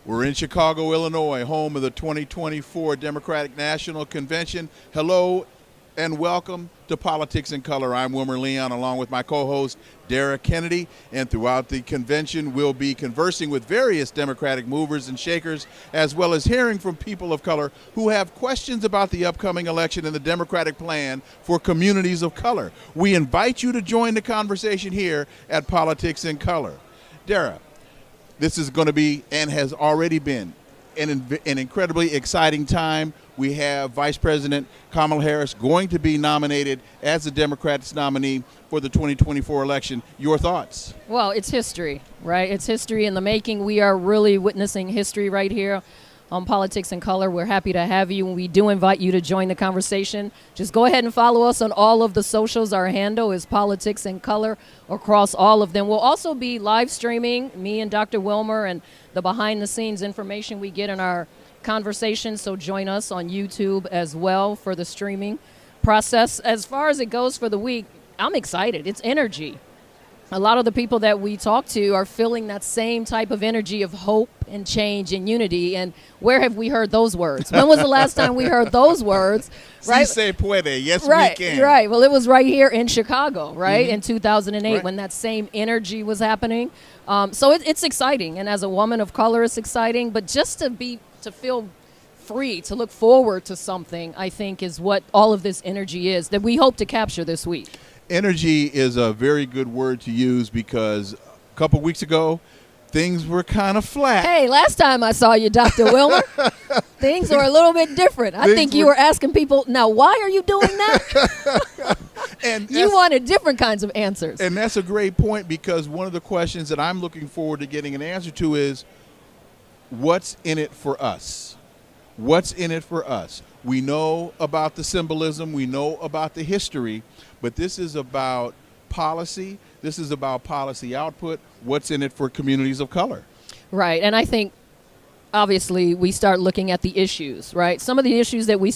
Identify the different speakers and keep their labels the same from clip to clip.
Speaker 1: We're in Chicago, Illinois, home of the 2024 Democratic National Convention. Hello and welcome to Politics in Color. I'm Wilmer Leon, along with my co-host, Derek Kennedy. And throughout the convention, we'll be conversing with various Democratic movers and shakers, as well as hearing from people of color who have questions about the upcoming election and the Democratic plan for communities of color. We invite you to join the conversation here at Politics in Color. Dara, this is going to be, and has already been, an incredibly exciting time. We have Vice President Kamala Harris going to be nominated as the Democrats' nominee for the 2024 election. Your thoughts?
Speaker 2: Well, it's history, right? It's history in the making. We are really witnessing history right here on Politics in Color. We're happy to have you, and we do invite you to join the conversation. Just go ahead and follow us on all of the socials. Our handle is Politics in Color across all of them. We'll also be live streaming, me and Dr. Wilmer, and the behind-the-scenes information we get in our conversation, so join us on YouTube as well for the streaming process. As far as it goes for the week, I'm excited. It's energy. A lot of the people that we talk to are feeling that same type of energy of hope and change and unity. And where have we heard those words? When was the last time we heard those words?
Speaker 1: Right? Si se puede. Yes,
Speaker 2: right,
Speaker 1: we can.
Speaker 2: Right. Well, it was right here in Chicago, right, in 2008
Speaker 1: Right.
Speaker 2: when that same energy was happening. So it's exciting. And as a woman of color, it's exciting. But just to feel free, to look forward to something, I think is what all of this energy is that we hope to capture this week.
Speaker 1: Energy is a very good word to use because a couple weeks ago, things were kind of flat.
Speaker 2: Hey, last time I saw you, Dr. Wilmer, things were a little bit different. I think you were asking people, now, why are you doing that?
Speaker 1: And
Speaker 2: you wanted different kinds of answers.
Speaker 1: And that's a great point, because one of the questions that I'm looking forward to getting an answer to is, what's in it for us? What's in it for us? We know about the symbolism. We know about the history. But this is about policy. This is about policy output. What's in it for communities of color?
Speaker 2: Right. And I think, obviously, we start looking at the issues, right? Some of the issues that we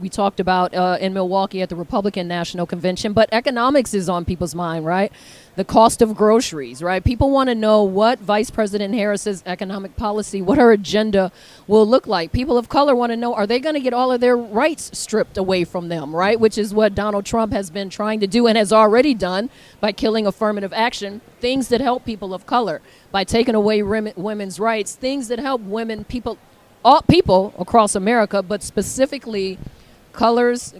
Speaker 2: talked about in Milwaukee at the Republican National Convention, but economics is on people's mind, right? The cost of groceries, right? People want to know what Vice President Harris's economic policy, what her agenda will look like. People of color want to know, are they going to get all of their rights stripped away from them, right? Which is what Donald Trump has been trying to do and has already done by killing affirmative action, things that help people of color, by taking away women's rights, things that help women, all people across America, but specifically colors,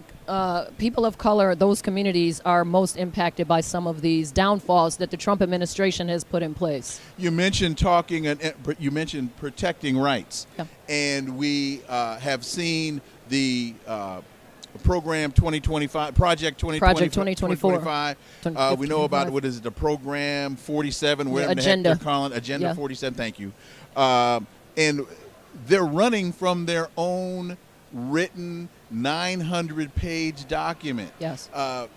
Speaker 2: people of color, those communities are most impacted by some of these downfalls that the Trump administration has put in place.
Speaker 1: You mentioned you mentioned protecting rights. Yeah. And we have seen the program 2025, Project 2025. We know about, what is it, the program 47, whatever the heck they're calling, Agenda 47, thank you. And they're running from their own written 900-page document.
Speaker 2: Yes. By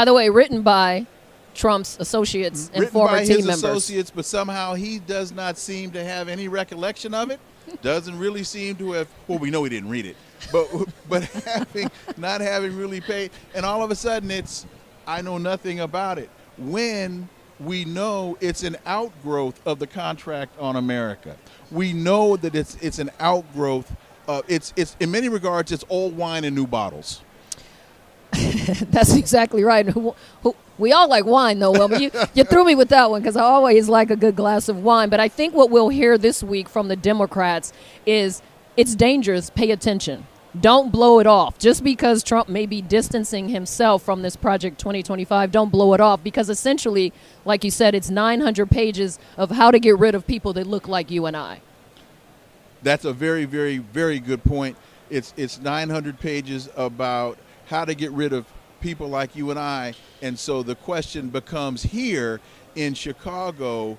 Speaker 2: the way, written by Trump's associates and former team members.
Speaker 1: Written by his associates, but somehow he does not seem to have any recollection of it. Doesn't really seem to have, well, we know he didn't read it, but not having really paid, and all of a sudden it's, I know nothing about it, when we know it's an outgrowth of the Contract on America. We know that it's an outgrowth. It's in many regards, it's old wine in new bottles.
Speaker 2: That's exactly right. We all like wine, though. Well, you threw me with that one, because I always like a good glass of wine. But I think what we'll hear this week from the Democrats is, it's dangerous. Pay attention. Don't blow it off. Just because Trump may be distancing himself from this Project 2025, don't blow it off, because essentially, like you said, it's 900 pages of how to get rid of people that look like you and I.
Speaker 1: That's a very, very, very good point. It's 900 pages about how to get rid of people like you and I. And so the question becomes here in Chicago,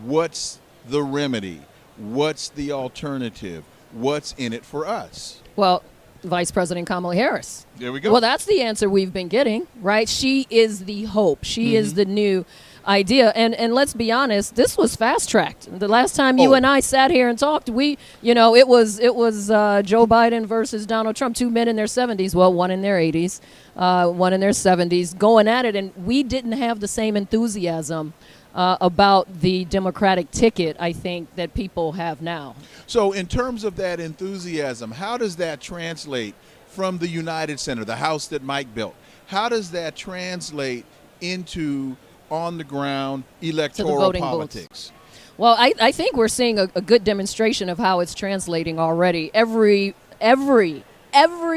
Speaker 1: what's the remedy? What's the alternative? What's in it for us?
Speaker 2: Well, Vice President Kamala Harris.
Speaker 1: There we go.
Speaker 2: Well, that's the answer we've been getting, right? She is the hope. She is the new idea. And let's be honest, this was fast-tracked. The last time you and I sat here and talked, it was Joe Biden versus Donald Trump, two men in their 70s, well, one in their 80s, one in their 70s, going at it, and we didn't have the same enthusiasm about the Democratic ticket, I think, that people have now.
Speaker 1: So in terms of that enthusiasm, how does that translate from the United Center, the house that Mike built? How does that translate into on-the-ground electoral politics?
Speaker 2: Booths. Well, I think we're seeing a good demonstration of how it's translating already. Every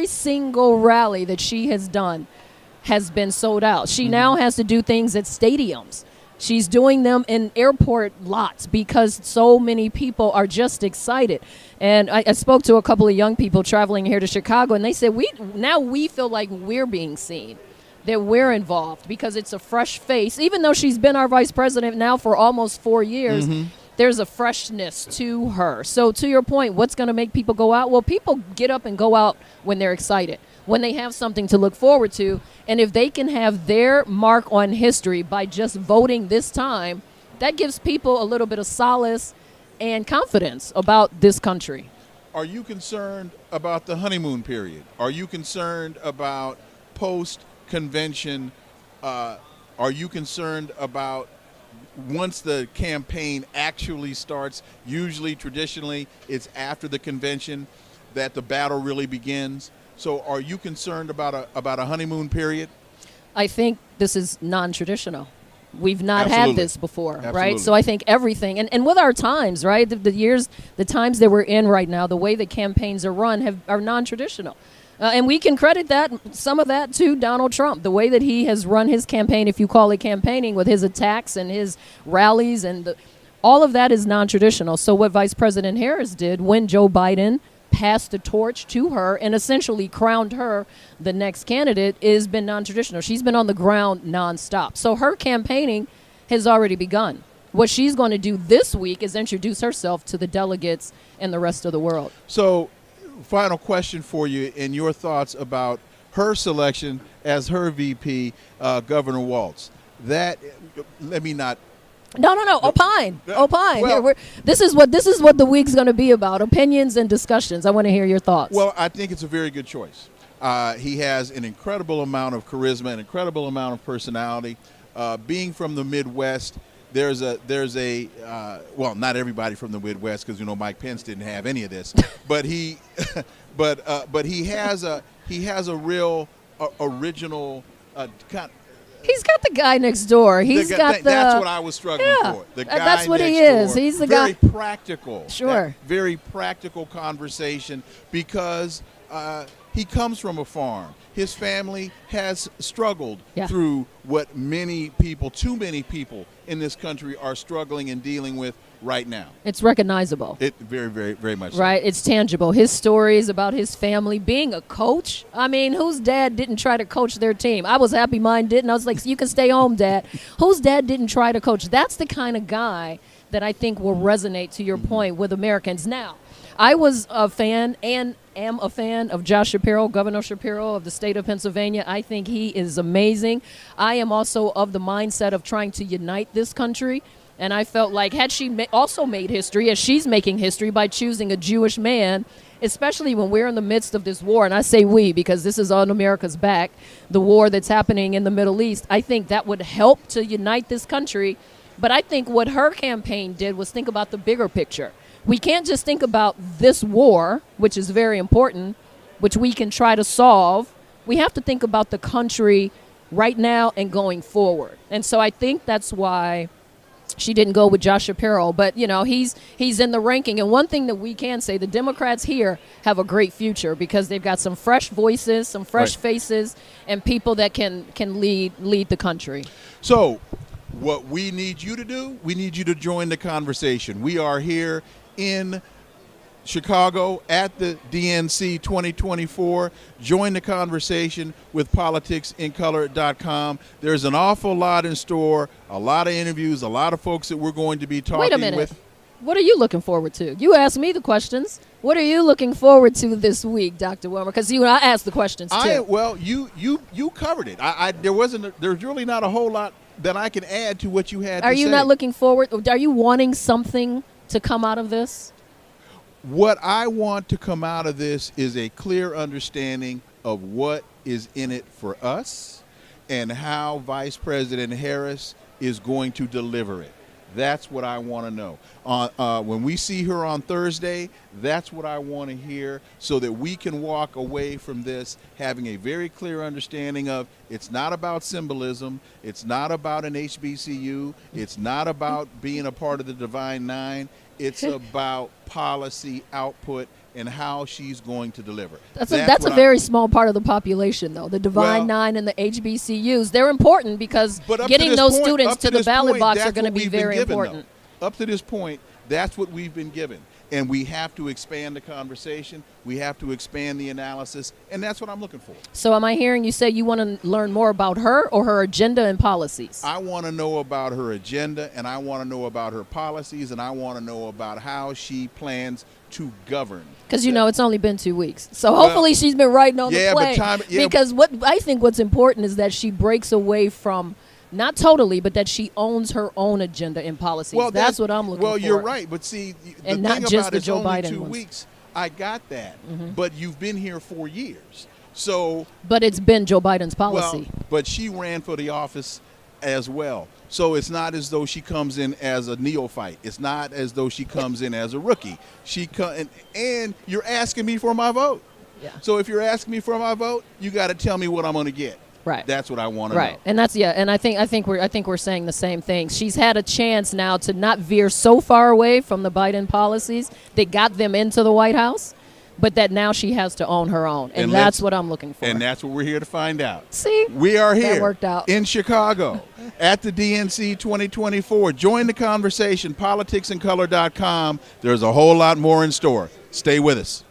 Speaker 2: single rally that she has done has been sold out. She now has to do things at stadiums. She's doing them in airport lots because so many people are just excited. And I spoke to a couple of young people traveling here to Chicago, and they said, we feel like we're being seen, that we're involved because it's a fresh face. Even though she's been our vice president now for almost 4 years, there's a freshness to her. So to your point, what's going to make people go out? Well, people get up and go out when they're excited, when they have something to look forward to. And if they can have their mark on history by just voting this time, that gives people a little bit of solace and confidence about this country.
Speaker 1: Are you concerned about the honeymoon period? Are you concerned about post-convention? Are you concerned about once the campaign actually starts? Usually, traditionally, it's after the convention that the battle really begins. So are you concerned about a honeymoon period? I
Speaker 2: think this is non-traditional. We've not had this before, right? So I think everything, and with our times, right, the times that we're in right now, the way the campaigns are run are non-traditional. And we can credit some of that to Donald Trump, the way that he has run his campaign, if you call it campaigning, with his attacks and his rallies, and all of that is non-traditional. So what Vice President Harris did when Joe Biden passed the torch to her and essentially crowned her the next candidate has been non-traditional. She's been on the ground nonstop. So her campaigning has already begun. What she's going to do this week is introduce herself to the delegates and the rest of the world.
Speaker 1: So final question for you and your thoughts about her selection as her VP, Governor Walz. Let me not.
Speaker 2: No. Opine. Well, here, this is what the week's going to be about: opinions and discussions. I want to hear your thoughts.
Speaker 1: Well, I think it's a very good choice. He has an incredible amount of charisma, an incredible amount of personality. Being from the Midwest, there's a well, not everybody from the Midwest, because Mike Pence didn't have any of this, but he has a real original kind.
Speaker 2: He's got the guy next door.
Speaker 1: That's what I was struggling for. The guy
Speaker 2: that's what
Speaker 1: next
Speaker 2: he is.
Speaker 1: door.
Speaker 2: He's the
Speaker 1: very
Speaker 2: guy.
Speaker 1: Very practical.
Speaker 2: Sure.
Speaker 1: Very practical conversation because he comes from a farm. His family has struggled through what too many people in this country are struggling and dealing with right now.
Speaker 2: It's recognizable.
Speaker 1: It very, very, very much.
Speaker 2: Right.
Speaker 1: So.
Speaker 2: It's tangible. His stories about his family being a coach. I mean, whose dad didn't try to coach their team? I was happy mine didn't. I was like, you can stay home, Dad. Whose dad didn't try to coach? That's the kind of guy that I think will resonate, to your point, with Americans. Now, I was a fan and am a fan of Josh Shapiro, Governor Shapiro of the state of Pennsylvania. I think he is amazing. I am also of the mindset of trying to unite this country. And I felt like had she also made history, as she's making history by choosing a Jewish man, especially when we're in the midst of this war, and I say we because this is on America's back, the war that's happening in the Middle East, I think that would help to unite this country. But I think what her campaign did was think about the bigger picture. We can't just think about this war, which is very important, which we can try to solve. We have to think about the country right now and going forward. And so I think that's why she didn't go with Josh Shapiro. But, he's in the ranking. And one thing that we can say, the Democrats here have a great future because they've got some fresh voices, some fresh faces, and people that can lead the country.
Speaker 1: So what we need you to do, we need you to join the conversation. We are here in Chicago at the DNC 2024. Join the conversation with politicsincolor.com. There's an awful lot in store, a lot of interviews, a lot of folks that we're going to be talking with.
Speaker 2: Wait a minute. What are you looking forward to? You asked me the questions. What are you looking forward to this week, Dr. Wilmer? Because I asked the questions too.
Speaker 1: You covered it. There's really not a whole lot that I can add to what you had to say.
Speaker 2: Are you not looking forward? Are you wanting something to come out of this?
Speaker 1: What I want to come out of this is a clear understanding of what is in it for us and how Vice President Harris is going to deliver it. That's what I want to know. When we see her on Thursday, that's what I want to hear, so that we can walk away from this having a very clear understanding of it's not about symbolism, it's not about an HBCU, it's not about being a part of the Divine Nine, it's about policy output and how she's going to deliver.
Speaker 2: That's a very small part of the population, though. The Divine Nine and the HBCUs, they're important because getting those students to the ballot box are going to be very important.
Speaker 1: Up to this point, that's what we've been given. And we have to expand the conversation. We have to expand the analysis. And that's what I'm looking for.
Speaker 2: So am I hearing you say you want to learn more about her or her agenda and policies?
Speaker 1: I want to know about her agenda, and I want to know about her policies, and I want to know about how she plans to govern.
Speaker 2: Because, it's only been 2 weeks. So hopefully she's been writing on the plane. Because what's important is that she breaks away from, not totally, but that she owns her own agenda and policies. Well, that's what I'm looking for.
Speaker 1: Well, you're right. But see, the
Speaker 2: not
Speaker 1: thing
Speaker 2: just
Speaker 1: about
Speaker 2: the
Speaker 1: it's
Speaker 2: Joe
Speaker 1: only
Speaker 2: Biden
Speaker 1: 2
Speaker 2: ones.
Speaker 1: weeks. I got that. But you've been here 4 years. So.
Speaker 2: But it's been Joe Biden's policy.
Speaker 1: Well, but she ran for the office as well. So it's not as though she comes in as a neophyte. It's not as though she comes in as a rookie. And you're asking me for my vote.
Speaker 2: Yeah.
Speaker 1: So if you're asking me for my vote, you got to tell me what I'm going to get.
Speaker 2: Right.
Speaker 1: That's what I want to know.
Speaker 2: Right. And and I think we're saying the same thing. She's had a chance now to not veer so far away from the Biden policies that got them into the White House, but that now she has to own her own. And that's what I'm looking for.
Speaker 1: And that's what we're here to find out.
Speaker 2: See?
Speaker 1: We are here.
Speaker 2: That worked out.
Speaker 1: In Chicago at the DNC 2024. Join the conversation, politicsandcolor.com. There's a whole lot more in store. Stay with us.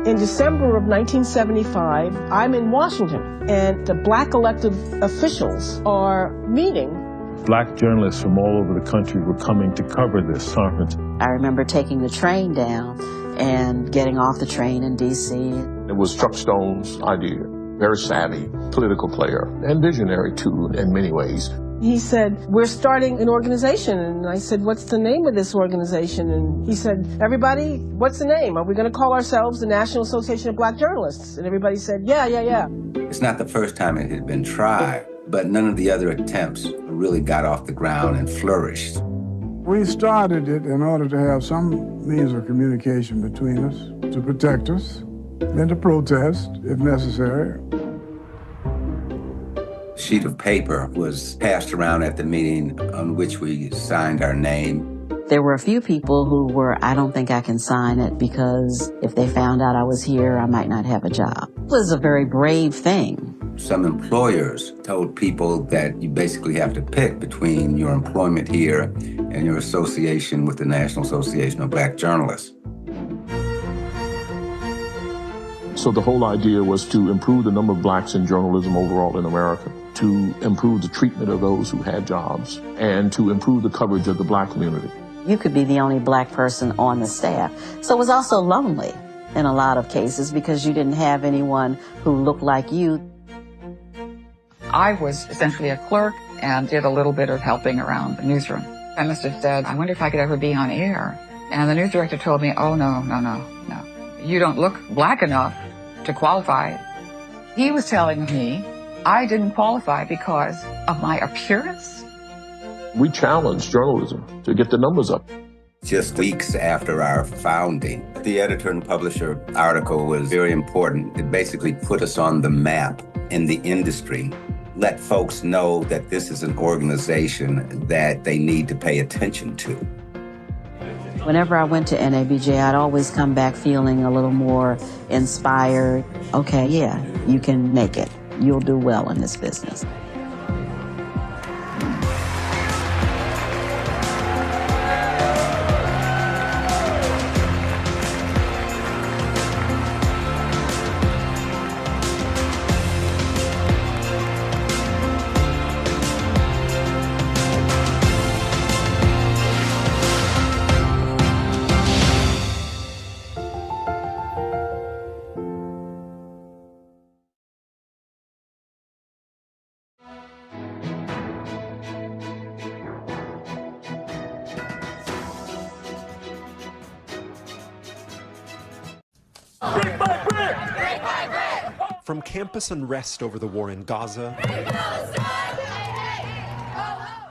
Speaker 3: In December of 1975, I'm in Washington, and the black elected officials are meeting.
Speaker 4: Black journalists from all over the country were coming to cover this conference.
Speaker 5: I remember taking the train down and getting off the train in D.C.
Speaker 4: It was Chuck Stone's idea. Very savvy political player and visionary too in many ways.
Speaker 3: He said, we're starting an organization. And I said, what's the name of this organization? And he said, everybody, what's the name? Are we going to call ourselves the National Association of Black Journalists? And everybody said, yeah.
Speaker 6: It's not the first time it had been tried, but none of the other attempts really got off the ground and flourished.
Speaker 7: We started it in order to have some means of communication between us, to protect us, and to protest if necessary.
Speaker 6: A sheet of paper was passed around at the meeting on which we signed our name.
Speaker 5: There were a few people who were, I don't think I can sign it because if they found out I was here, I might not have a job. It was a very brave thing.
Speaker 6: Some employers told people that you basically have to pick between your employment here and your association with the National Association of Black Journalists.
Speaker 4: So the whole idea was to improve the number of blacks in journalism overall in America, to improve the treatment of those who had jobs, and to improve the coverage of the black community.
Speaker 5: You could be the only black person on the staff. So it was also lonely in a lot of cases because you didn't have anyone who looked like you.
Speaker 8: I was essentially a clerk and did a little bit of helping around the newsroom. I must have said, I wonder if I could ever be on air. And the news director told me, oh, no. You don't look black enough to qualify. He was telling me I didn't qualify because of my appearance.
Speaker 4: We challenged journalism to get the numbers up.
Speaker 6: Just weeks after our founding, the editor and publisher article was very important. It basically put us on the map in the industry, let folks know that this is an organization that they need to pay attention to.
Speaker 5: Whenever I went to NABJ, I'd always come back feeling a little more inspired. Okay, yeah, you can make it. You'll do well in this business.
Speaker 9: From campus unrest over the war in Gaza,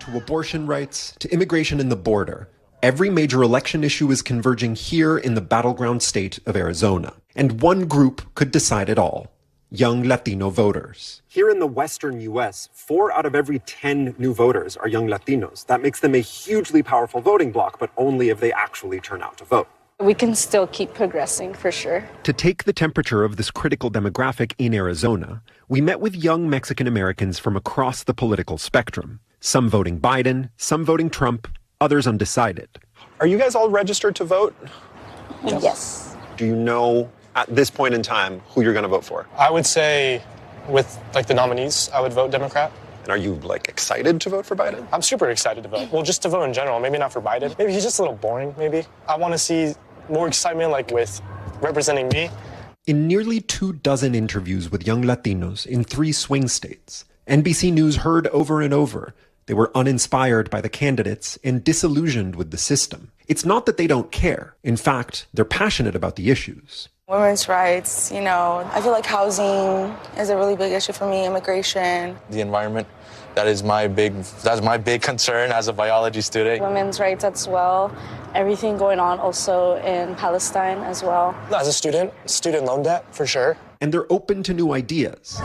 Speaker 9: to abortion rights, to immigration and the border, every major election issue is converging here in the battleground state of Arizona. And one group could decide it all: young Latino voters.
Speaker 10: Here in the western U.S., 4 out of every 10 new voters are young Latinos. That makes them a hugely powerful voting bloc, but only if they actually turn out to vote.
Speaker 11: We can still keep progressing, for sure.
Speaker 9: To take the temperature of this critical demographic in Arizona, we met with young Mexican Americans from across the political spectrum. Some voting Biden, some voting Trump, others undecided.
Speaker 10: Are you guys all registered to vote?
Speaker 11: Yes.
Speaker 10: Do you know at this point in time who you're going to vote for?
Speaker 12: I would say with the nominees, I would vote Democrat.
Speaker 10: And are you excited to vote for Biden?
Speaker 12: I'm super excited to vote. Well, just to vote in general, maybe not for Biden. Maybe he's just a little boring, maybe. I want to see more excitement with representing me.
Speaker 9: In nearly 24 interviews with young Latinos in 3 swing states, NBC News heard over and over they were uninspired by the candidates and disillusioned with the system. It's not that they don't care. In fact, they're passionate about the issues.
Speaker 11: Women's rights, I feel like housing is a really big issue for me, immigration.
Speaker 12: The environment, that's my big concern as a biology student.
Speaker 11: Women's rights as well. Everything going on also in Palestine as well.
Speaker 12: As a student loan debt, for sure.
Speaker 9: And they're open to new ideas.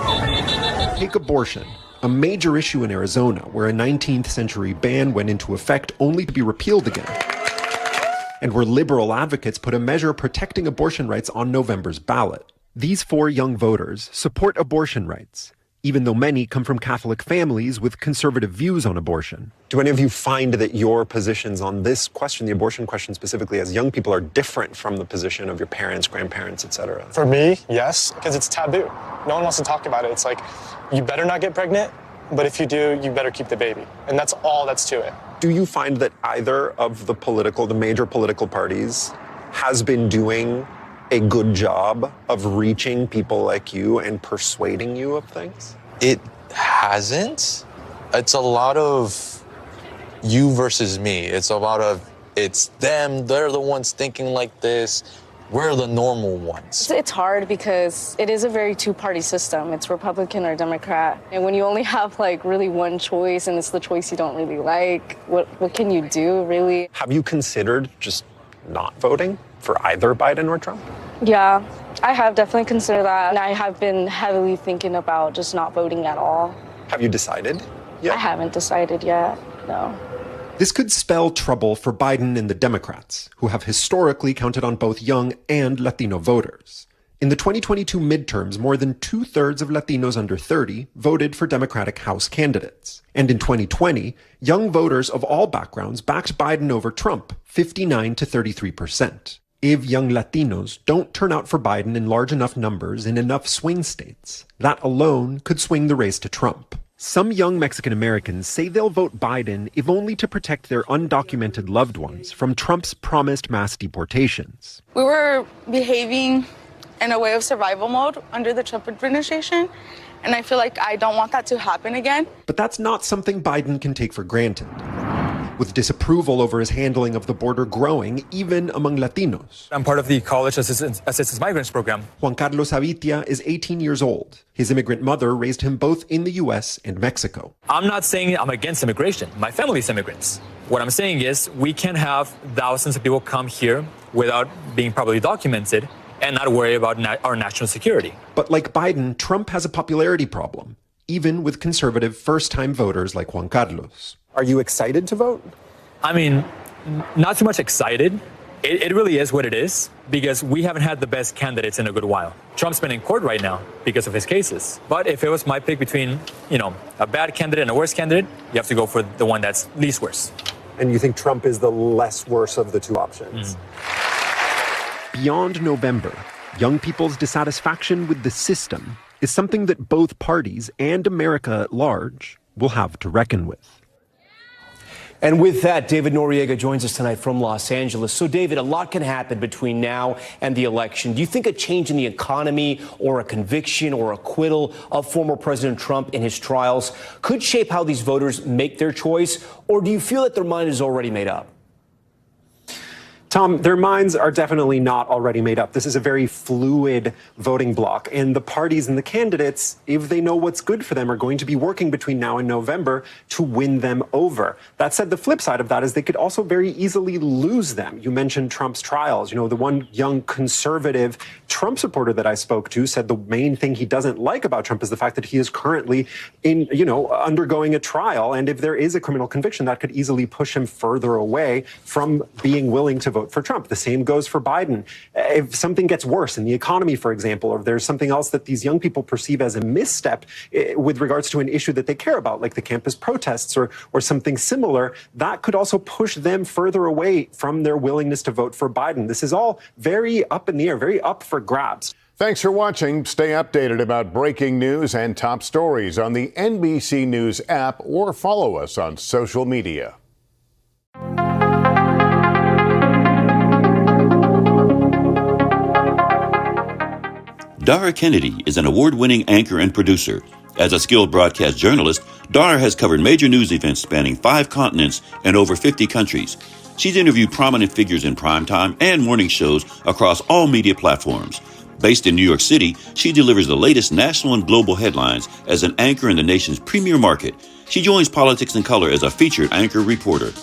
Speaker 9: Take abortion, a major issue in Arizona where a 19th century ban went into effect only to be repealed again. And where liberal advocates put a measure protecting abortion rights on November's ballot. These 4 young voters support abortion rights, even though many come from Catholic families with conservative views on abortion.
Speaker 10: Do any of you find that your positions on this question, the abortion question specifically, as young people, are different from the position of your parents, grandparents, etc.?
Speaker 12: For me, yes, because it's taboo. No one wants to talk about it. It's like, you better not get pregnant, but if you do, you better keep the baby. And that's all that's to it.
Speaker 10: Do you find that either of the major political parties has been doing a good job of reaching people like you and persuading you of things?
Speaker 13: It hasn't. It's a lot of you versus me. It's a lot of, it's them, they're the ones thinking like this. We're the normal ones.
Speaker 11: It's hard because it is a very two-party system. It's Republican or Democrat. And when you only have like really one choice and it's the choice you don't really like, what can you do really?
Speaker 10: Have you considered just not voting for either Biden or Trump?
Speaker 11: Yeah, I have definitely considered that. And I have been heavily thinking about just not voting at all.
Speaker 10: Have you decided yet?
Speaker 11: I haven't decided yet, no.
Speaker 9: This could spell trouble for Biden and the Democrats, who have historically counted on both young and Latino voters. In the 2022 midterms, more than 2/3 of Latinos under 30 voted for Democratic House candidates. And in 2020, young voters of all backgrounds backed Biden over Trump, 59 to 33%. If young Latinos don't turn out for Biden in large enough numbers in enough swing states, that alone could swing the race to Trump. Some young Mexican Americans say they'll vote Biden if only to protect their undocumented loved ones from Trump's promised mass deportations.
Speaker 11: We were behaving in a way of survival mode under the Trump administration, and I feel like I don't want that to happen again.
Speaker 9: But that's not something Biden can take for granted. With disapproval over his handling of the border growing, even among Latinos.
Speaker 14: I'm part of the College Assistance Migrants Program.
Speaker 9: Juan Carlos Avitia is 18 years old. His immigrant mother raised him both in the U.S. and Mexico.
Speaker 14: I'm not saying I'm against immigration. My family's immigrants. What I'm saying is we can have thousands of people come here without being properly documented and not worry about our national security.
Speaker 9: But like Biden, Trump has a popularity problem, even with conservative first-time voters like Juan Carlos.
Speaker 10: Are you excited to vote?
Speaker 14: I mean, not too much excited. It really is what it is, because we haven't had the best candidates in a good while. Trump's been in court right now because of his cases. But if it was my pick between, a bad candidate and a worse candidate, you have to go for the one that's least worse.
Speaker 10: And you think Trump is the less worse of the two options?
Speaker 9: Beyond November, young people's dissatisfaction with the system is something that both parties and America at large will have to reckon with.
Speaker 15: And with that, David Noriega joins us tonight from Los Angeles. So, David, a lot can happen between now and the election. Do you think a change in the economy or a conviction or acquittal of former President Trump in his trials could shape how these voters make their choice? Or do you feel that their mind is already made up?
Speaker 10: Tom, their minds are definitely not already made up. This is a very fluid voting bloc, and the parties and the candidates, if they know what's good for them, are going to be working between now and November to win them over. That said, the flip side of that is they could also very easily lose them. You mentioned Trump's trials. The one young conservative Trump supporter that I spoke to said the main thing he doesn't like about Trump is the fact that he is currently undergoing a trial, and if there is a criminal conviction, that could easily push him further away from being willing to vote for Trump. The same goes for Biden. If something gets worse in the economy, for example, or there's something else that these young people perceive as a misstep with regards to an issue that they care about, like the campus protests or something similar, that could also push them further away from their willingness to vote for Biden. This is all very up in the air, very up for grabs.
Speaker 16: Thanks for watching. Stay updated about breaking news and top stories on the NBC News app or follow us on social media.
Speaker 17: Dara Kennedy is an award-winning anchor and producer. As a skilled broadcast journalist, Dara has covered major news events spanning 5 continents and over 50 countries. She's interviewed prominent figures in primetime and morning shows across all media platforms. Based in New York City, she delivers the latest national and global headlines as an anchor in the nation's premier market. She joins Politics in Color as a featured anchor reporter.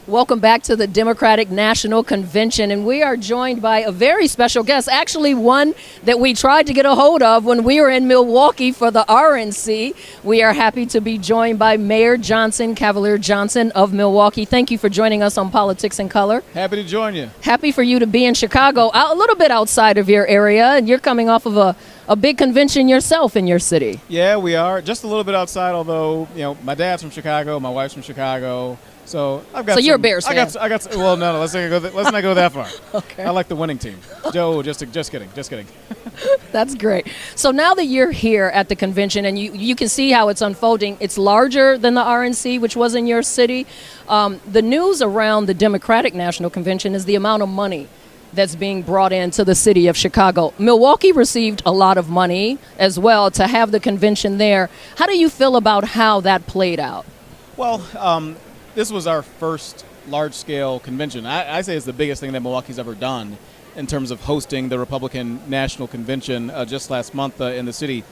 Speaker 2: Welcome back to the Democratic National Convention, and we are joined by a very special guest, actually one that we tried to get a hold of when we were in Milwaukee for the RNC. We are happy to be joined by Mayor Cavalier Johnson of Milwaukee. Thank you for joining us on Politics in Color.
Speaker 18: Happy to join you.
Speaker 2: Happy for you to be in Chicago, a little bit outside of your area, and you're coming off of a big convention yourself in your city.
Speaker 18: Yeah, we are. Just a little bit outside, although, my dad's from Chicago, my wife's from Chicago. So I've got.
Speaker 2: So you're a Bears fan.
Speaker 18: I got. Well, no. Let's not go that far.
Speaker 2: Okay.
Speaker 18: I like the winning team. Joe, just kidding.
Speaker 2: That's great. So now that you're here at the convention and you can see how it's unfolding, it's larger than the RNC, which was in your city. The news around the Democratic National Convention is the amount of money that's being brought into the city of Chicago. Milwaukee received a lot of money as well to have the convention there. How do you feel about how that played out?
Speaker 18: Well, this was our first large-scale convention. I say it's the biggest thing that Milwaukee's ever done in terms of hosting the Republican National Convention just last month in the city.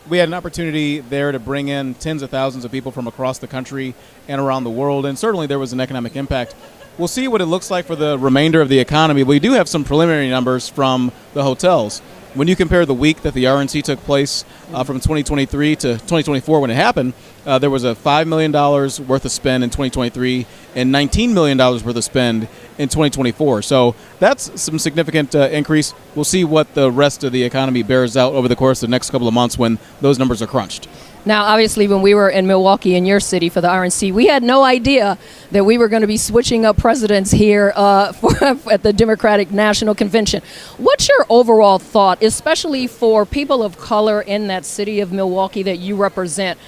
Speaker 18: We had an opportunity there to bring in tens of thousands of people from across the country and around the world, and certainly there was an economic impact. We'll see what it looks like for the remainder of the economy. We do have some preliminary numbers from the hotels. When you compare the week that the RNC took place from 2023 to 2024 when it happened, there was a $5 million worth of spend in 2023 and $19 million worth of spend in 2024. So that's some significant increase. We'll see what the rest of the economy bears out over the course of the next couple of months when those numbers are crunched.
Speaker 2: Now, obviously, when we were in Milwaukee, in your city, for the RNC, we had no idea that we were going to be switching up presidents here at the Democratic National Convention. What's your overall thought, especially for people of color in that city of Milwaukee that you represent?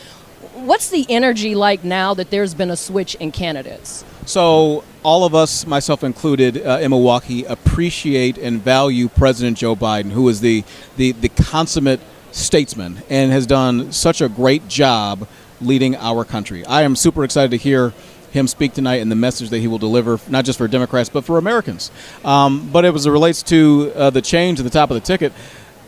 Speaker 2: What's the energy like now that there's been a switch in candidates?
Speaker 18: So all of us, myself included, in Milwaukee, appreciate and value President Joe Biden, who is the consummate statesman and has done such a great job leading our country. I am super excited to hear him speak tonight and the message that he will deliver, not just for Democrats, but for Americans. But as it relates to the change at the top of the ticket,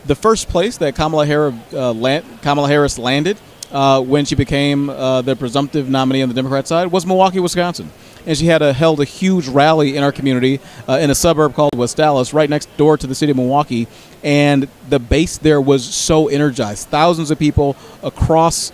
Speaker 18: the first place that Kamala Harris landed when she became the presumptive nominee on the Democrat side was Milwaukee, Wisconsin. And she had held a huge rally in our community in a suburb called West Dallas, right next door to the city of Milwaukee. And the base there was so energized. Thousands of people across,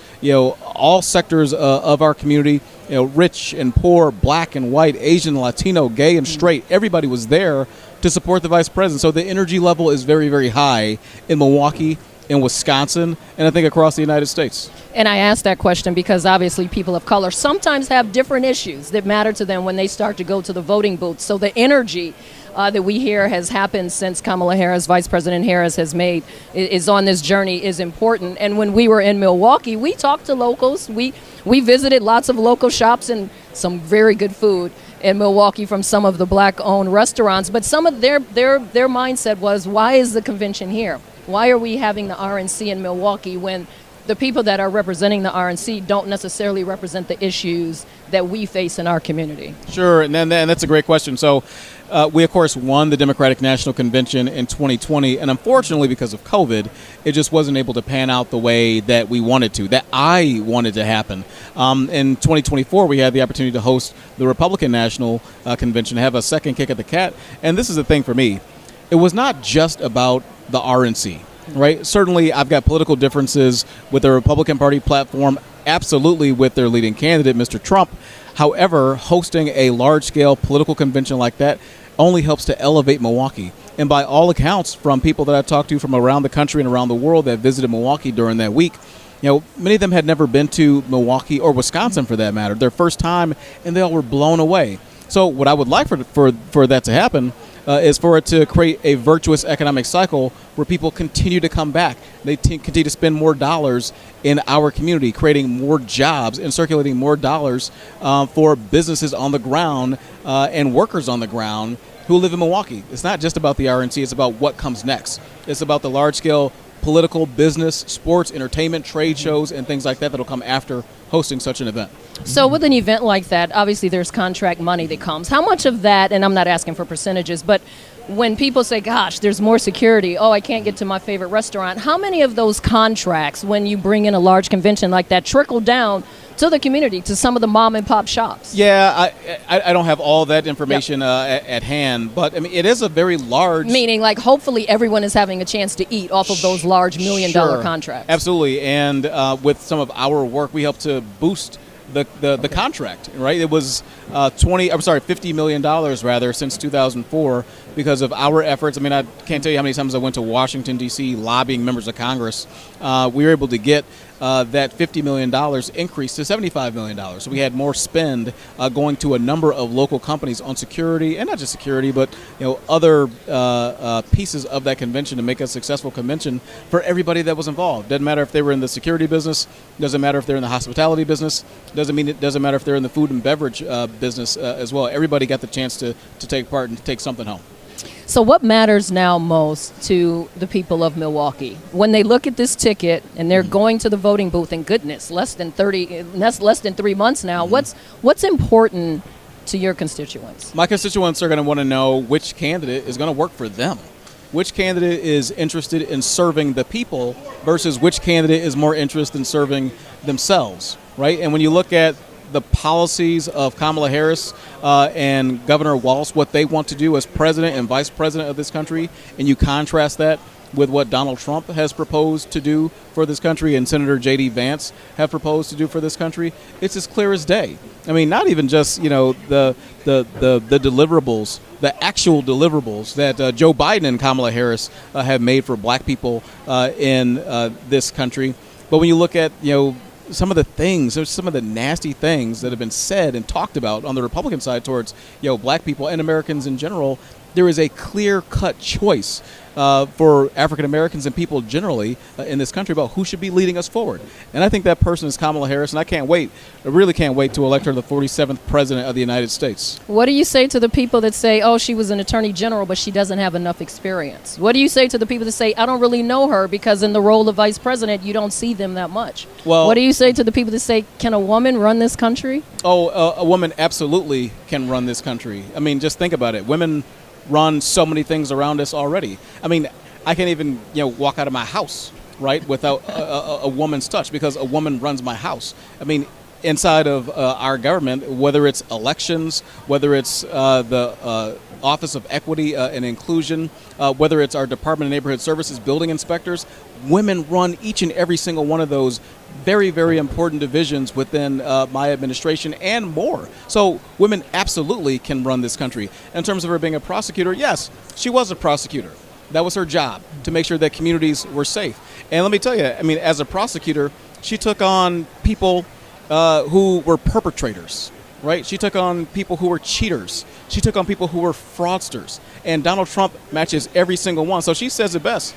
Speaker 18: all sectors of our community, rich and poor, black and white, Asian, Latino, gay and straight. Everybody was there to support the vice president. So the energy level is very, very high in Milwaukee, in Wisconsin, and I think across the United States.
Speaker 2: And I asked that question because obviously people of color sometimes have different issues that matter to them when they start to go to the voting booth. So the energy that we hear has happened since Kamala Harris, Vice President Harris, is on this journey is important. And when we were in Milwaukee, we talked to locals. We visited lots of local shops and some very good food in Milwaukee from some of the black-owned restaurants. But some of their mindset was, why is the convention here? Why are we having the RNC in Milwaukee when the people that are representing the RNC don't necessarily represent the issues that we face in our community?
Speaker 18: Sure, and that's a great question. So we, of course, won the Democratic National Convention in 2020, and unfortunately, because of COVID, it just wasn't able to pan out the way that we wanted to, that I wanted to happen. In 2024, we had the opportunity to host the Republican National Convention, have a second kick at the cat, and this is the thing for me. It was not just about the RNC, right? Certainly, I've got political differences with the Republican Party platform, absolutely with their leading candidate, Mr. Trump. However, hosting a large-scale political convention like that only helps to elevate Milwaukee. And by all accounts, from people that I've talked to from around the country and around the world that visited Milwaukee during that week, many of them had never been to Milwaukee or Wisconsin for that matter, their first time, and they all were blown away. So what I would like for that to happen is for it to create a virtuous economic cycle where people continue to come back. They continue to spend more dollars in our community, creating more jobs and circulating more dollars for businesses on the ground and workers on the ground who live in Milwaukee. It's not just about the RNC, it's about what comes next. It's about the large-scale political, business, sports, entertainment, trade shows, and things like that that'll come after hosting such an event.
Speaker 2: So with an event like that, obviously there's contract money that comes. How much of that, and I'm not asking for percentages, but when people say, gosh, there's more security, I can't get to my favorite restaurant, how many of those contracts, when you bring in a large convention like that, trickle down to the community, to some of the mom and pop shops.
Speaker 18: Yeah, I don't have all that information at hand, but I mean, it is a very large.
Speaker 2: Meaning, like, hopefully everyone is having a chance to eat off of those large $1 million contracts.
Speaker 18: Absolutely, and with some of our work, we help to boost the contract, right? It was $50 million rather since 2004 because of our efforts. I mean, I can't tell you how many times I went to Washington, D.C. lobbying members of Congress. We were able to get that $50 million increased to $75 million. So we had more spend going to a number of local companies on security, and not just security, but other pieces of that convention to make a successful convention for everybody that was involved. Doesn't matter if they were in the security business, doesn't matter if they're in the hospitality business, doesn't matter if they're in the food and beverage business as well. Everybody got the chance to take part and to take something home.
Speaker 2: So what matters now most to the people of Milwaukee when they look at this ticket and they're going to the voting booth, and goodness, less than 3 months now, what's important to your constituents?
Speaker 18: My constituents are going to want to know which candidate is going to work for them. Which candidate is interested in serving the people versus which candidate is more interested in serving themselves, right? And when you look at the policies of Kamala Harris and Governor Walz, what they want to do as president and vice president of this country, and you contrast that with what Donald Trump has proposed to do for this country and Senator J.D. Vance have proposed to do for this country, it's as clear as day. I mean, not even just the deliverables, the actual deliverables that Joe Biden and Kamala Harris have made for black people in this country, but when you look at some of the things, there's some of the nasty things that have been said and talked about on the Republican side towards black people and Americans in general. There is a clear-cut choice for African Americans and people generally in this country about who should be leading us forward. And I think that person is Kamala Harris, and I really can't wait to elect her the 47th president of the United States.
Speaker 2: What do you say to the people that say, oh, she was an attorney general, but she doesn't have enough experience? What do you say to the people that say, I don't really know her because in the role of vice president, you don't see them that much?
Speaker 18: Well,
Speaker 2: what do you say to the people that say, can a woman run this country?
Speaker 18: Oh, a woman absolutely can run this country. I mean, just think about it. Women run so many things around us already. I mean, I can't even walk out of my house, right, without a woman's touch because a woman runs my house. I mean, inside of our government, whether it's elections, whether it's the Office of Equity and Inclusion, whether it's our Department of Neighborhood Services building inspectors, women run each and every single one of those very, very important divisions within my administration and more. So women absolutely can run this country. In terms of her being a prosecutor, yes, she was a prosecutor. That was her job, to make sure that communities were safe. And let me tell you, I mean, as a prosecutor, she took on people who were perpetrators, right? She took on people who were cheaters. She took on people who were fraudsters. And Donald Trump matches every single one. So she says it best.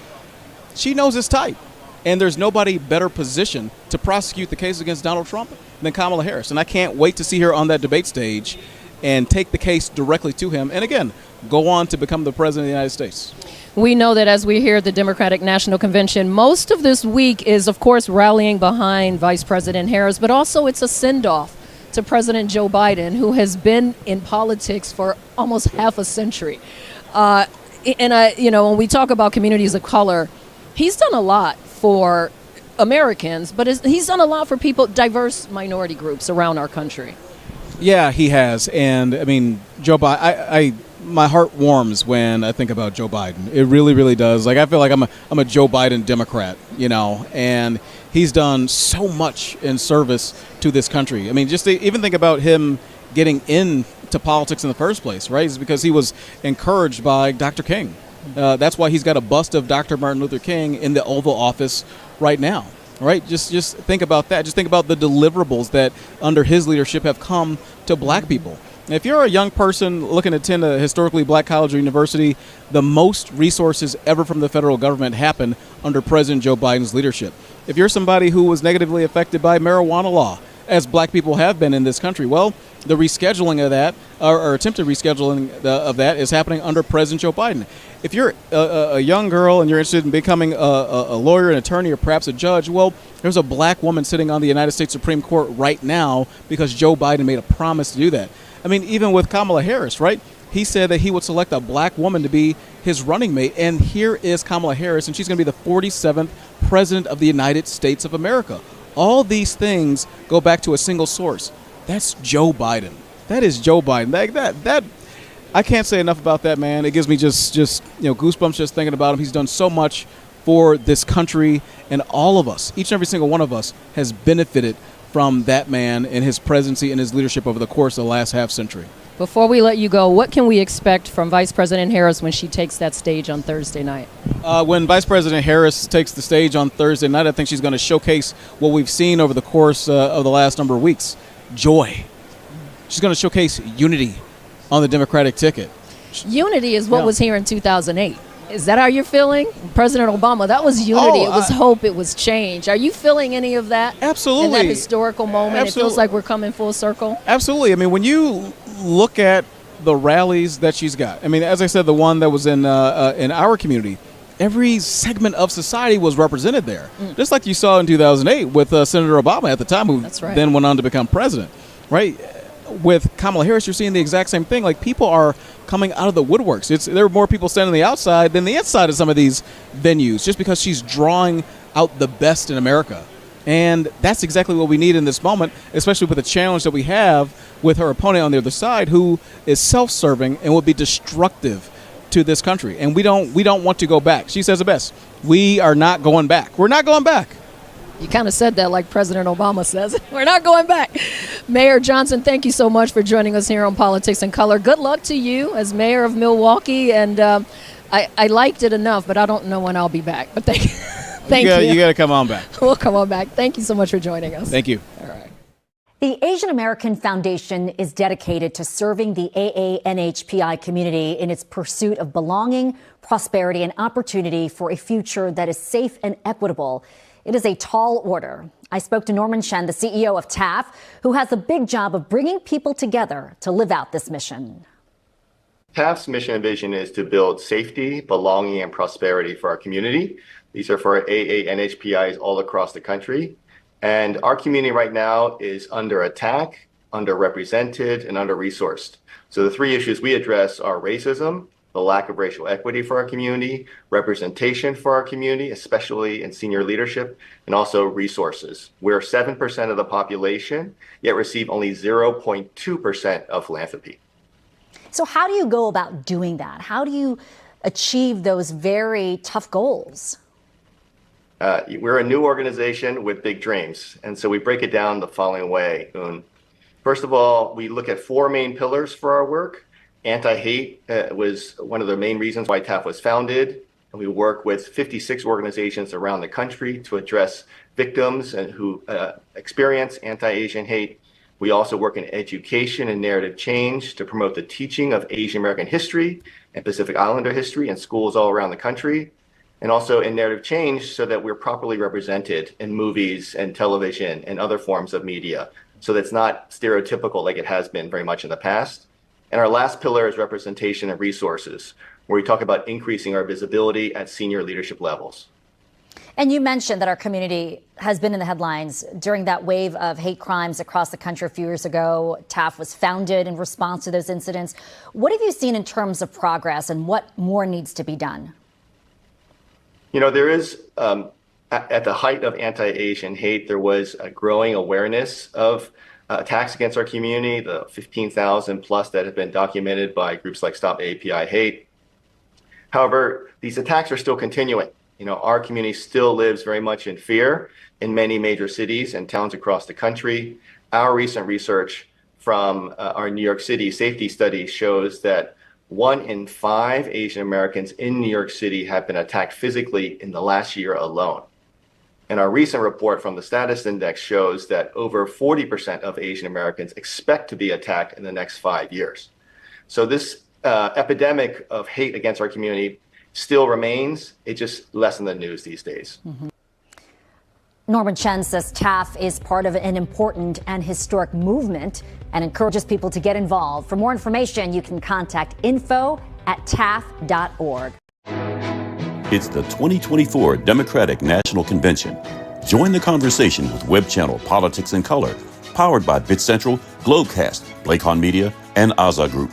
Speaker 18: She knows his type. And there's nobody better positioned to prosecute the case against Donald Trump than Kamala Harris. And I can't wait to see her on that debate stage and take the case directly to him. And again, go on to become the president of the United States.
Speaker 2: We know that as we're here at the Democratic National Convention, most of this week is, of course, rallying behind Vice President Harris, but also it's a send-off to President Joe Biden, who has been in politics for almost half a century. When we talk about communities of color, he's done a lot for Americans, but he's done a lot for diverse minority groups around our country.
Speaker 18: Yeah, he has. And I mean, Joe Biden, my heart warms when I think about Joe Biden. It really, really does. Like, I feel like I'm a Joe Biden Democrat, and he's done so much in service to this country. I mean, just to even think about him getting into politics in the first place, right? It's because he was encouraged by Dr. King. That's why he's got a bust of Dr. Martin Luther King in the Oval Office right now, right? Just think about that. Just think about the deliverables that under his leadership have come to black people. If you're a young person looking to attend a historically black college or university, the most resources ever from the federal government happen under President Joe Biden's leadership. If you're somebody who was negatively affected by marijuana law, as black people have been in this country, well, the rescheduling of that, or attempted rescheduling of that, is happening under President Joe Biden. If you're a young girl and you're interested in becoming a lawyer, an attorney, or perhaps a judge, well, there's a black woman sitting on the United States Supreme Court right now because Joe Biden made a promise to do that. I mean, even with Kamala Harris, right? He said that he would select a black woman to be his running mate. And here is Kamala Harris, and she's going to be the 47th president of the United States of America. All these things go back to a single source. That's Joe Biden. That is Joe Biden. That I can't say enough about that man. It gives me just goosebumps just thinking about him. He's done so much for this country, and all of us, each and every single one of us, has benefited from that man and his presidency and his leadership over the course of the last half century.
Speaker 2: Before we let you go, what can we expect from Vice President Harris when she takes that stage on Thursday night?
Speaker 18: When Vice President Harris takes the stage on Thursday night, I think she's going to showcase what we've seen over the course of the last number of weeks. Joy. She's going to showcase unity on the Democratic ticket.
Speaker 2: Unity is what was here in 2008. Is that how you're feeling? President Obama, that was unity. It was hope. It was change. Are you feeling any of that?
Speaker 18: Absolutely.
Speaker 2: In that historical moment, It feels like we're coming full circle?
Speaker 18: Absolutely. I mean, when you look at the rallies that she's got, I mean, as I said, the one that was in our community, every segment of society was represented there. Just like you saw in 2008 with Senator Obama at the time, who then went on to become president, right? With Kamala Harris, you're seeing the exact same thing. Like, people are coming out of the woodworks. There are more people standing on the outside than the inside of some of these venues, just because she's drawing out the best in America. And that's exactly what we need in this moment, especially with the challenge that we have with her opponent on the other side, who is self-serving and will be destructive to this country. And we don't want to go back. She says it best. We are not going back. We're not going back.
Speaker 2: You kind of said that like President Obama says. We're not going back. Mayor Johnson, thank you so much for joining us here on Politics in Color. Good luck to you as mayor of Milwaukee. And I liked it enough, but I don't know when I'll be back. But thank you.
Speaker 18: You got to come on back.
Speaker 2: We'll come on back. Thank you so much for joining us.
Speaker 18: Thank you.
Speaker 2: All right.
Speaker 19: The Asian American Foundation is dedicated to serving the AANHPI community in its pursuit of belonging, prosperity, and opportunity for a future that is safe and equitable. It is a tall order. I spoke to Norman Chen, the CEO of TAF, who has a big job of bringing people together to live out this mission.
Speaker 20: TAF's mission and vision is to build safety, belonging, and prosperity for our community. These are for AANHPIs all across the country. And our community right now is under attack, underrepresented, and under-resourced. So the three issues we address are racism, the lack of racial equity for our community, representation for our community, especially in senior leadership, and also resources. We're 7% of the population, yet receive only 0.2% of philanthropy.
Speaker 19: So how do you go about doing that? How do you achieve those very tough goals?
Speaker 20: We're a new organization with big dreams, and so we break it down the following way. First of all, we look at four main pillars for our work. Anti-hate was one of the main reasons why TAF was founded. And we work with 56 organizations around the country to address victims and who experience anti-Asian hate. We also work in education and narrative change to promote the teaching of Asian American history and Pacific Islander history in schools all around the country. And also in narrative change so that we're properly represented in movies and television and other forms of media, so that's not stereotypical like it has been very much in the past. And our last pillar is representation and resources, where we talk about increasing our visibility at senior leadership levels.
Speaker 19: And you mentioned that our community has been in the headlines during that wave of hate crimes across the country a few years ago. TAF was founded in response to those incidents. What have you seen in terms of progress, and what more needs to be done?
Speaker 20: You know, there is, at the height of anti-Asian hate, there was a growing awareness of attacks against our community, the 15,000 plus that have been documented by groups like Stop API Hate. However, these attacks are still continuing. You know, our community still lives very much in fear in many major cities and towns across the country. Our recent research from our New York City safety study shows that 1 in 5 Asian Americans in New York City have been attacked physically in the last year alone. And our recent report from the Status Index shows that over 40% of Asian Americans expect to be attacked in the next 5 years. So this epidemic of hate against our community still remains. It's just less in the news these days.
Speaker 19: Mm-hmm. Norman Chen says TAF is part of an important and historic movement and encourages people to get involved. For more information, you can contact info@taf.org.
Speaker 17: It's the 2024 Democratic National Convention. Join the conversation with web channel Politics in Color, powered by BitCentral, Globecast, Blakehon Media, and Aza Group.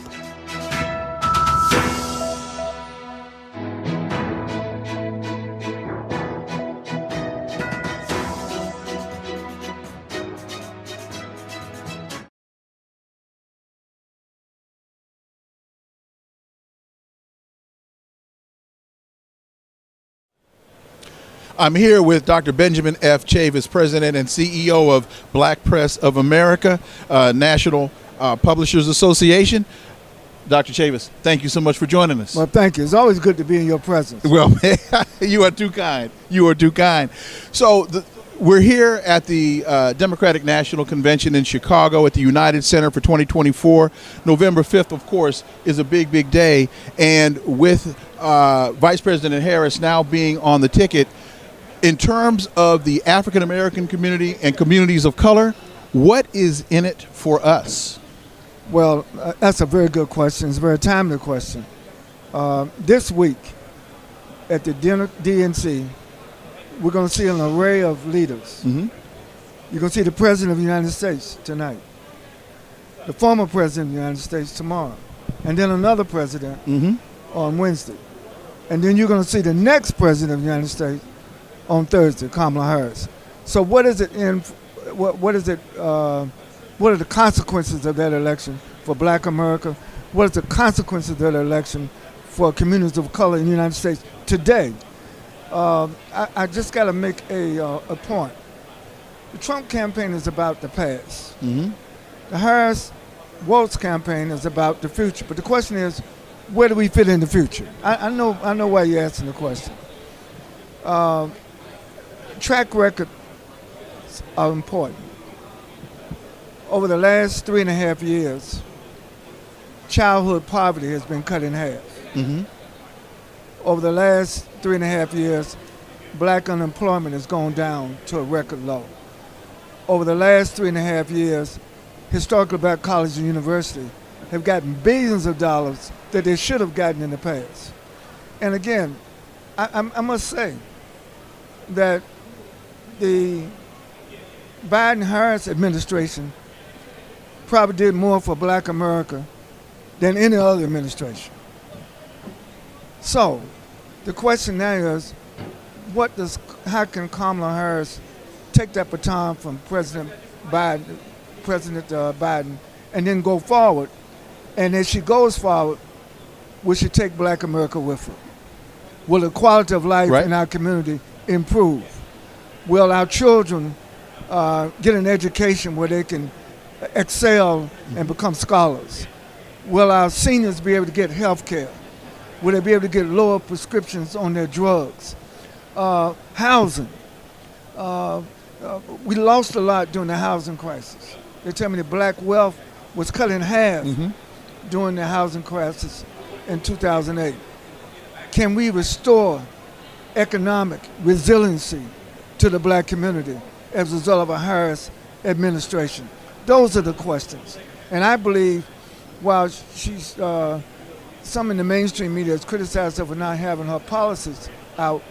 Speaker 1: I'm here with Dr. Benjamin F. Chavis, President and CEO of Black Press of America, National Publishers Association. Dr. Chavis, thank you so much for joining us.
Speaker 21: Well, thank you. It's always good to be in your presence.
Speaker 1: Well, you are too kind. You are too kind. So we're here at the Democratic National Convention in Chicago at the United Center for 2024. November 5th, of course, is a big, big day. And with Vice President Harris now being on the ticket, in terms of the African American community and communities of color, what is in it for us?
Speaker 21: Well, that's a very good question. It's a very timely question. This week at the DNC, we're going to see an array of leaders.
Speaker 1: Mm-hmm.
Speaker 21: You're going to see the President of the United States tonight, the former President of the United States tomorrow, and then another president on Wednesday. And then you're going to see the next President of the United States on Thursday, Kamala Harris. So what is it what are the consequences of that election for Black America? What is the consequences of that election for communities of color in the United States today? I just got to make a point. The Trump campaign is about the past.
Speaker 1: Mm-hmm.
Speaker 21: The Harris-Walz campaign is about the future. But the question is, where do we fit in the future? I know why you're asking the question. Track records are important. Over the last 3.5 years, childhood poverty has been cut in half.
Speaker 1: Mm-hmm.
Speaker 21: Over the last 3.5 years, Black unemployment has gone down to a record low. Over the last 3.5 years, historically Black colleges and universities have gotten billions of dollars that they should have gotten in the past. And again, I must say that the Biden-Harris administration probably did more for Black America than any other administration. So the question now is, how can Kamala Harris take that baton from President Biden, and then go forward? And as she goes forward, will she take Black America with her? Will the quality of life in our community improve? Will our children get an education where they can excel and become scholars? Will our seniors be able to get health care? Will they be able to get lower prescriptions on their drugs? Housing. We lost a lot during the housing crisis. They tell me that Black wealth was cut in half during the housing crisis in 2008. Can we restore economic resiliency to the Black community as a result of a Harris administration? Those are the questions. And I believe while she's, some in the mainstream media has criticized her for not having her policies out,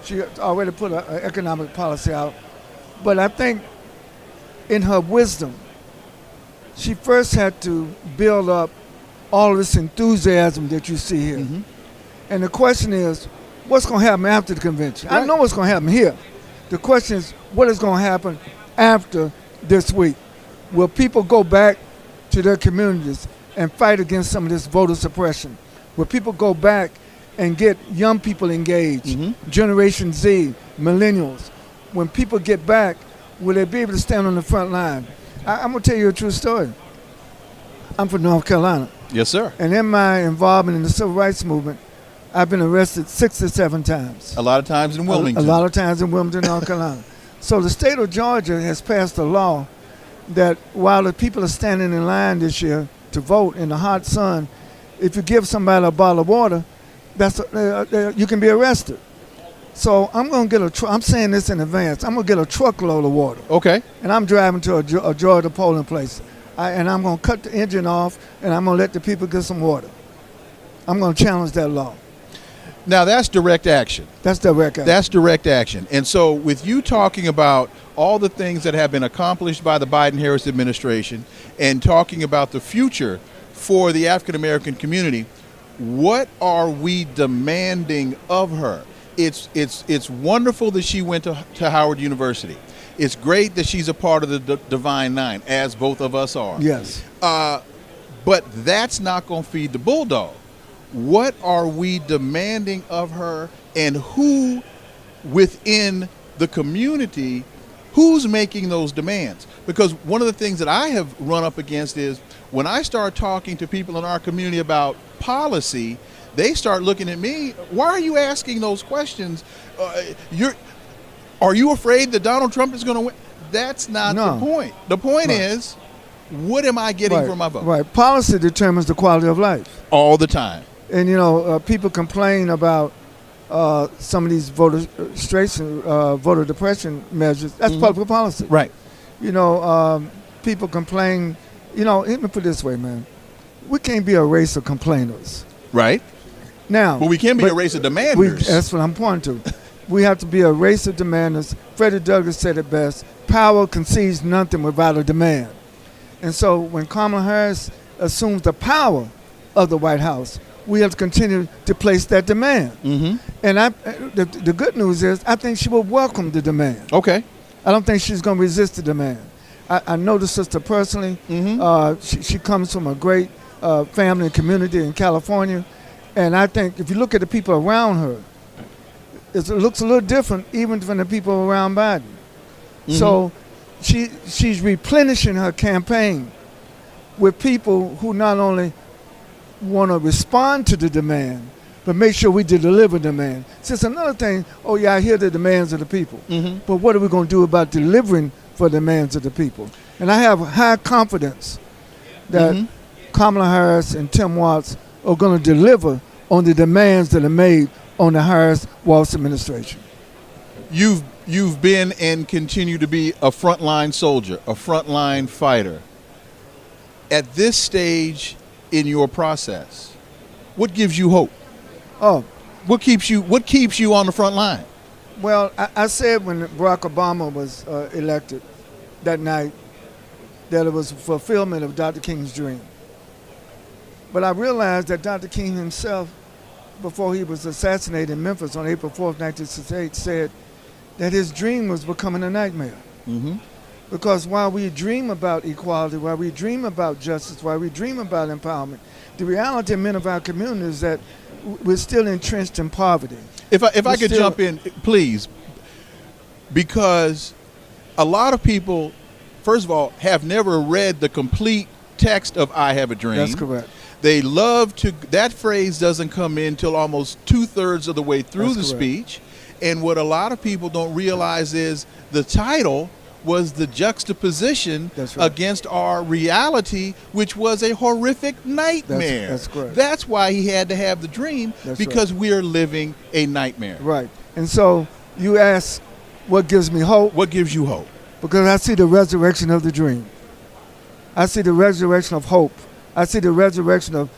Speaker 21: she already put an economic policy out. But I think in her wisdom, she first had to build up all of this enthusiasm that you see here.
Speaker 1: Mm-hmm.
Speaker 21: And the question is, what's going to happen after the convention? I know what's going to happen here. The question is, what is going to happen after this week? Will people go back to their communities and fight against some of this voter suppression? Will people go back and get young people engaged, Generation Z, millennials? When people get back, will they be able to stand on the front line? I'm going to tell you a true story. I'm from North Carolina.
Speaker 1: Yes, sir.
Speaker 21: And in my involvement in the civil rights movement, I've been arrested 6 or 7 times.
Speaker 1: A lot of times in Wilmington.
Speaker 21: A lot of times in Wilmington, North Carolina. So the state of Georgia has passed a law that while the people are standing in line this year to vote in the hot sun, if you give somebody a bottle of water, you can be arrested. So I'm going to get I'm saying this in advance, I'm going to get a truckload of water.
Speaker 1: Okay.
Speaker 21: And I'm driving to a Georgia polling place. And I'm going to cut the engine off, and I'm going to let the people get some water. I'm going to challenge that law.
Speaker 1: Now, that's direct action.
Speaker 21: That's direct action.
Speaker 1: That's direct action. And so with you talking about all the things that have been accomplished by the Biden-Harris administration and talking about the future for the African-American community, what are we demanding of her? It's wonderful that she went to Howard University. It's great that she's a part of the Divine Nine, as both of us are.
Speaker 21: Yes.
Speaker 1: But that's not going to feed the bulldog. What are we demanding of her, and who within the community, who's making those demands? Because one of the things that I have run up against is when I start talking to people in our community about policy, they start looking at me, why are you asking those questions? Are you afraid that Donald Trump is going to win? That's not the point. The point is, what am I getting for my vote?
Speaker 21: Right. Policy determines the quality of life.
Speaker 1: All the time.
Speaker 21: And, you know, people complain about some of these voter depression measures. That's public policy.
Speaker 1: Right.
Speaker 21: You know, people complain. You know, let me put it this way, man. We can't be a race of complainers.
Speaker 1: Right.
Speaker 21: Now.
Speaker 1: But we can be a race of demanders.
Speaker 21: That's what I'm pointing to. We have to be a race of demanders. Freddie Douglass said it best. Power concedes nothing without a demand. And so when Kamala Harris assumes the power of the White House, we have to continue to place that demand.
Speaker 1: Mm-hmm.
Speaker 21: And the good news is I think she will welcome the demand.
Speaker 1: Okay.
Speaker 21: I don't think she's going to resist the demand. I know the sister personally.
Speaker 1: Mm-hmm.
Speaker 21: She comes from a great family and community in California. And I think if you look at the people around her, it looks a little different even from the people around Biden. Mm-hmm. So she's replenishing her campaign with people who not only want to respond to the demand, but make sure we deliver demand. So it's another thing, oh yeah, I hear the demands of the people.
Speaker 1: Mm-hmm.
Speaker 21: But what are we going to do about delivering for the demands of the people? And I have high confidence that Kamala Harris and Tim Walz are going to deliver on the demands that are made on the Harris-Walz administration.
Speaker 1: You've been and continue to be a frontline soldier, a frontline fighter. At this stage in your process, what gives you hope?
Speaker 21: Oh,
Speaker 1: what keeps you on the front line?
Speaker 21: Well, I said when Barack Obama was elected that night that it was a fulfillment of Dr. King's dream. But I realized that Dr. King himself, before he was assassinated in Memphis on April 4th, 1968, said that his dream was becoming a nightmare.
Speaker 1: Mm-hmm.
Speaker 21: Because while we dream about equality, while we dream about justice, while we dream about empowerment, the reality of many of our communities is that we're still entrenched in poverty.
Speaker 1: If I could jump in, please, because a lot of people, first of all, have never read the complete text of I Have a Dream.
Speaker 21: That's correct.
Speaker 1: They love to, that phrase doesn't come in till almost 2/3 of the way through the speech. And what a lot of people don't realize is the title was the juxtaposition against our reality, which was a horrific nightmare.
Speaker 21: That's correct.
Speaker 1: That's why he had to have the dream, because we are living a nightmare.
Speaker 21: Right. And so you ask, what gives me hope?
Speaker 1: What gives you hope?
Speaker 21: Because I see the resurrection of the dream. I see the resurrection of hope. I see the resurrection of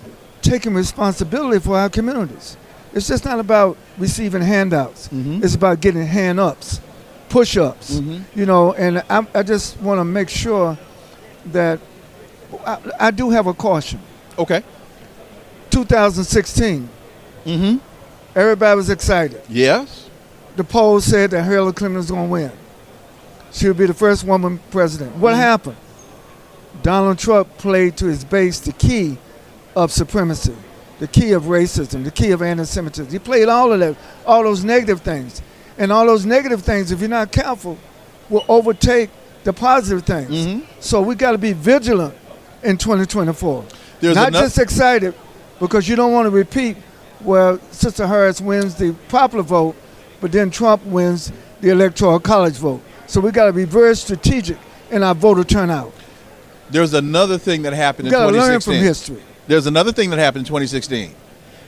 Speaker 21: taking responsibility for our communities. It's just not about receiving handouts.
Speaker 1: Mm-hmm.
Speaker 21: It's about getting hand-ups, push-ups, you know, and I just want to make sure that I do have a caution.
Speaker 1: Okay.
Speaker 21: 2016.
Speaker 1: Mm-hmm.
Speaker 21: Everybody was excited.
Speaker 1: Yes.
Speaker 21: The polls said that Hillary Clinton was going to win. She would be the first woman president. What happened? Donald Trump played to his base the key of supremacy, the key of racism, the key of anti-Semitism. He played all of that, all those negative things. And all those negative things, if you're not careful, will overtake the positive things.
Speaker 1: Mm-hmm.
Speaker 21: So we got to be vigilant in 2024.
Speaker 1: Not
Speaker 21: just excited because you don't want to repeat where Sister Harris wins the popular vote, but then Trump wins the Electoral College vote. So we got to be very strategic in our voter turnout.
Speaker 1: There's another thing that happened in 2016.
Speaker 21: You got to learn from history.
Speaker 1: There's another thing that happened in 2016.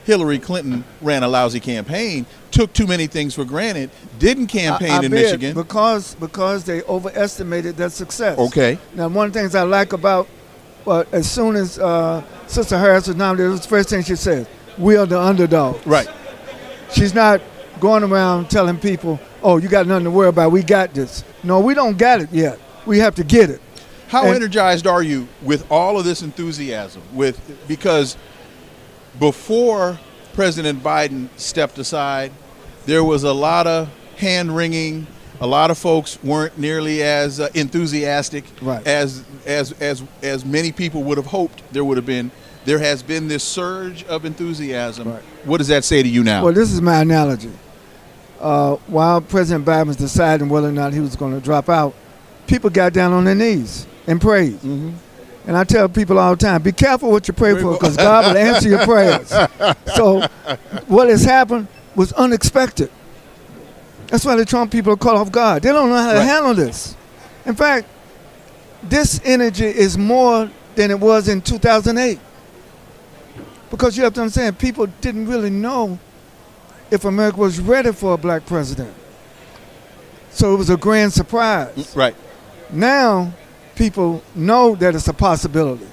Speaker 1: Hillary Clinton ran a lousy campaign, took too many things for granted, didn't campaign in Michigan.
Speaker 21: Because they overestimated their success.
Speaker 1: Okay.
Speaker 21: Now, one of the things I like about, as soon as Sister Harris was nominated, it was the first thing she said, we are the underdogs.
Speaker 1: Right.
Speaker 21: She's not going around telling people, oh, you got nothing to worry about, we got this. No, we don't got it yet. We have to get it.
Speaker 1: How energized are you with all of this enthusiasm? Because before President Biden stepped aside, there was a lot of hand-wringing. A lot of folks weren't nearly as enthusiastic as many people would have hoped there would have been. There has been this surge of enthusiasm. Right. What does that say to you now?
Speaker 21: Well, this is my analogy. while President Biden was deciding whether or not he was going to drop out, people got down on their knees and prayed.
Speaker 1: Mm-hmm.
Speaker 21: And I tell people all the time, be careful what you pray for, because God will answer your prayers. So what has happened was unexpected. That's why the Trump people are caught off guard. They don't know how to handle this. In fact, this energy is more than it was in 2008. Because you have to understand, people didn't really know if America was ready for a black president. So it was a grand surprise.
Speaker 1: Right.
Speaker 21: Now, people know that it's a possibility.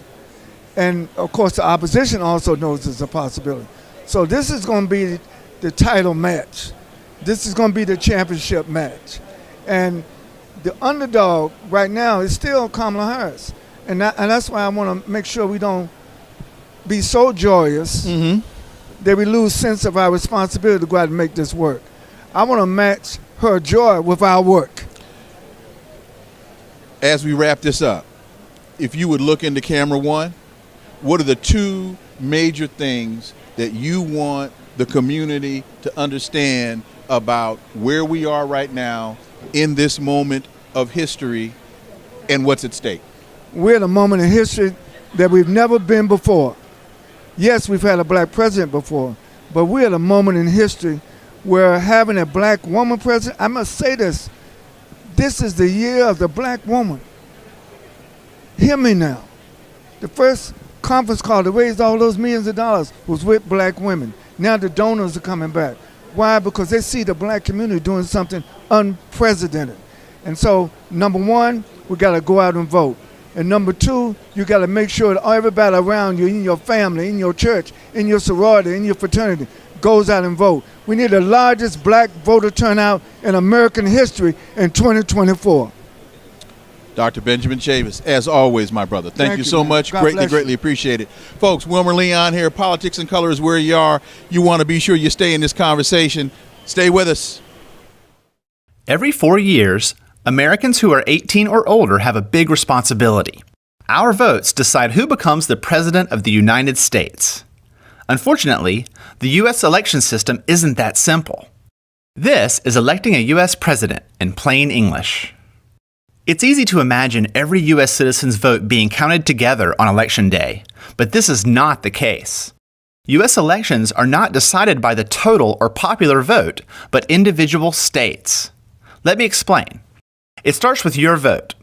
Speaker 21: And, of course, the opposition also knows it's a possibility. So this is going to be the title match. This is going to be the championship match. And the underdog right now is still Kamala Harris. And that's why I want to make sure we don't be so joyous that we lose sense of our responsibility to go out and make this work. I want to match her joy with our work.
Speaker 1: As we wrap this up, if you would look into camera one, what are the two major things that you want the community to understand about where we are right now in this moment of history and what's at stake?
Speaker 21: We're at a moment in history that we've never been before. Yes, we've had a black president before, but we're at a moment in history where having a black woman president, I must say this is the year of the black woman. Hear me now. The first conference call to raise all those millions of dollars was with black women. Now the donors are coming back. Why? Because they see the black community doing something unprecedented. And so, number one, we got to go out and vote. And number two, you got to make sure that everybody around you, in your family, in your church, in your sorority, in your fraternity, goes out and vote. We need the largest black voter turnout in American history in 2024.
Speaker 1: Dr. Benjamin Chavis, as always, my brother. Thank you so
Speaker 21: man.
Speaker 1: much.
Speaker 21: God
Speaker 1: Greatly,
Speaker 21: bless you.
Speaker 1: greatly appreciate it. Folks, Wilmer Leon here. Politics and Color is where you are. You want to be sure you stay in this conversation. Stay with us.
Speaker 3: Every 4 years, Americans who are 18 or older have a big responsibility. Our votes decide who becomes the President of the United States. Unfortunately, the U.S. election system isn't that simple. This is electing a U.S. president in plain English. It's easy to imagine every U.S. citizen's vote being counted together on Election Day, but this is not the case. U.S. elections are not decided by the total or popular vote, but individual states. Let me explain. It starts with your vote.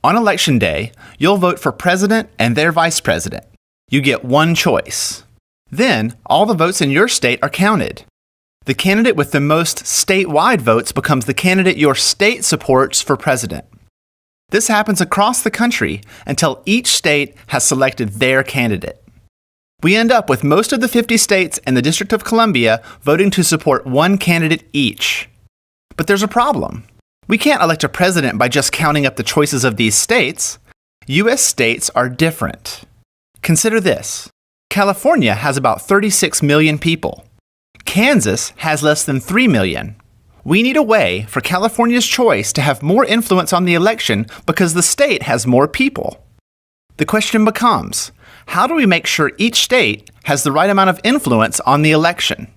Speaker 3: On Election Day, you'll vote for president and their vice president. You get one choice. Then, all the votes in your state are counted. The candidate with the most statewide votes becomes the candidate your state supports for president. This happens across the country until each state has selected their candidate. We end up with most of the 50 states and the District of Columbia voting to support one candidate each. But there's a problem. We can't elect a president by just counting up the choices of these states. U.S. states are different. Consider this. California has about 36 million people. Kansas has less than 3 million. We need a way for California's choice to have more influence on the election because the state has more people. The question becomes, how do we make sure each state has the right amount of influence on the election?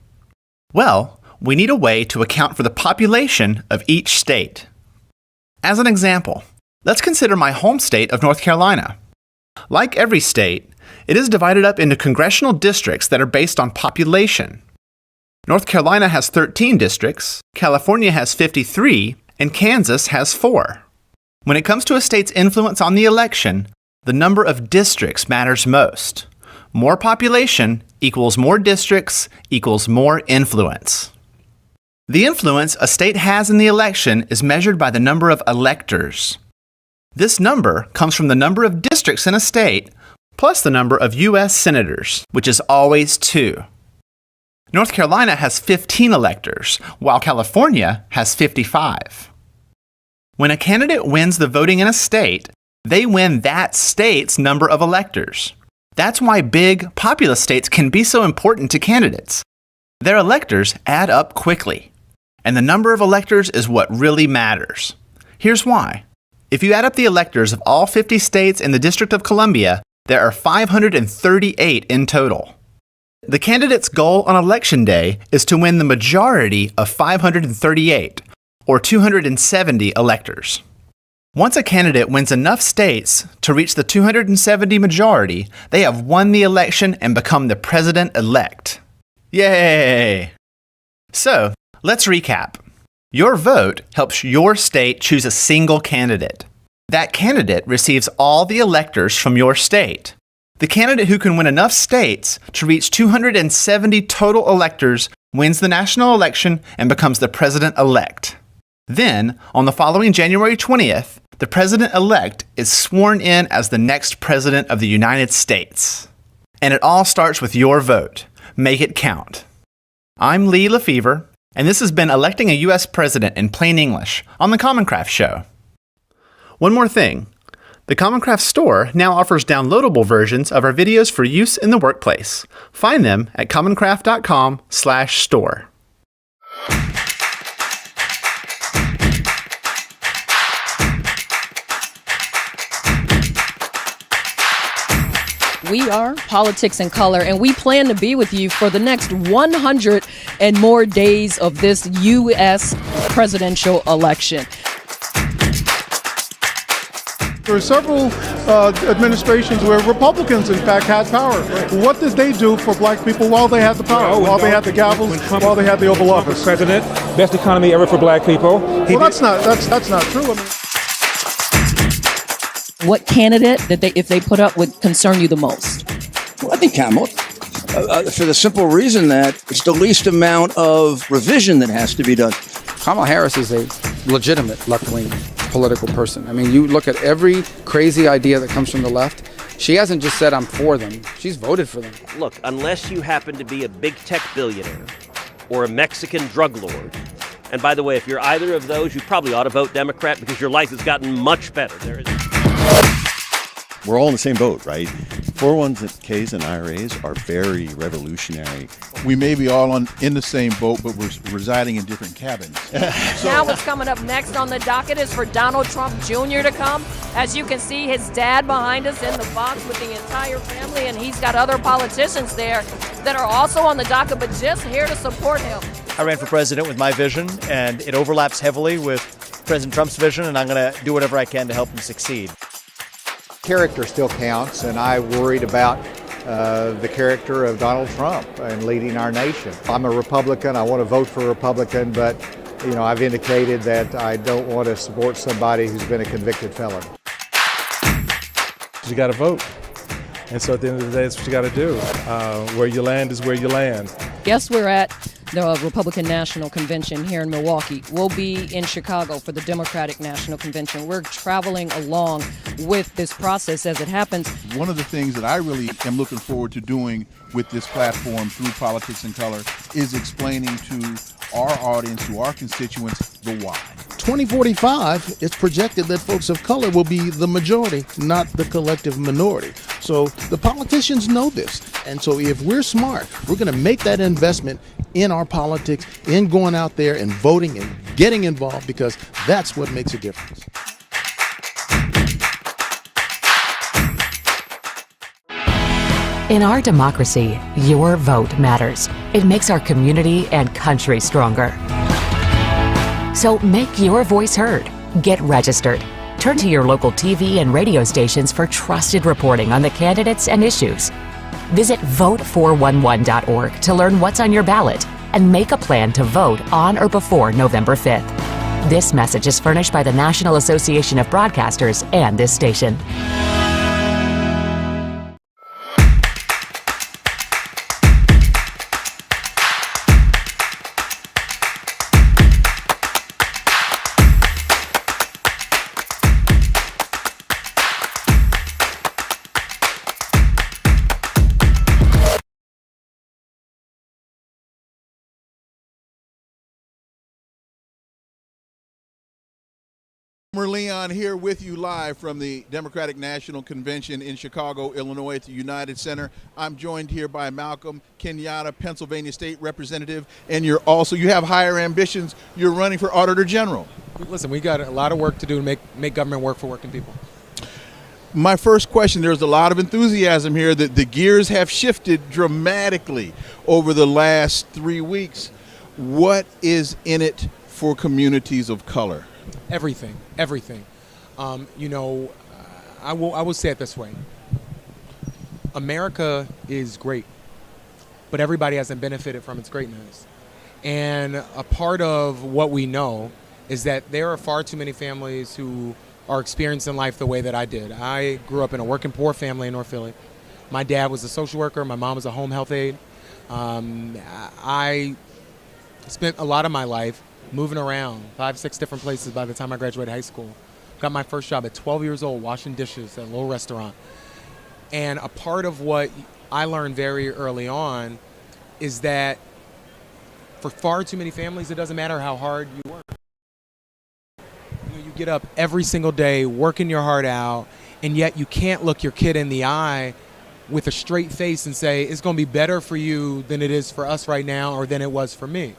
Speaker 3: Well, we need a way to account for the population of each state. As an example, let's consider my home state of North Carolina. Like every state, it is divided up into congressional districts that are based on population. North Carolina has 13 districts, California has 53, and Kansas has 4. When it comes to a state's influence on the election, the number of districts matters most. More population equals more districts equals more influence. The influence a state has in the election is measured by the number of electors. This number comes from the number of districts in a state plus the number of U.S. senators, which is always 2. North Carolina has 15 electors, while California has 55. When a candidate wins the voting in a state, they win that state's number of electors. That's why big, populous states can be so important to candidates. Their electors add up quickly, and the number of electors is what really matters. Here's why. If you add up the electors of all 50 states in the District of Columbia, there are 538 in total. The candidate's goal on Election Day is to win the majority of 538, or 270 electors. Once a candidate wins enough states to reach the 270 majority, they have won the election and become the president-elect. Yay! So, let's recap. Your vote helps your state choose a single candidate. That candidate receives all the electors from your state. The candidate who can win enough states to reach 270 total electors wins the national election and becomes the president-elect. Then, on the following January 20th, the president-elect is sworn in as the next president of the United States. And it all starts with your vote. Make it count. I'm Lee Lefevre, and this has been Electing a U.S. President in Plain English on the Common Craft Show. One more thing. The Common Craft store now offers downloadable versions of our videos for use in the workplace. Find them at commoncraft.com/store.
Speaker 2: We are Politics in Color, and we plan to be with you for the next 100 and more days of this U.S. presidential election.
Speaker 7: There are several administrations where Republicans, in fact, had power. What did they do for black people while they had the power, while they had the gavels, while they had the Oval Office?
Speaker 22: President, best economy ever for black people.
Speaker 7: Well, that's not true. I mean,
Speaker 2: What candidate if they put up, would concern you the most?
Speaker 23: Well, I think Kamala, for the simple reason that it's the least amount of revision that has to be done.
Speaker 24: Kamala Harris is a legitimate left-wing political person. I mean, you look at every crazy idea that comes from the left, she hasn't just said, I'm for them. She's voted for them.
Speaker 25: Look, unless you happen to be a big tech billionaire or a Mexican drug lord, and by the way, if you're either of those, you probably ought to vote Democrat because your life has gotten much better.
Speaker 26: We're all in the same boat, right? 401ks and IRAs are very revolutionary.
Speaker 1: We may be all in the same boat, but we're residing in different cabins.
Speaker 2: Now what's coming up next on the docket is for Donald Trump Jr. to come. As you can see, his dad behind us in the box with the entire family, and he's got other politicians there that are also on the docket, but just here to support him.
Speaker 27: I ran for president with my vision, and it overlaps heavily with President Trump's vision, and I'm going to do whatever I can to help him succeed.
Speaker 28: Character still counts, and I worried about the character of Donald Trump and leading our nation. I'm a Republican. I want to vote for a Republican, but I've indicated that I don't want to support somebody who's been a convicted felon.
Speaker 22: You got to vote. And so at the end of the day, that's what you got to do. Where you land is where you land.
Speaker 2: Guess we're at the Republican National Convention here in Milwaukee. We'll be in Chicago for the Democratic National Convention. We're traveling along with this process as it happens.
Speaker 1: One of the things that I really am looking forward to doing with this platform through Politics in Color is explaining to our audience, to our constituents, the why.
Speaker 29: 2045, it's projected that folks of color will be the majority, not the collective minority. So the politicians know this. And so if we're smart, we're going to make that investment in our politics, in going out there and voting and getting involved, because that's what makes a difference.
Speaker 30: In our democracy, your vote matters. It makes our community and country stronger. So make your voice heard. Get registered. Turn to your local TV and radio stations for trusted reporting on the candidates and issues. Visit vote411.org to learn what's on your ballot and make a plan to vote on or before November 5th. This message is furnished by the National Association of Broadcasters and this station.
Speaker 1: Leon here with you live from the Democratic National Convention in Chicago, Illinois at the United Center. I'm joined here by Malcolm Kenyatta, Pennsylvania State Representative, and you have higher ambitions. You're running for Auditor General.
Speaker 31: Listen, we got a lot of work to do to make government work for working people.
Speaker 1: my first question, there's a lot of enthusiasm here that the gears have shifted dramatically over the last 3 weeks. What is in it for communities of color?
Speaker 4: Everything. I will say it this way. America is great, but everybody hasn't benefited from its greatness. And a part of what we know is that there are far too many families who are experiencing life the way that I did. I grew up in a working poor family in North Philly. My dad was a social worker. My mom was a home health aide. I spent a lot of my life moving around 5-6 different places by the time I graduated high school. Got my first job at 12 years old washing dishes at a little restaurant. And a part of what I learned very early on is that for far too many families, it doesn't matter how hard you work. You get up every single day working your heart out, and yet you can't look your kid in the eye with a straight face and say, it's going to be better for you than it is for us right now or than it was for me.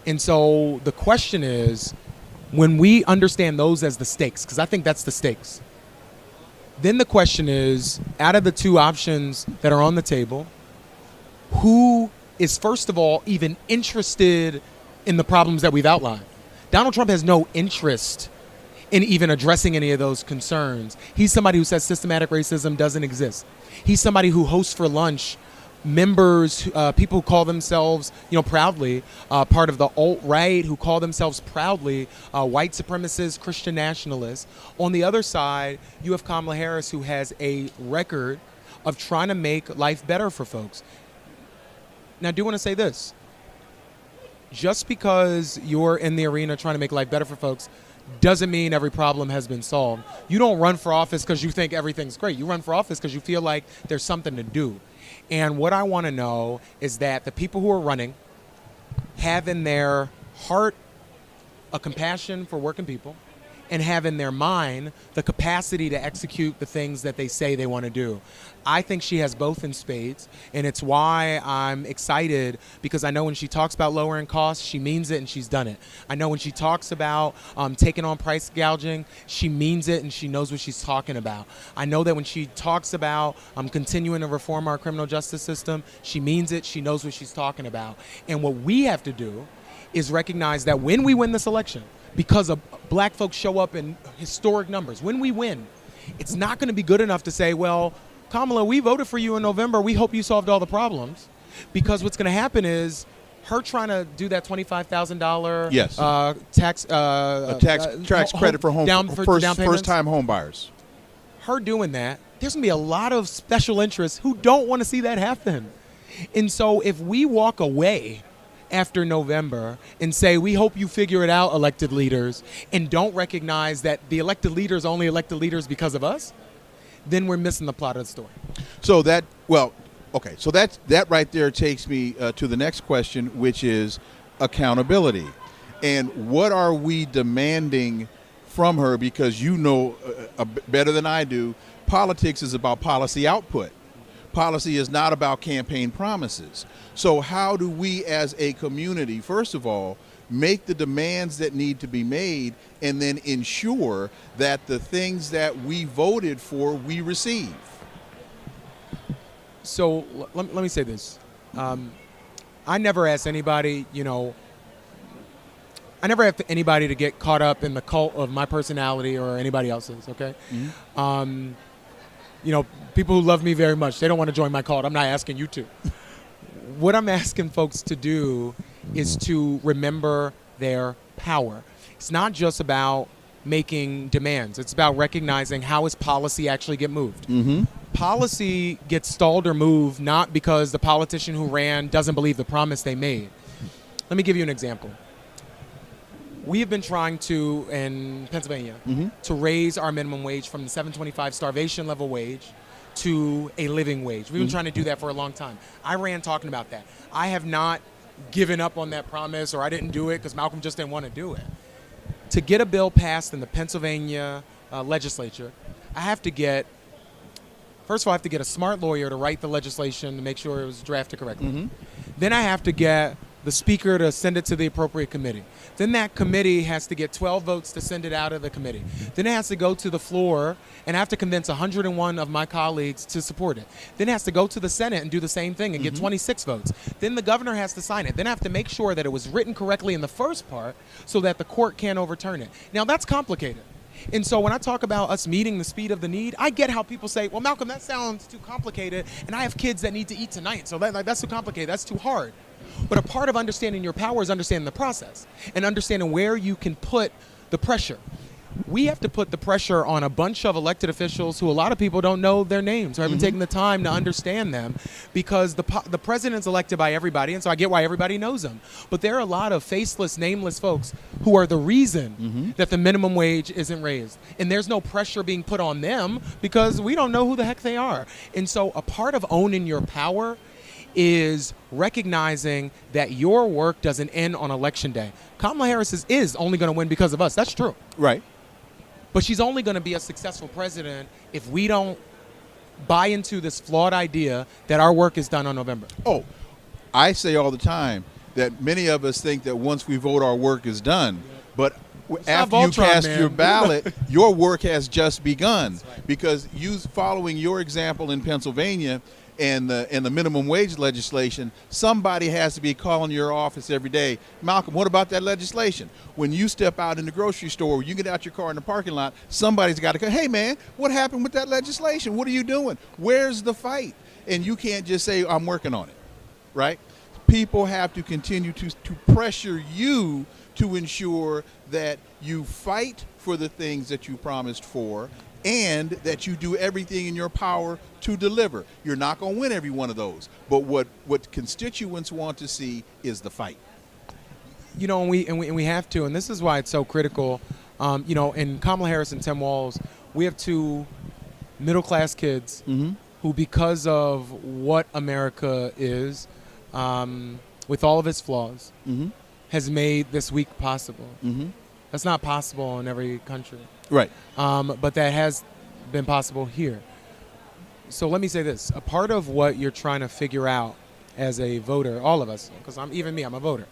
Speaker 4: And so the question is, when we understand those as the stakes, because I think that's the stakes, then the question is, out of the two options that are on the table, who is, first of all, even interested in the problems that we've outlined? Donald Trump has no interest in even addressing any of those concerns. He's somebody who says systematic racism doesn't exist. He's somebody who hosts for lunch members, people who call themselves, proudly part of the alt-right, who call themselves proudly white supremacists, Christian nationalists. On the other side, you have Kamala Harris, who has a record of trying to make life better for folks. Now, I do want to say this. Just because you're in the arena trying to make life better for folks doesn't mean every problem has been solved. You don't run for office because you think everything's great. You run for office because you feel like there's something to do. And what I want to know is that the people who are running have in their heart a compassion for working people and have in their mind the capacity to execute the things that they say they want to do. I think she has both in spades, and it's why I'm excited, because I know when she talks about lowering costs, she means it and she's done it. I know when she talks about taking on price gouging, she means it and she knows what she's talking about. I know that when she talks about continuing to reform our criminal justice system, she means it, she knows what she's talking about. And what we have to do is recognize that when we win this election, because black folks show up in historic numbers, when we win, it's not going to be good enough to say, well, Kamala, we voted for you in November. We hope you solved all the problems. Because what's going to happen is her trying to do that $25,000
Speaker 1: yes.
Speaker 4: tax
Speaker 1: credit for first-time home buyers.
Speaker 4: Her doing that, there's going to be a lot of special interests who don't want to see that happen. And so if we walk away after November and say, we hope you figure it out, elected leaders, and don't recognize that the elected leaders only elected leaders because of us, then we're missing the plot of the story.
Speaker 1: So that right there takes me to the next question, which is accountability. And what are we demanding from her? Because better than I do, politics is about policy output. Policy is not about campaign promises. So how do we as a community, first of all, make the demands that need to be made and then ensure that the things that we voted for, we receive?
Speaker 4: So let me say this. I never asked anybody, I never asked anybody to get caught up in the cult of my personality or anybody else's, okay? Mm-hmm. People who love me very much, they don't want to join my cult. I'm not asking you to. What I'm asking folks to do is to remember their power. It's not just about making demands. It's about recognizing how is policy actually get moved. Mm-hmm. Policy gets stalled or moved not because the politician who ran doesn't believe the promise they made. Let me give you an example. We have been trying to, in Pennsylvania, to raise our minimum wage from the $7.25 starvation level wage to a living wage. We've been trying to do that for a long time. I ran talking about that. I have not given up on that promise, or I didn't do it because Malcolm just didn't want to do it. To get a bill passed in the Pennsylvania legislature, first of all, I have to get a smart lawyer to write the legislation to make sure it was drafted correctly. Then I have to get the speaker to send it to the appropriate committee. Then that committee has to get 12 votes to send it out of the committee. Then it has to go to the floor, and I have to convince 101 of my colleagues to support it. Then it has to go to the Senate and do the same thing and get 26 votes. Then the governor has to sign it. Then I have to make sure that it was written correctly in the first part so that the court can't overturn it. Now, that's complicated. And so when I talk about us meeting the speed of the need, I get how people say, well, Malcolm, that sounds too complicated, and I have kids that need to eat tonight, so that's too complicated, that's too hard. But a part of understanding your power is understanding the process and understanding where you can put the pressure. We have to put the pressure on a bunch of elected officials who a lot of people don't know their names or haven't taken the time to understand them, because the president's elected by everybody, and so I get why everybody knows him. But there are a lot of faceless, nameless folks who are the reason that the minimum wage isn't raised. And there's no pressure being put on them because we don't know who the heck they are. And so a part of owning your power is recognizing that your work doesn't end on Election Day. Kamala Harris is only going to win because of us. That's true.
Speaker 1: Right.
Speaker 4: But she's only going to be a successful president if we don't buy into this flawed idea that our work is done on November.
Speaker 1: Oh, I say all the time that many of us think that once we vote, our work is done. But after you cast your ballot, your work has just begun. Because you following your example in Pennsylvania and the minimum wage legislation, somebody has to be calling your office every day. Malcolm, what about that legislation? When you step out in the grocery store, you get out your car in the parking lot, somebody's got to go, hey man, what happened with that legislation? What are you doing? Where's the fight? And you can't just say, I'm working on it, right? People have to continue to pressure you to ensure that you fight for the things that you promised for, and that you do everything in your power to deliver. You're not going to win every one of those, but what constituents want to see is the fight.
Speaker 4: You know, and we have to, and this is why it's so critical. You know, in Kamala Harris and Tim Walz, we have two middle-class kids who, because of what America is, with all of its flaws, has made this week possible. That's not possible in every country.
Speaker 1: Right.
Speaker 4: But that has been possible here. So let me say this. A part of what you're trying to figure out as a voter, all of us, because I'm a voter,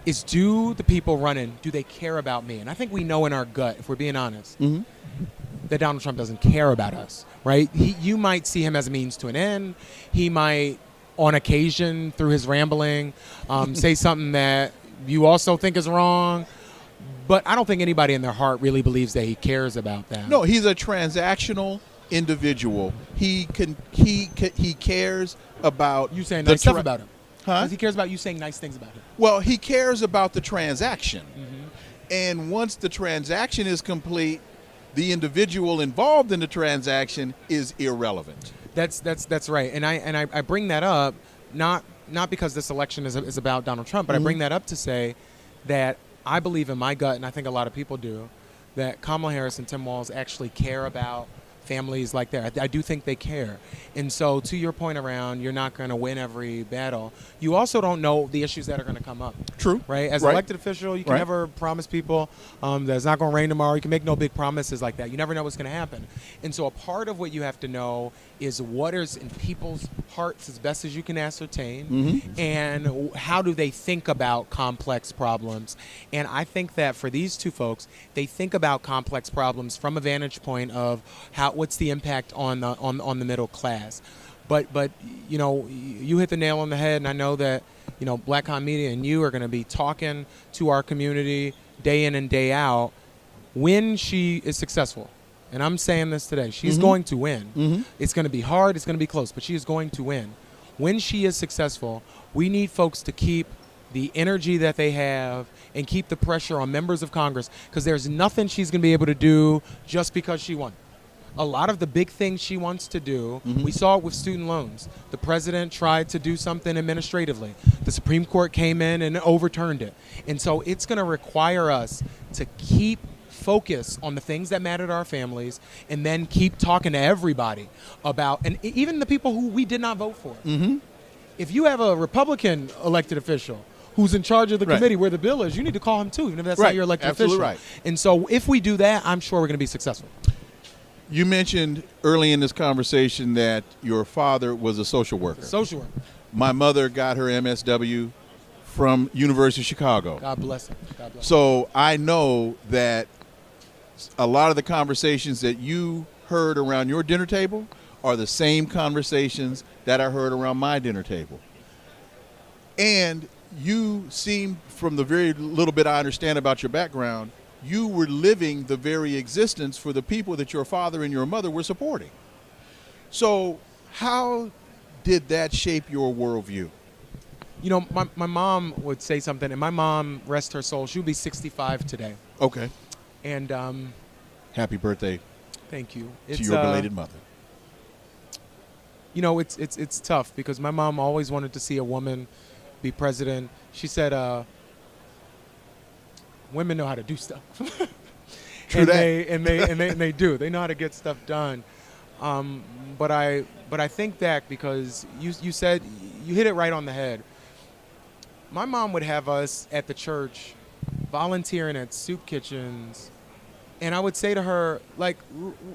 Speaker 4: is do the people running, do they care about me? And I think we know in our gut, if we're being honest, that Donald Trump doesn't care about us, right? You might see him as a means to an end. He might, on occasion, through his rambling, say something that you also think is wrong. But I don't think anybody in their heart really believes that he cares about that.
Speaker 1: No, he's a transactional individual. He cares about
Speaker 4: you saying nice stuff about him.
Speaker 1: Huh?
Speaker 4: He cares about you saying nice things about him.
Speaker 1: Well, he cares about the transaction. And once the transaction is complete, the individual involved in the transaction is irrelevant.
Speaker 4: That's right. And I bring that up not because this election is about Donald Trump, but I bring that up to say that I believe in my gut, and I think a lot of people do, that Kamala Harris and Tim Walz actually care about families like that. I do think they care. And so to your point around you're not going to win every battle, you also don't know the issues that are going to come up.
Speaker 1: True.
Speaker 4: Right? As an elected official, you can never promise people that it's not going to rain tomorrow. You can make no big promises like that. You never know what's going to happen. And so a part of what you have to know is what is in people's hearts as best as you can ascertain, and how do they think about complex problems. And I think that for these two folks, they think about complex problems from a vantage point of what's the impact on the middle class. But you know, you hit the nail on the head, and I know that, you know, Black Com Media and you are going to be talking to our community day in and day out when she is successful. And I'm saying this today. She's going to win. It's going to be hard. It's going to be close, but she is going to win. When she is successful, we need folks to keep the energy that they have and keep the pressure on members of Congress, because there's nothing she's going to be able to do just because she won. A lot of the big things she wants to do, we saw it with student loans. The president tried to do something administratively. The Supreme Court came in and overturned it. And so it's going to require us to keep focus on the things that matter to our families, and then keep talking to everybody about, and even the people who we did not vote for. If you have a Republican elected official who's in charge of the committee where the bill is, you need to call him too, even if that's not your elected official. And so if we do that, I'm sure we're going to be successful.
Speaker 1: You mentioned early in this conversation that your father was a social worker.
Speaker 4: Social worker.
Speaker 1: My mother got her MSW from University of Chicago.
Speaker 4: God bless him. God bless him.
Speaker 1: So I know that a lot of the conversations that you heard around your dinner table are the same conversations that I heard around my dinner table. And you seem, from the very little bit I understand about your background, you were living the very existence for the people that your father and your mother were supporting. So how did that shape your worldview?
Speaker 4: You know, my mom would say something, and my mom, rest her soul, she would be 65 today.
Speaker 1: Okay.
Speaker 4: And
Speaker 1: happy birthday.
Speaker 4: Thank you.
Speaker 1: To your belated mother.
Speaker 4: You know, it's tough because my mom always wanted to see a woman be president. She said, women know how to do stuff.
Speaker 1: True
Speaker 4: and
Speaker 1: that.
Speaker 4: They do. They know how to get stuff done. But I think back because you said, you hit it right on the head. My mom would have us at the church volunteering at soup kitchens, and I would say to her, like,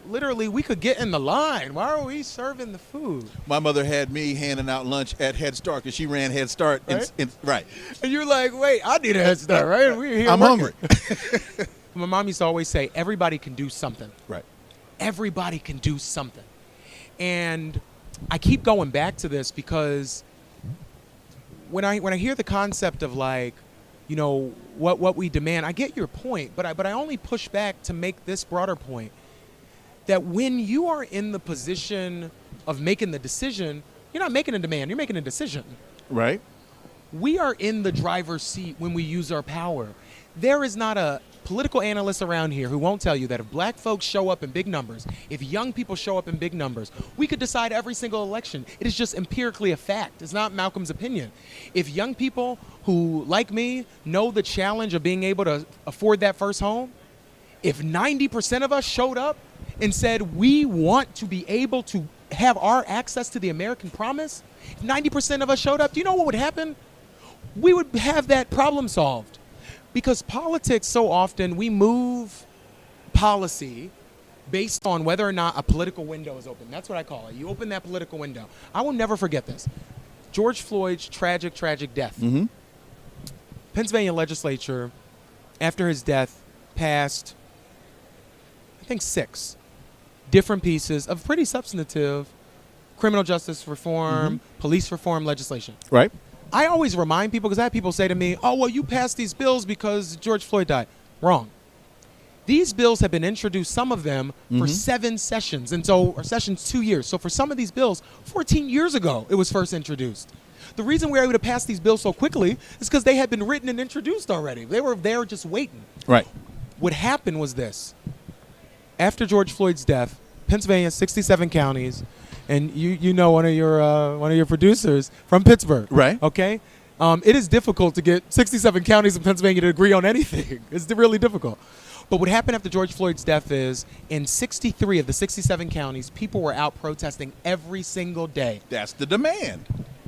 Speaker 4: literally, we could get in the line. Why are we serving the food?
Speaker 1: My mother had me handing out lunch at Head Start because she ran Head Start.
Speaker 4: Right?
Speaker 1: Right.
Speaker 4: And you're like, wait, I need a Head Start, right? We're here
Speaker 1: I'm
Speaker 4: working.
Speaker 1: hungry.
Speaker 4: My mom used to always say, everybody can do something.
Speaker 1: Right.
Speaker 4: Everybody can do something. And I keep going back to this because when I hear the concept of, like, you know, what we demand, I get your point, but I only push back to make this broader point, that when you are in the position of making the decision, you're not making a demand, you're making a decision.
Speaker 1: Right.
Speaker 4: We are in the driver's seat when we use our power. There is not a political analyst around here who won't tell you that if black folks show up in big numbers, if young people show up in big numbers, we could decide every single election. It is just empirically a fact. It's not Malcolm's opinion. If young people who, like me, know the challenge of being able to afford that first home, if 90% of us showed up and said we want to be able to have our access to the American promise, if 90% of us showed up, do you know what would happen? We would have that problem solved. Because politics, so often, we move policy based on whether or not a political window is open. That's what I call it. You open that political window. I will never forget this. George Floyd's tragic death.
Speaker 1: Mm-hmm.
Speaker 4: Pennsylvania legislature, after his death, passed, I think, 6 different pieces of pretty substantive criminal justice reform, police reform legislation.
Speaker 1: Right.
Speaker 4: I always remind people, because I have people say to me, oh, well, you passed these bills because George Floyd died. Wrong. These bills have been introduced, some of them, for 7 sessions, or sessions 2 years. So for some of these bills, 14 years ago, it was first introduced. The reason we were able to pass these bills so quickly is because they had been written and introduced already. They were there just waiting.
Speaker 1: Right.
Speaker 4: What happened was this. After George Floyd's death, Pennsylvania, 67 counties, and you know one of your producers from Pittsburgh,
Speaker 1: right?
Speaker 4: Okay, it is difficult to get 67 counties in Pennsylvania to agree on anything. It's really difficult. But what happened after George Floyd's death is, in 63 of the 67 counties, people were out protesting every single day.
Speaker 1: That's the demand.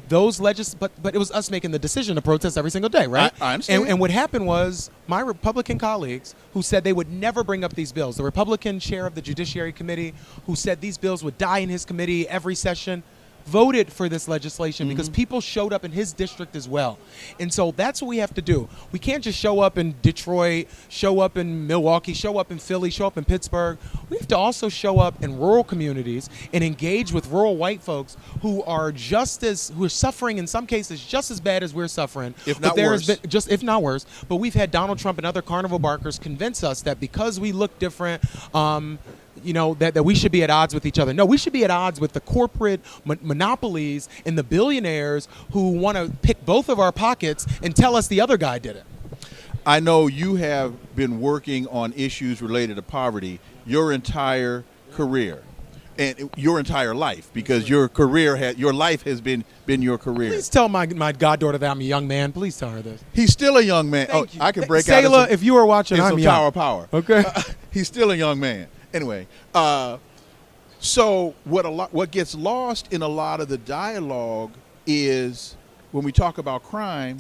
Speaker 4: Those but it was us making the decision to protest every single day, right?
Speaker 1: I understand.
Speaker 4: And what happened was my Republican colleagues who said they would never bring up these bills, the Republican chair of the Judiciary Committee who said these bills would die in his committee every session, voted for this legislation because people showed up in his district as well. And so that's what we have to do. We can't just show up in Detroit, show up in Milwaukee, show up in Philly, show up in Pittsburgh. We have to also show up in rural communities and engage with rural white folks who are suffering in some cases just as bad as we're suffering.
Speaker 1: If not worse.
Speaker 4: If not worse. But we've had Donald Trump and other carnival barkers convince us that because we look different, that we should be at odds with each other. No, we should be at odds with the corporate monopolies and the billionaires who want to pick both of our pockets and tell us the other guy did it.
Speaker 1: I know you have been working on issues related to poverty your entire career and your entire life, because your life has been your career.
Speaker 4: Please tell my goddaughter that I'm a young man. Please tell her this.
Speaker 1: He's still a young man.
Speaker 4: Thank you.
Speaker 1: I can break
Speaker 4: Sayla,
Speaker 1: out
Speaker 4: if you were watching, I'm young.
Speaker 1: Tower Power.
Speaker 4: Okay.
Speaker 1: He's still a young man. Anyway, so what gets lost in a lot of the dialogue is when we talk about crime,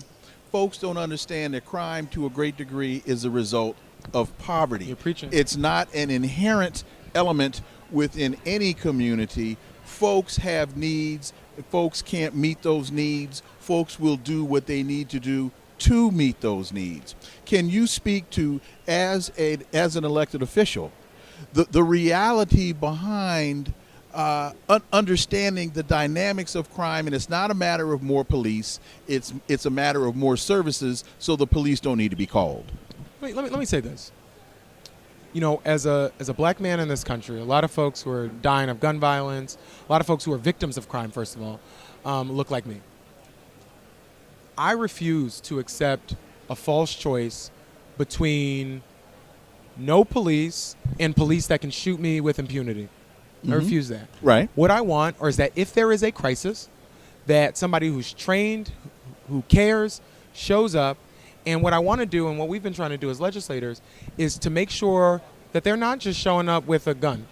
Speaker 1: folks don't understand that crime to a great degree is a result of poverty.
Speaker 4: You're preaching.
Speaker 1: It's not an inherent element within any community, folks have needs. If folks can't meet those needs, folks will do what they need to do to meet those needs. Can you speak to, as an elected official, the reality behind understanding the dynamics of crime? And it's not a matter of more police, it's a matter of more services, so the police don't need to be called.
Speaker 4: Let me say this. You know, as a black man in this country, a lot of folks who are dying of gun violence, a lot of folks who are victims of crime, first of all, look like me. I refuse to accept a false choice between no police and police that can shoot me with impunity. I refuse that.
Speaker 1: Right.
Speaker 4: What I want is that if there is a crisis, that somebody who's trained, who cares, shows up. And what I want to do, and what we've been trying to do as legislators, is to make sure that they're not just showing up with a gun.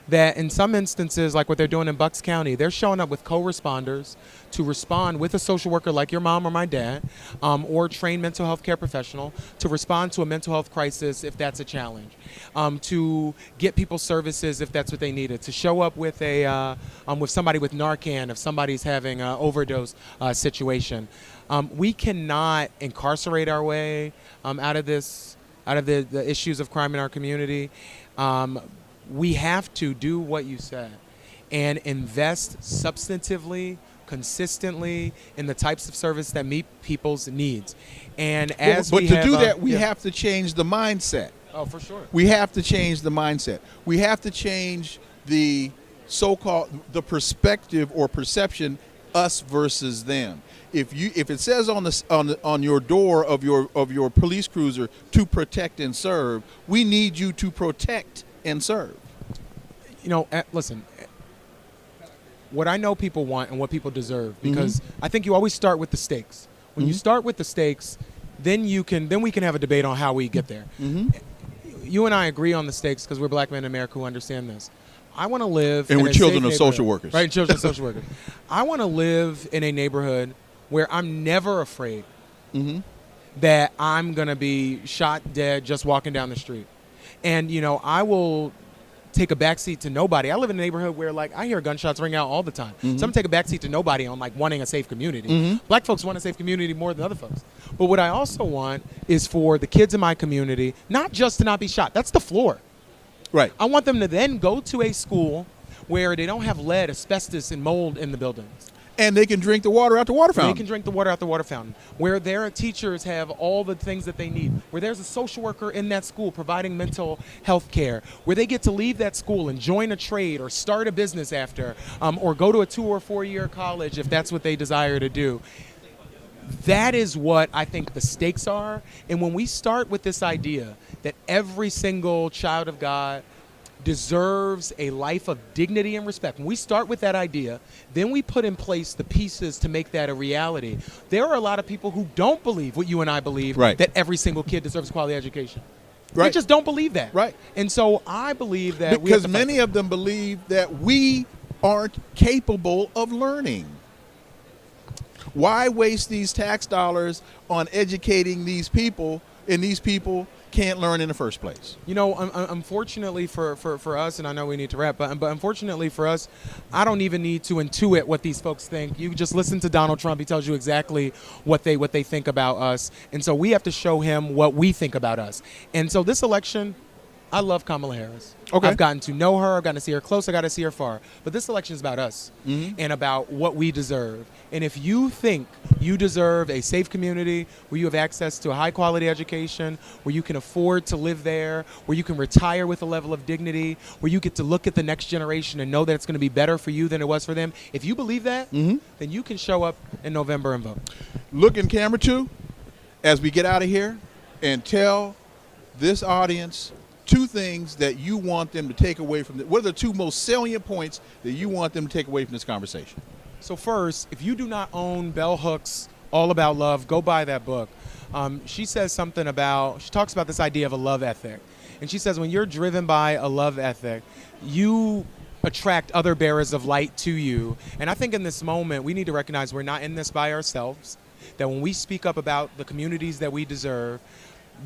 Speaker 4: That in some instances, like what they're doing in Bucks County, they're showing up with co-responders to respond with a social worker like your mom or my dad, or trained mental health care professional to respond to a mental health crisis if that's a challenge, to get people services if that's what they needed, to show up with with somebody with Narcan if somebody's having an overdose situation. We cannot incarcerate our way out of the issues of crime in our community. We have to do what you said and invest substantively, consistently in the types of service that meet people's needs. And as
Speaker 1: but to do that, we have to change the mindset.
Speaker 4: Oh, for sure.
Speaker 1: We have to change the mindset. We have to change the the perspective or perception, us versus them. If it says on your door of your police cruiser to protect and serve, we need you to protect and serve.
Speaker 4: You know, listen, what I know people want and what people deserve, because I think you always start with the stakes. When you start with the stakes, then we can have a debate on how we get there. You and I agree on the stakes because we're black men in America who understand this. I want to live
Speaker 1: and
Speaker 4: in
Speaker 1: we're
Speaker 4: a
Speaker 1: children
Speaker 4: safe
Speaker 1: of social workers.
Speaker 4: Right, children of social workers. I want to live in a neighborhood where I'm never afraid that I'm going to be shot dead just walking down the street. And, you know, I will take a backseat to nobody. I live in a neighborhood where, like, I hear gunshots ring out all the time. So I'm going to take a backseat to nobody on, like, wanting a safe community. Black folks want a safe community more than other folks. But what I also want is for the kids in my community not just to not be shot. That's the floor.
Speaker 1: Right.
Speaker 4: I want them to then go to a school where they don't have lead, asbestos, and mold in the buildings.
Speaker 1: And they can drink the water out the water fountain.
Speaker 4: They can drink the water out the water fountain. Where their teachers have all the things that they need. Where there's a social worker in that school providing mental health care. Where they get to leave that school and join a trade or start a business after, or go to a 2 or 4 year college if that's what they desire to do. That is what I think the stakes are. And when we start with this idea that every single child of God deserves a life of dignity and respect. When we start with that idea, then we put in place the pieces to make that a reality. There are a lot of people who don't believe what you and I believe, that every single kid deserves a quality education. They just don't believe that.
Speaker 1: Right.
Speaker 4: And so I believe that
Speaker 1: because many of them believe that we aren't capable of learning. Why waste these tax dollars on educating these people, and these people can't learn in the first place?
Speaker 4: You know, unfortunately for us, and I know we need to wrap, but unfortunately for us, I don't even need to intuit what these folks think. You just listen to Donald Trump. He tells you exactly what they think about us. And so we have to show him what we think about us. And so this election, I love Kamala Harris.
Speaker 1: Okay.
Speaker 4: I've gotten to know her. I've gotten to see her close. I got to see her far. But this election is about us and about what we deserve. And if you think you deserve a safe community where you have access to a high-quality education, where you can afford to live there, where you can retire with a level of dignity, where you get to look at the next generation and know that it's going to be better for you than it was for them, if you believe that, then you can show up in November and vote.
Speaker 1: Look in camera 2 as we get out of here and tell this audience 2 things that you want them to take away from what are the 2 most salient points that you want them to take away from this conversation?
Speaker 4: So first, if you do not own Bell Hooks' All About Love, go buy that book. She talks about this idea of a love ethic. And she says when you're driven by a love ethic, you attract other bearers of light to you. And I think in this moment, we need to recognize we're not in this by ourselves, that when we speak up about the communities that we deserve,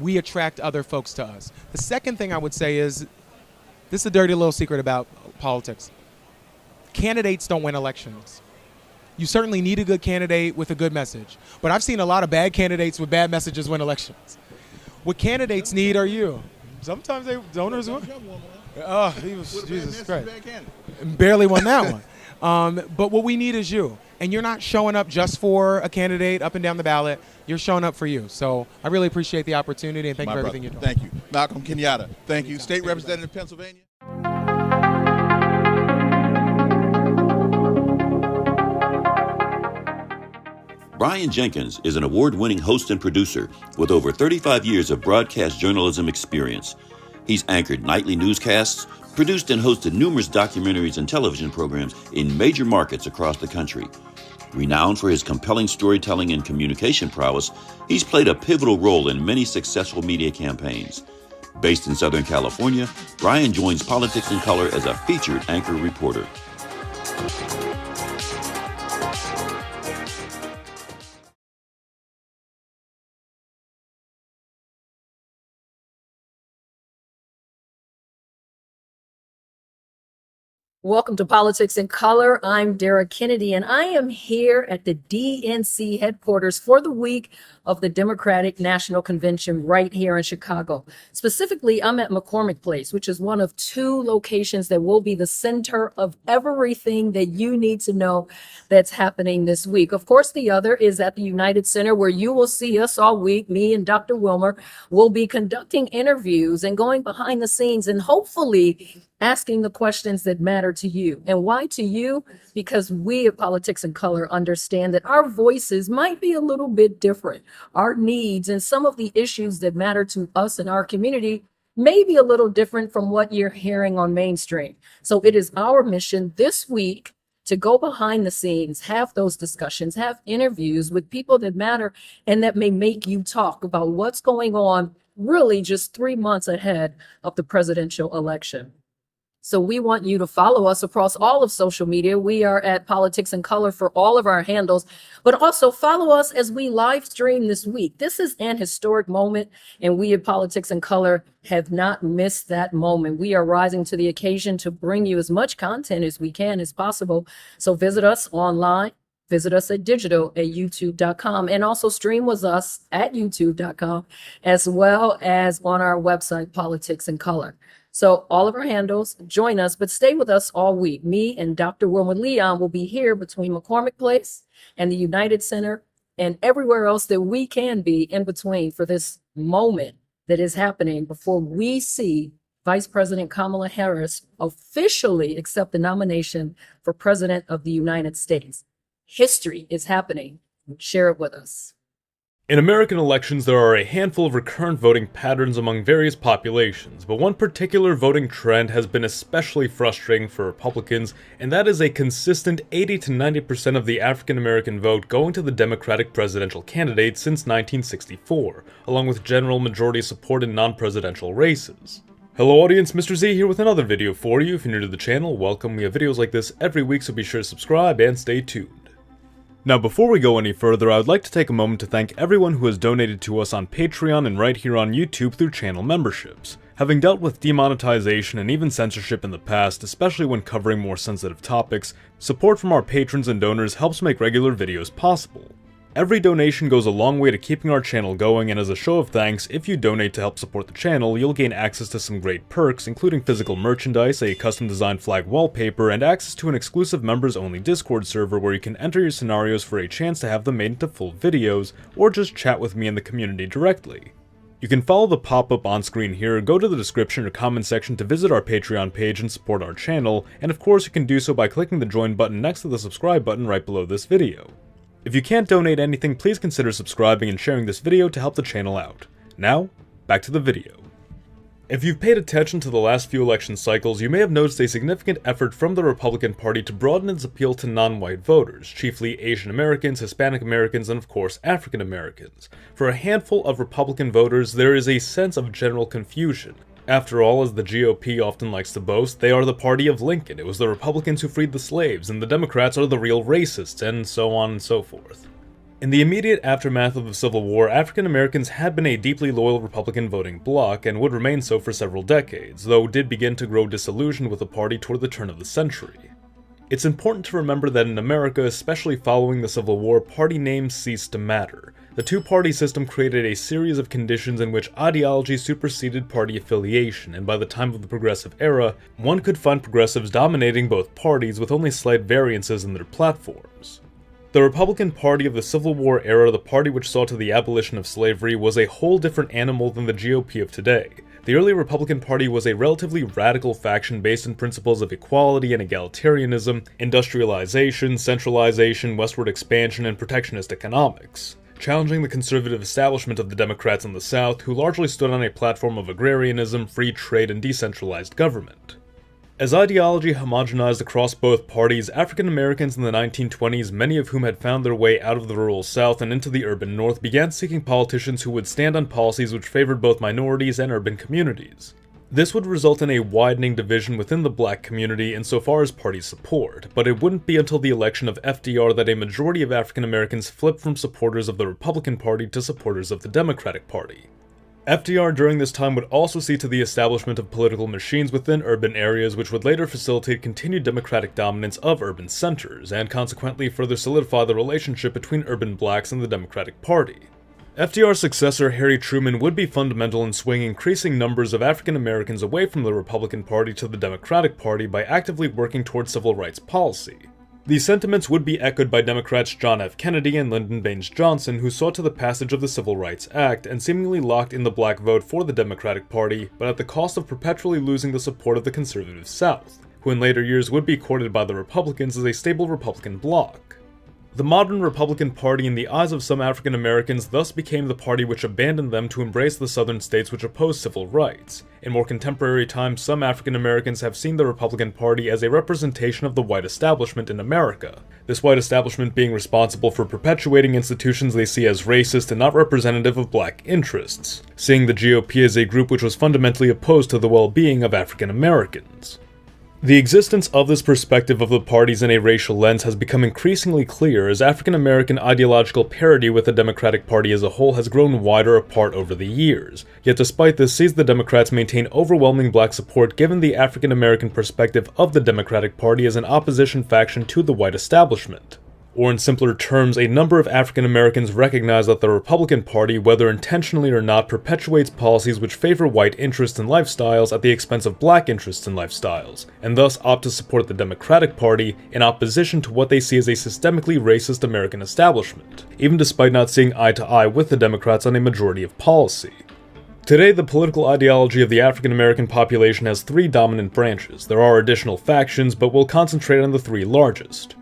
Speaker 4: we attract other folks to us. The second thing I would say is This is a dirty little secret about politics. Candidates don't win elections. You certainly need a good candidate with a good message. But I've seen a lot of bad candidates with bad messages win elections. What candidates need are you. Sometimes donors win. Oh, he was, Jesus Christ. Barely won that one. But what we need is you. And you're not showing up just for a candidate up and down the ballot. You're showing up for you. So I really appreciate the opportunity, and thank you for everything you're doing.
Speaker 1: Thank you. Malcolm Kenyatta, thank you. State Representative, Pennsylvania.
Speaker 17: Brian Jenkins is an award-winning host and producer with over 35 years of broadcast journalism experience. He's anchored nightly newscasts, produced and hosted numerous documentaries and television programs in major markets across the country. Renowned for his compelling storytelling and communication prowess, he's played a pivotal role in many successful media campaigns. Based in Southern California, Brian joins Politics in Color as a featured anchor reporter.
Speaker 2: Welcome to Politics in Color. I'm Dara Kennedy, and I am here at the DNC headquarters for the week of the Democratic National Convention right here in Chicago. Specifically, I'm at McCormick Place, which is one of 2 locations that will be the center of everything that you need to know that's happening this week. Of course, the other is at the United Center, where you will see us all week. Me and Dr. Wilmer will be conducting interviews and going behind the scenes and hopefully asking the questions that matter to you. And why to you? Because we at Politics in Color understand that our voices might be a little bit different. Our needs and some of the issues that matter to us in our community may be a little different from what you're hearing on mainstream. So it is our mission this week to go behind the scenes, have those discussions, have interviews with people that matter and that may make you talk about what's going on really just 3 months ahead of the presidential election. So we want you to follow us across all of social media. We are at Politics in Color for all of our handles, but also follow us as we live stream this week. This is an historic moment, and we at Politics in Color have not missed that moment. We are rising to the occasion to bring you as much content as we can as possible. So visit us online. Visit us at digital at youtube.com, and also stream with us at youtube.com, as well as on our website, Politics in Color. So all of our handles, join us, but stay with us all week. Me and Dr. Wilmer Leon will be here between McCormick Place and the United Center and everywhere else that we can be in between for this moment that is happening before we see Vice President Kamala Harris officially accept the nomination for President of the United States. History is happening. Share it with us.
Speaker 5: In American elections, there are a handful of recurrent voting patterns among various populations, but one particular voting trend has been especially frustrating for Republicans, and that is a consistent 80 to 90% of the African American vote going to the Democratic presidential candidate since 1964, along with general majority support in non-presidential races. Hello audience, Mr. Z here with another video for you. If you're new to the channel, welcome. We have videos like this every week, so be sure to subscribe and stay tuned. Now, before we go any further, I would like to take a moment to thank everyone who has donated to us on Patreon and right here on YouTube through channel memberships. Having dealt with demonetization and even censorship in the past, especially when covering more sensitive topics, support from our patrons and donors helps make regular videos possible. Every donation goes a long way to keeping our channel going, and as a show of thanks, if you donate to help support the channel, you'll gain access to some great perks, including physical merchandise, a custom-designed flag wallpaper, and access to an exclusive members-only Discord server where you can enter your scenarios for a chance to have them made into full videos, or just chat with me in the community directly. You can follow the pop-up on screen here, go to the description or comment section to visit our Patreon page and support our channel, and of course you can do so by clicking the join button next to the subscribe button right below this video. If you can't donate anything, please consider subscribing and sharing this video to help the channel out. Now, back to the video. If you've paid attention to the last few election cycles, you may have noticed a significant effort from the Republican Party to broaden its appeal to non-white voters, chiefly Asian Americans, Hispanic Americans, and of course African Americans. For a handful of Republican voters, there is a sense of general confusion. After all, as the GOP often likes to boast, they are the party of Lincoln. It was the Republicans who freed the slaves, and the Democrats are the real racists, and so on and so forth. In the immediate aftermath of the Civil War, African Americans had been a deeply loyal Republican voting bloc and would remain so for several decades, though did begin to grow disillusioned with the party toward the turn of the century. It's important to remember that in America, especially following the Civil War, party names ceased to matter. The two-party system created a series of conditions in which ideology superseded party affiliation, and by the time of the Progressive Era, one could find progressives dominating both parties with only slight variances in their platforms. The Republican Party of the Civil War era, the party which saw to the abolition of slavery, was a whole different animal than the GOP of today. The early Republican Party was a relatively radical faction based on principles of equality and egalitarianism, industrialization, centralization, westward expansion, and protectionist economics, challenging the conservative establishment of the Democrats in the South, who largely stood on a platform of agrarianism, free trade, and decentralized government. As ideology homogenized across both parties, African Americans in the 1920s, many of whom had found their way out of the rural South and into the urban North, began seeking politicians who would stand on policies which favored both minorities and urban communities. This would result in a widening division within the black community insofar as party support, but it wouldn't be until the election of FDR that a majority of African Americans flipped from supporters of the Republican Party to supporters of the Democratic Party. FDR during this time would also see to the establishment of political machines within urban areas, which would later facilitate continued Democratic dominance of urban centers, and consequently further solidify the relationship between urban blacks and the Democratic Party. FDR's successor, Harry Truman, would be fundamental in swinging increasing numbers of African Americans away from the Republican Party to the Democratic Party by actively working towards civil rights policy. These sentiments would be echoed by Democrats John F. Kennedy and Lyndon Baines Johnson, who saw to the passage of the Civil Rights Act and seemingly locked in the black vote for the Democratic Party, but at the cost of perpetually losing the support of the conservative South, who in later years would be courted by the Republicans as a stable Republican bloc. The modern Republican Party, in the eyes of some African Americans, thus became the party which abandoned them to embrace the southern states which opposed civil rights. In more contemporary times, some African Americans have seen the Republican Party as a representation of the white establishment in America, this white establishment being responsible for perpetuating institutions they see as racist and not representative of black interests, seeing the GOP as a group which was fundamentally opposed to the well-being of African Americans. The existence of this perspective of the parties in a racial lens has become increasingly clear as African American ideological parity with the Democratic Party as a whole has grown wider apart over the years. Yet despite this, sees the Democrats maintain overwhelming black support given the African American perspective of the Democratic Party as an opposition faction to the white establishment. Or in simpler terms, a number of African Americans recognize that the Republican Party, whether intentionally or not, perpetuates policies which favor white interests and lifestyles at the expense of black interests and lifestyles, and thus opt to support the Democratic Party in opposition to what they see as a systemically racist American establishment, even despite not seeing eye to eye with the Democrats on a majority of policy. Today, the political ideology of the African American population has three dominant branches. There are additional factions, but we'll concentrate on the three largest.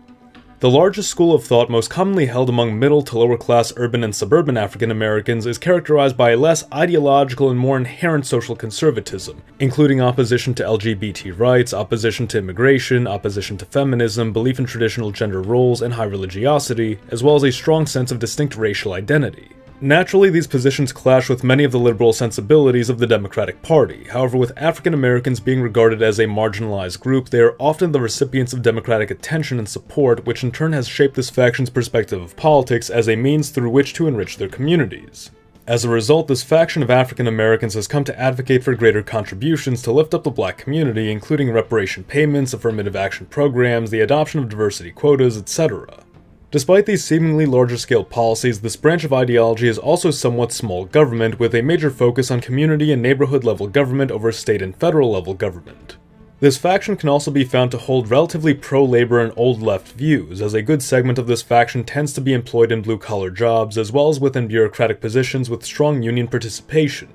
Speaker 5: The largest school of thought most commonly held among middle to lower class urban and suburban African Americans is characterized by a less ideological and more inherent social conservatism, including opposition to LGBT rights, opposition to immigration, opposition to feminism, belief in traditional gender roles, and high religiosity, as well as a strong sense of distinct racial identity. Naturally, these positions clash with many of the liberal sensibilities of the Democratic Party. However, with African Americans being regarded as a marginalized group, they are often the recipients of Democratic attention and support, which in turn has shaped this faction's perspective of politics as a means through which to enrich their communities. As a result, this faction of African Americans has come to advocate for greater contributions to lift up the black community, including reparation payments, affirmative action programs, the adoption of diversity quotas, etc. Despite these seemingly larger-scale policies, this branch of ideology is also somewhat small government, with a major focus on community and neighborhood-level government over state and federal-level government. This faction can also be found to hold relatively pro-labor and old-left views, as a good segment of this faction tends to be employed in blue-collar jobs, as well as within bureaucratic positions with strong union participation.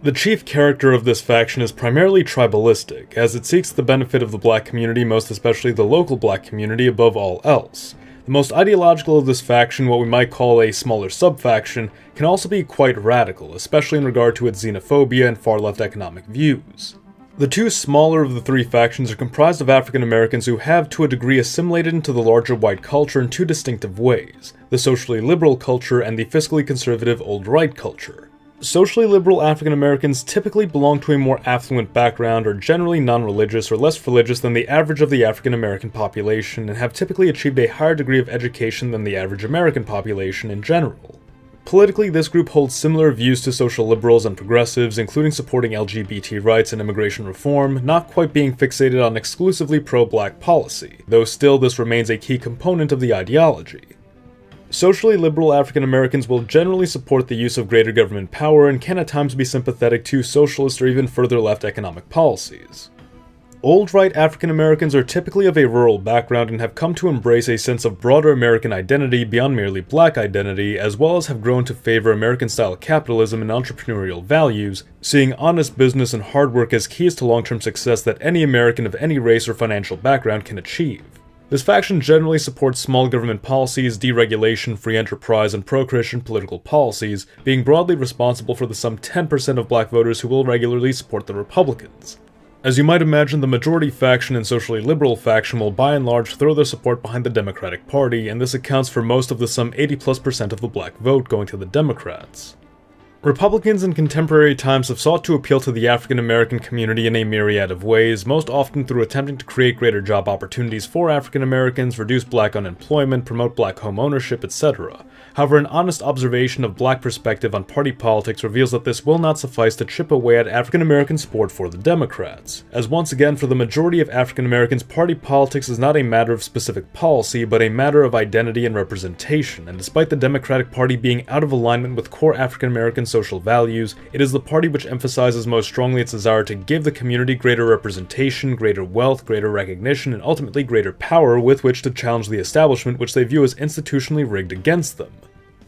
Speaker 5: The chief character of this faction is primarily tribalistic, as it seeks the benefit of the black community, most especially the local black community, above all else. The most ideological of this faction, what we might call a smaller sub-faction, can also be quite radical, especially in regard to its xenophobia and far-left economic views. The two smaller of the three factions are comprised of African Americans who have, to a degree, assimilated into the larger white culture in two distinctive ways: the socially liberal culture and the fiscally conservative old right culture. Socially liberal African Americans typically belong to a more affluent background, are generally non-religious or less religious than the average of the African American population, and have typically achieved a higher degree of education than the average American population in general. Politically, this group holds similar views to social liberals and progressives, including supporting LGBT rights and immigration reform, not quite being fixated on exclusively pro-black policy, though still this remains a key component of the ideology. Socially liberal African Americans will generally support the use of greater government power and can at times be sympathetic to socialist or even further left economic policies. Old right African Americans are typically of a rural background and have come to embrace a sense of broader American identity beyond merely black identity, as well as have grown to favor American-style capitalism and entrepreneurial values, seeing honest business and hard work as keys to long-term success that any American of any race or financial background can achieve. This faction generally supports small government policies, deregulation, free enterprise, and pro-Christian political policies, being broadly responsible for the some 10% of black voters who will regularly support the Republicans. As you might imagine, the majority faction and socially liberal faction will by and large throw their support behind the Democratic Party, and this accounts for most of the some 80+% of the black vote going to the Democrats. Republicans in contemporary times have sought to appeal to the African American community in a myriad of ways, most often through attempting to create greater job opportunities for African Americans, reduce black unemployment, promote black home ownership, etc. However, an honest observation of black perspective on party politics reveals that this will not suffice to chip away at African American support for the Democrats, as once again for the majority of African Americans, party politics is not a matter of specific policy, but a matter of identity and representation, and despite the Democratic Party being out of alignment with core African American social values, it is the party which emphasizes most strongly its desire to give the community greater representation, greater wealth, greater recognition, and ultimately greater power with which to challenge the establishment which they view as institutionally rigged against them.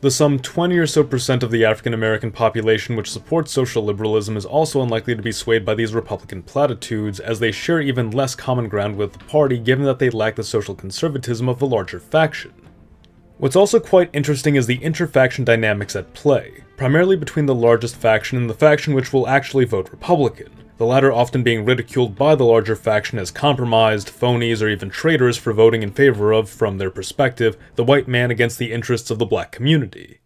Speaker 5: The some 20 or so % of the African American population which supports social liberalism is also unlikely to be swayed by these Republican platitudes, as they share even less common ground with the party given that they lack the social conservatism of the larger faction. What's also quite interesting is the inter-faction dynamics at play, primarily between the largest faction and the faction which will actually vote Republican, the latter often being ridiculed by the larger faction as compromised, phonies, or even traitors for voting in favor of, from their perspective, the white man against the interests of the black community.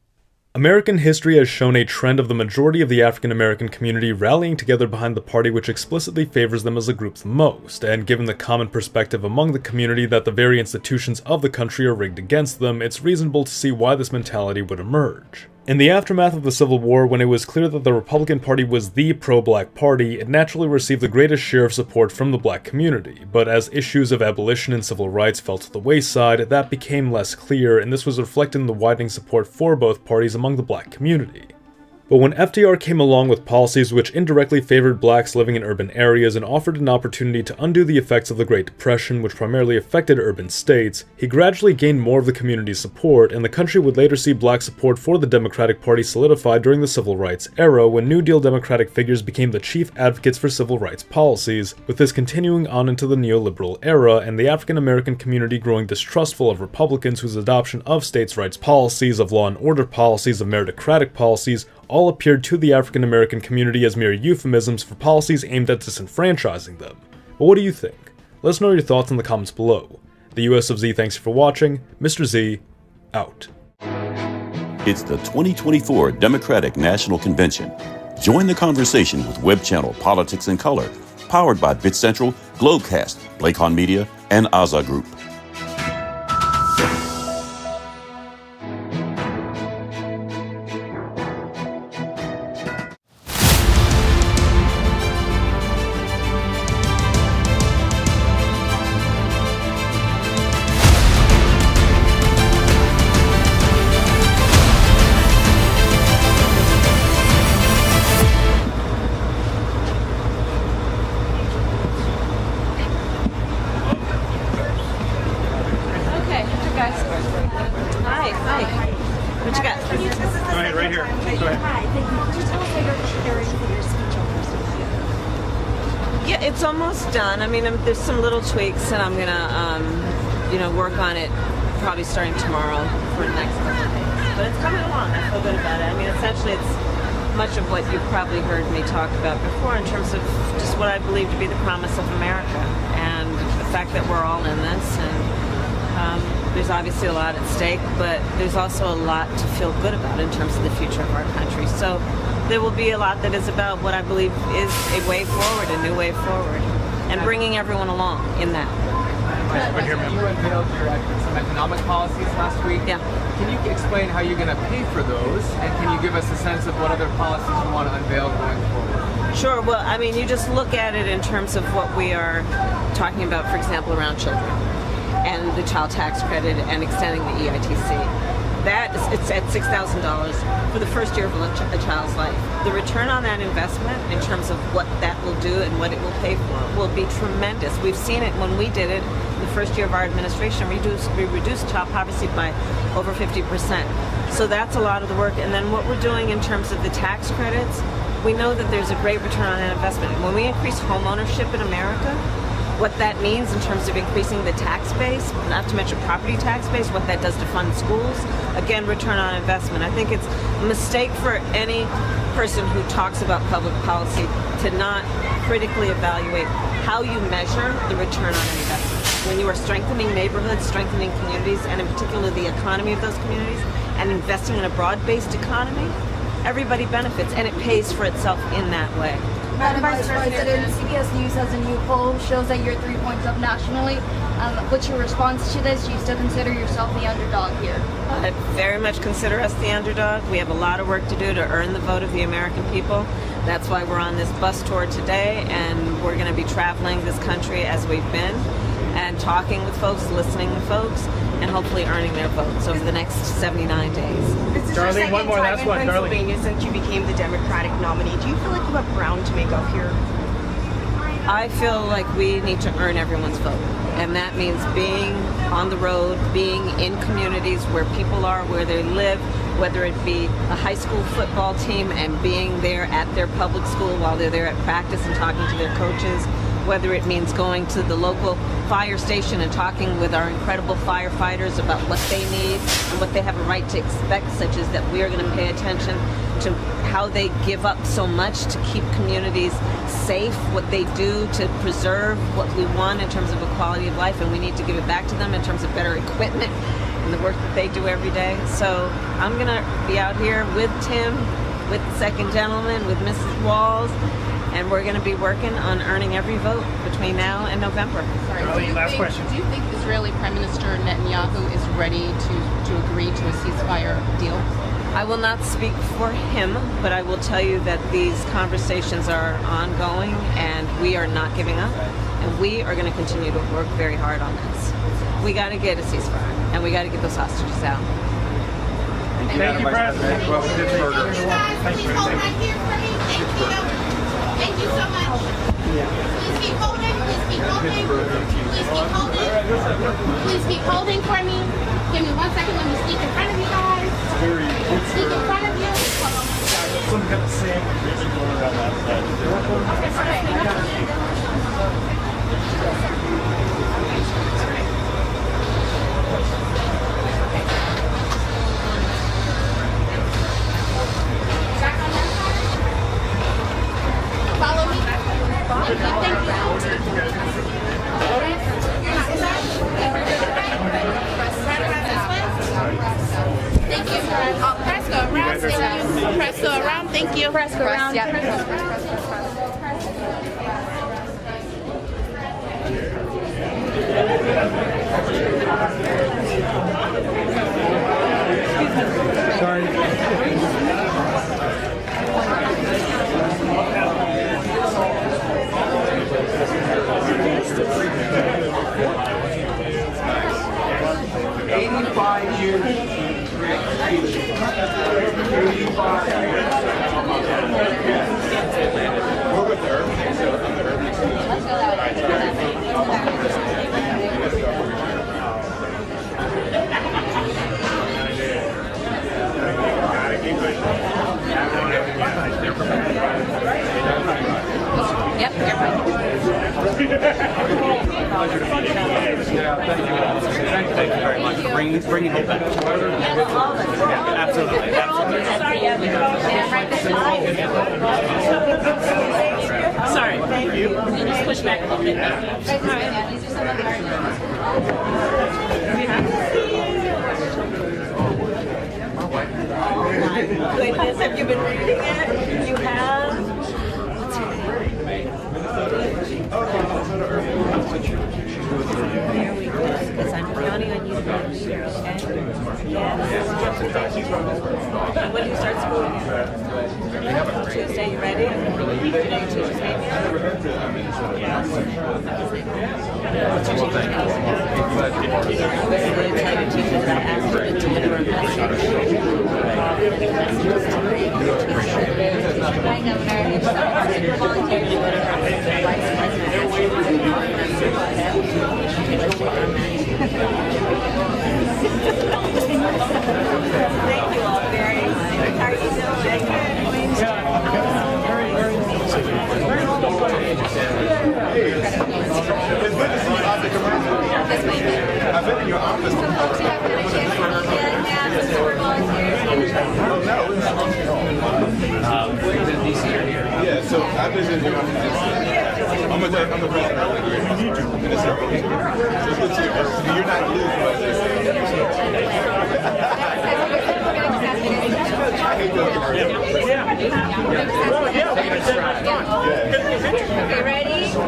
Speaker 5: American history has shown a trend of the majority of the African American community rallying together behind the party which explicitly favors them as a group the most, and given the common perspective among the community that the very institutions of the country are rigged against them, it's reasonable to see why this mentality would emerge. In the aftermath of the Civil War, when it was clear that the Republican Party was the pro-black party, it naturally received the greatest share of support from the black community, but as issues of abolition and civil rights fell to the wayside, that became less clear, and this was reflected in the widening support for both parties among the black community. But when FDR came along with policies which indirectly favored blacks living in urban areas and offered an opportunity to undo the effects of the Great Depression, which primarily affected urban states, he gradually gained more of the community's support, and the country would later see black support for the Democratic Party solidified during the Civil Rights era, when New Deal Democratic figures became the chief advocates for civil rights policies, with this continuing on into the neoliberal era, and the African American community growing distrustful of Republicans whose adoption of states' rights policies, of law and order policies, of meritocratic policies, all appeared to the African American community as mere euphemisms for policies aimed at disenfranchising them. But what do you think? Let us know your thoughts in the comments below. The US of Z thanks you for watching. Mr. Z, out.
Speaker 17: It's the 2024 Democratic National Convention. Join the conversation with web channel Politics in Color, powered by BitCentral, Globecast, Blakehon Media, and Aza Group.
Speaker 6: Yeah, it's almost done. I mean, there's some little tweaks, and I'm gonna, work on it probably starting tomorrow for the next couple of days. But it's coming along. I feel good about it. I mean, essentially, it's much of what you've probably heard me talk about before in terms of just what I believe to be the promise of America and the fact that we're all in this. And There's obviously a lot at stake, but there's also a lot to feel good about in terms of the future of our country. So there will be a lot that is about what I believe is a way forward, a new way forward, and bringing everyone along in that.
Speaker 24: You unveiled some economic policies last week.
Speaker 6: Yeah.
Speaker 24: Can you explain how you're going to pay for those, and can you give us a sense of what other policies you want to unveil going forward?
Speaker 6: Sure. Well, I mean, you just look at it in terms of what we are talking about, for example, around children and the child tax credit and extending the EITC. It's at $6,000 for the first year of a child's life. The return on that investment in terms of what that will do and what it will pay for will be tremendous. We've seen it when we did it the first year of our administration. We reduced child poverty by over 50%. So that's a lot of the work. And then what we're doing in terms of the tax credits, we know that there's a great return on that investment. When we increase home ownership in America, what that means in terms of increasing the tax base, not to mention property tax base, what that does to fund schools, again, return on investment. I think it's a mistake for any person who talks about public policy to not critically evaluate how you measure the return on investment. When you are strengthening neighborhoods, strengthening communities, and in particular the economy of those communities, and investing in a broad-based economy, everybody benefits, and it pays for itself in that way.
Speaker 8: Madam Vice President, CBS News has a new poll, shows that you're 3 points up nationally. What's your response to this? Do you still consider yourself the underdog here?
Speaker 6: I very much consider us the underdog. We have a lot of work to do to earn the vote of the American people. That's why we're on this bus tour today, and we're going to be traveling this country as we've been, and talking with folks, listening to folks, and hopefully earning their votes over the next 79 days.
Speaker 8: This is your second time in Pennsylvania since you became the Democratic nominee. Do you feel like you have ground to make up here?
Speaker 6: I feel like we need to earn everyone's vote, and that means being on the road, being in communities where people are, where they live, whether it be a high school football team and being there at their public school while they're there at practice and talking to their coaches, whether it means going to the local fire station and talking with our incredible firefighters about what they need and what they have a right to expect, such as that we are going to pay attention to how they give up so much to keep communities safe, what they do to preserve what we want in terms of a quality of life, and we need to give it back to them in terms of better equipment and the work that they do every day. So I'm going to be out here with Tim, with the second gentleman, with Mrs. Walls, and we're going to be working on earning every vote between now and November.
Speaker 9: Last question. Do you think Israeli Prime Minister Netanyahu is ready to agree to a ceasefire deal?
Speaker 6: I will not speak for him, but I will tell you that these conversations are ongoing and we are not giving up, and we are going to continue to work very hard on this. We got to get a ceasefire, and we got to get those hostages out.
Speaker 8: Thank you, President. Thank you so much. Please keep holding. Please keep holding. Please keep holding. Please keep holding for me. Give me 1 second. Let me sneak in front of you guys. Sneak in front of you.
Speaker 10: Someone got the same reason going around that
Speaker 8: Follow me. Thank you. Press go around. Press go around. Thank you. Press go around.
Speaker 9: Yep, you're fine.
Speaker 27: Thank you very much for bringing it back. Absolutely.
Speaker 9: Sorry. Thank you. Just push back a little bit. All right. These are some of the arguments.
Speaker 6: goodness, have you been reading it? You have? There we go, because I'm counting on you to be here, okay? Yes. When do you start school again? Tuesday, you ready? Today, Tuesday. Thank you all very much. How are you doing?
Speaker 1: I've been in your office. Yeah, so I've been in your office. I'm the president of the year. You're not losing much.
Speaker 8: Okay, ready? 1,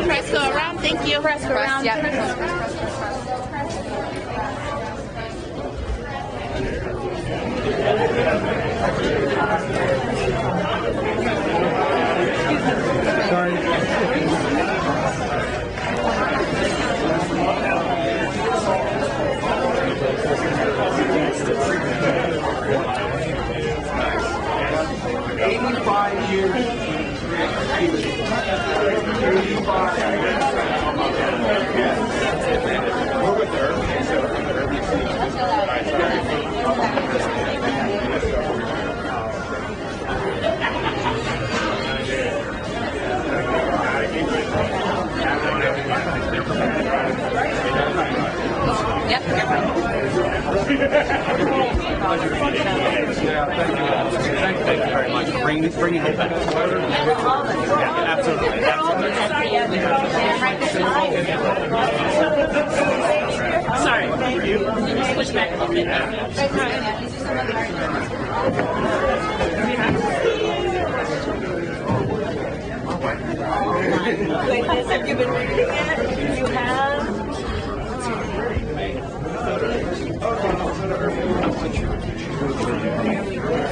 Speaker 9: Press go around. Thank you. Press go around.
Speaker 10: Thank you very much. Bring it back to order. Absolutely. Sorry. Switch back a little bit.
Speaker 6: Goodness, have you been reading it? You have?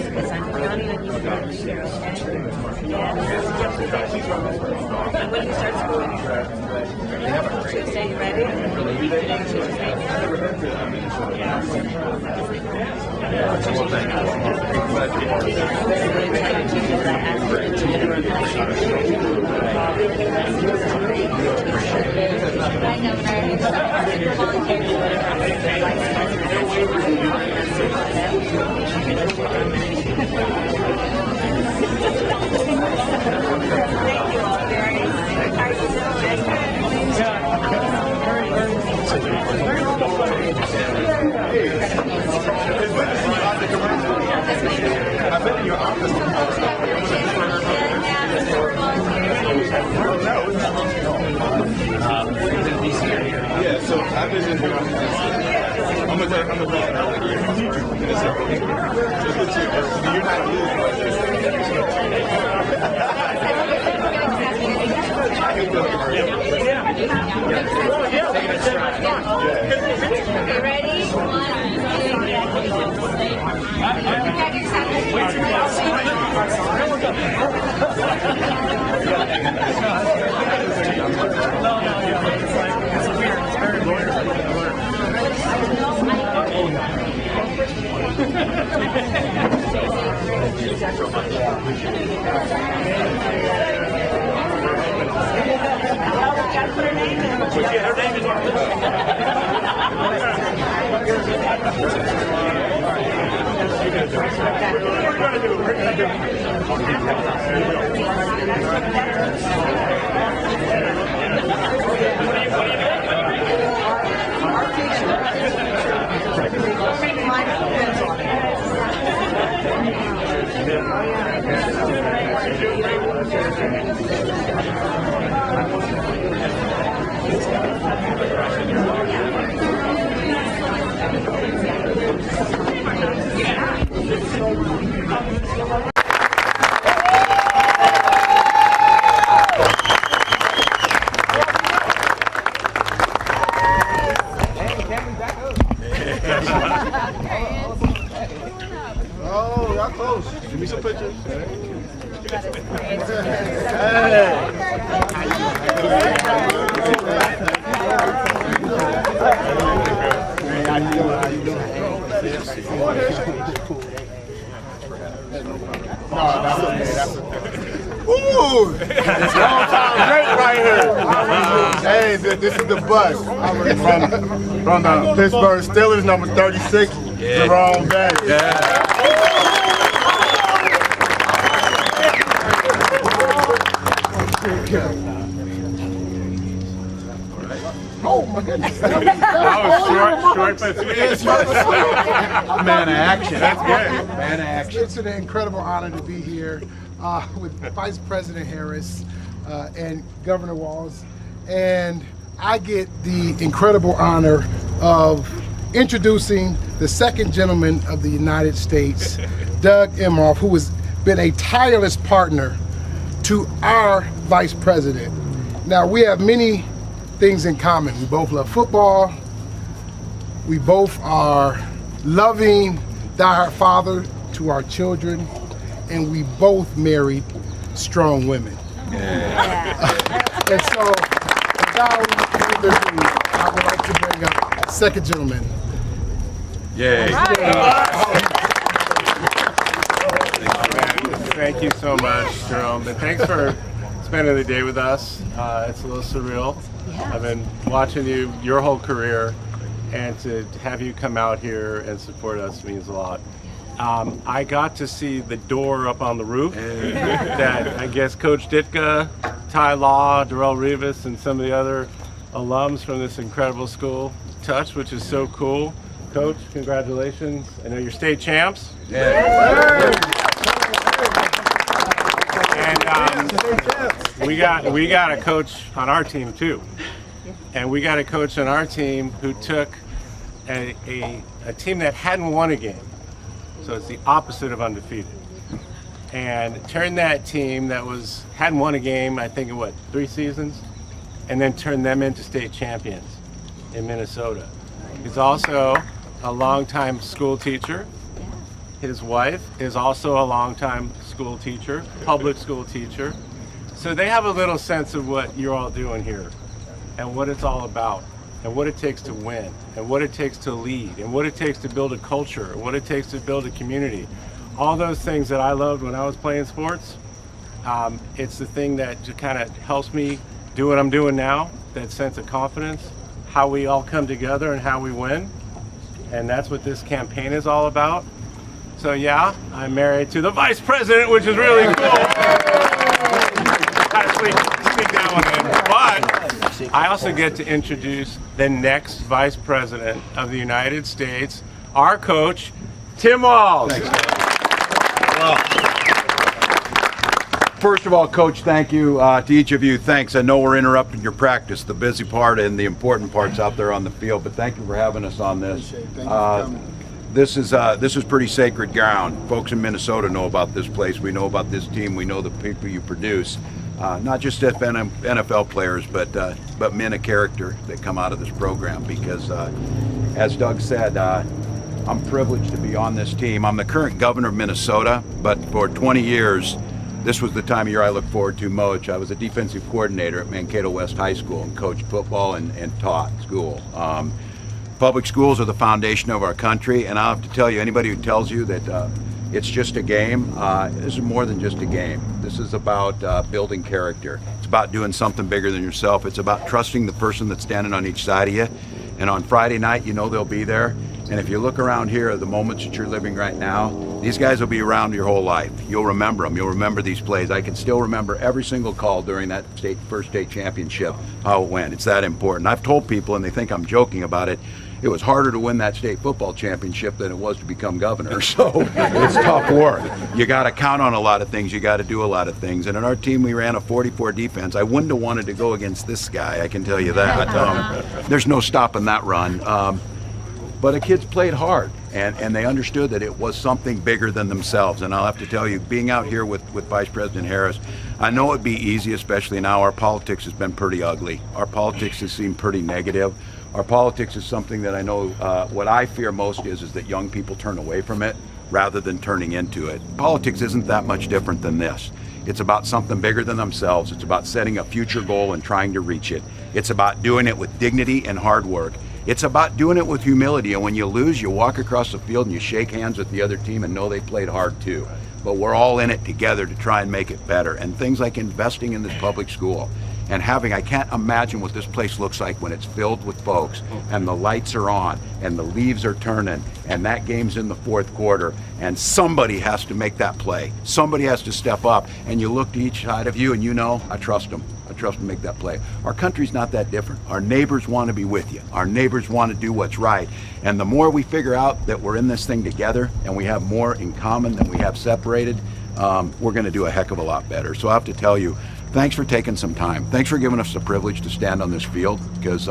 Speaker 6: Because I'm counting on you to be here, okay? When do you start school again? Tuesday, you ready? Tuesday. Thank you all very much. How are you doing?
Speaker 1: I've been in your office. Yeah, so I've been in your office. I'm the president of the year.
Speaker 7: Oh, y'all close. Give me some pictures. Ooh, it's long time great right here. Hey, this is the bus from the Pittsburgh Steelers, number 36, Jerome Bettis. Oh my goodness. That was short but sweet. Man of action. That's good. Man of action.
Speaker 11: It's an incredible honor to be here with Vice President Harris and Governor Walz. And I get the incredible honor of introducing the second gentleman of the United States, Doug Emhoff, who has been a tireless partner to our Vice President. Now, we have many things in common. We both love football. We both are loving, diehard father to our children, and we both married strong women. Yeah. And so, without further ado, I would like to bring up the second gentleman.
Speaker 12: Yay. Thank you so much, Jerome, and thanks for spending the day with us. It's a little surreal. Yes. I've been watching you your whole career, and to have you come out here and support us means a lot. I got to see the door up on the roof that I guess Coach Ditka, Ty Law, Darrell Rivas, and some of the other alums from this incredible school touched, which is so cool. Coach, congratulations. I know you're state champs. Yeah. And we got a coach on our team too. And we got a coach on our team who took a team that hadn't won a game. So it's the opposite of undefeated. And turned that team that hadn't won a game, I think in 3 seasons, and then turned them into state champions in Minnesota. He's also a longtime school teacher. His wife is also a longtime school teacher, public school teacher. So they have a little sense of what you're all doing here and what it's all about and what it takes to win and what it takes to lead and what it takes to build a culture and what it takes to build a community. All those things that I loved when I was playing sports, it's the thing that just kind of helps me do what I'm doing now, that sense of confidence, how we all come together and how we win. And that's what this campaign is all about. So yeah, I'm married to the Vice President, which is really cool. Gotta sneak that one in. But I also get to introduce the next Vice President of the United States, our coach, Tim Walz.
Speaker 13: First of all, Coach, thank you to each of you. Thanks. I know we're interrupting your practice, the busy part and the important parts out there on the field, but thank you for having us on this. this is pretty sacred ground. Folks in Minnesota know about this place. We know about this team. We know the people you produce. Not just NFL players, but men of character that come out of this program. Because, as Doug said, I'm privileged to be on this team. I'm the current governor of Minnesota, but for 20 years, this was the time of year I look forward to most. I was a defensive coordinator at Mankato West High School and coached football and taught school. Public schools are the foundation of our country, and I'll have to tell you, anybody who tells you that it's just a game, this is more than just a game. This is about building character. It's about doing something bigger than yourself. It's about trusting the person that's standing on each side of you. And on Friday night, you know they'll be there. And if you look around here at the moments that you're living right now, these guys will be around your whole life. You'll remember them. You'll remember these plays. I can still remember every single call during that first state championship, how it went. It's that important. I've told people, and they think I'm joking about it, it was harder to win that state football championship than it was to become governor. So it's tough work. You got to count on a lot of things. You got to do a lot of things. And in our team, we ran a 44 defense. I wouldn't have wanted to go against this guy, I can tell you that. There's no stopping that run. But the kids played hard, and they understood that it was something bigger than themselves. And I'll have to tell you, being out here with Vice President Harris, I know it'd be easy, especially now. Our politics has been pretty ugly. Our politics has seemed pretty negative. Our politics is something that I know, what I fear most is that young people turn away from it rather than turning into it. Politics isn't that much different than this. It's about something bigger than themselves. It's about setting a future goal and trying to reach it. It's about doing it with dignity and hard work. It's about doing it with humility, and when you lose, you walk across the field and you shake hands with the other team and know they played hard too. But we're all in it together to try and make it better. And things like investing in this public school and I can't imagine what this place looks like when it's filled with folks and the lights are on and the leaves are turning and that game's in the fourth quarter and somebody has to make that play. Somebody has to step up, and you look to each side of you and you know, I trust them. I trust them to make that play. Our country's not that different. Our neighbors want to be with you. Our neighbors want to do what's right. And the more we figure out that we're in this thing together and we have more in common than we have separated, we're going to do a heck of a lot better. So I have to tell you, thanks for taking some time. Thanks for giving us the privilege to stand on this field, because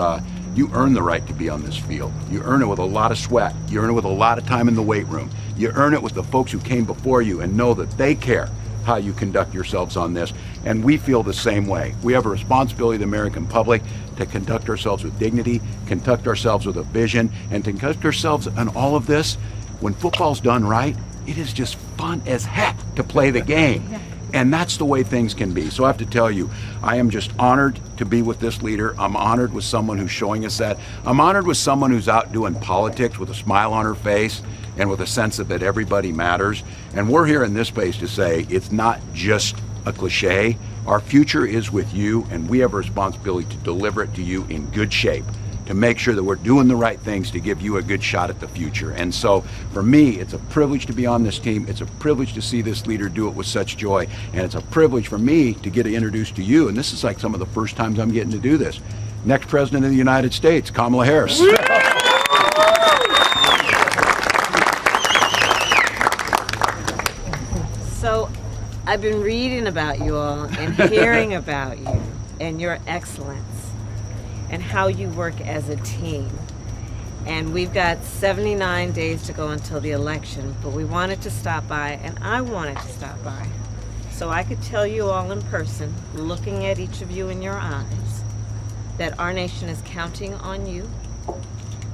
Speaker 13: you earn the right to be on this field. You earn it with a lot of sweat. You earn it with a lot of time in the weight room. You earn it with the folks who came before you and know that they care how you conduct yourselves on this. And we feel the same way. We have a responsibility to the American public to conduct ourselves with dignity, conduct ourselves with a vision, and to conduct ourselves on all of this. When football's done right, it is just fun as heck to play the game. And that's the way things can be. So I have to tell you, I am just honored to be with this leader. I'm honored with someone who's showing us that. I'm honored with someone who's out doing politics with a smile on her face and with a sense that everybody matters. And we're here in this space to say it's not just a cliche. Our future is with you, and we have a responsibility to deliver it to you in good shape, to make sure that we're doing the right things to give you a good shot at the future. And so for me, it's a privilege to be on this team. It's a privilege to see this leader do it with such joy. And it's a privilege for me to get introduced to you. And this is like some of the first times I'm getting to do this. Next President of the United States, Kamala Harris.
Speaker 6: So I've been reading about you all and hearing about you and your excellence and how you work as a team. And we've got 79 days to go until the election, but we wanted to stop by, and I wanted to stop by, so I could tell you all in person, looking at each of you in your eyes, that our nation is counting on you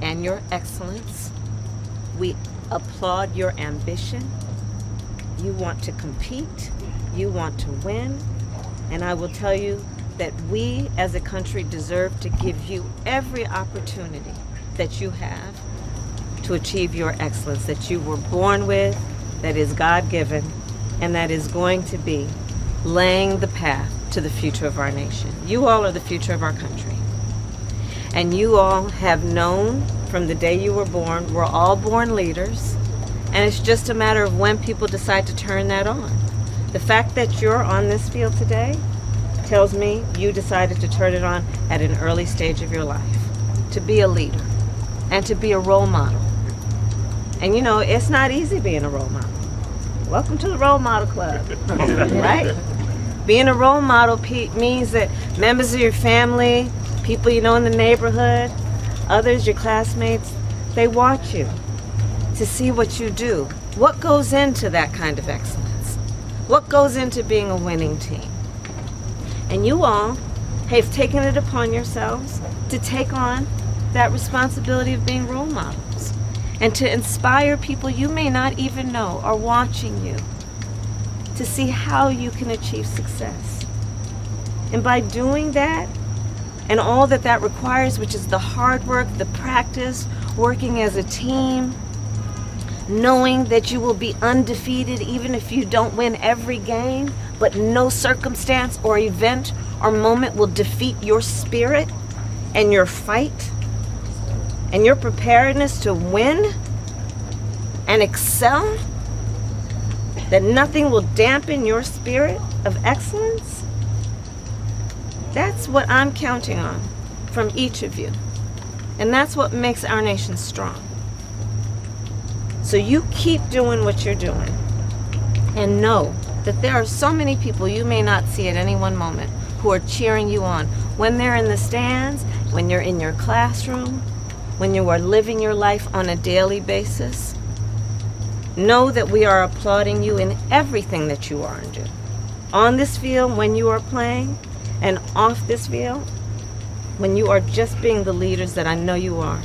Speaker 6: and your excellence. We applaud your ambition. You want to compete, you want to win, and I will tell you that we as a country deserve to give you every opportunity that you have to achieve your excellence that you were born with, that is God-given, and that is going to be laying the path to the future of our nation. You all are the future of our country. And you all have known from the day you were born, we're all born leaders, and it's just a matter of when people decide to turn that on. The fact that you're on this field today tells me you decided to turn it on at an early stage of your life, to be a leader and to be a role model. And you know, it's not easy being a role model. Welcome to the Role Model Club, right? Being a role model means that members of your family, people you know in the neighborhood, others, your classmates, they watch you to see what you do. What goes into that kind of excellence? What goes into being a winning team? And you all have taken it upon yourselves to take on that responsibility of being role models and to inspire people you may not even know are watching you to see how you can achieve success. And by doing that, and all that that requires, which is the hard work, the practice, working as a team, knowing that you will be undefeated even if you don't win every game, but no circumstance or event or moment will defeat your spirit and your fight and your preparedness to win and excel, that nothing will dampen your spirit of excellence. That's what I'm counting on from each of you. And that's what makes our nation strong. So you keep doing what you're doing and know that there are so many people you may not see at any one moment who are cheering you on when they're in the stands, when you're in your classroom, when you are living your life on a daily basis. Know that we are applauding you in everything that you are and do. On this field, when you are playing, and off this field, when you are just being the leaders that I know you are.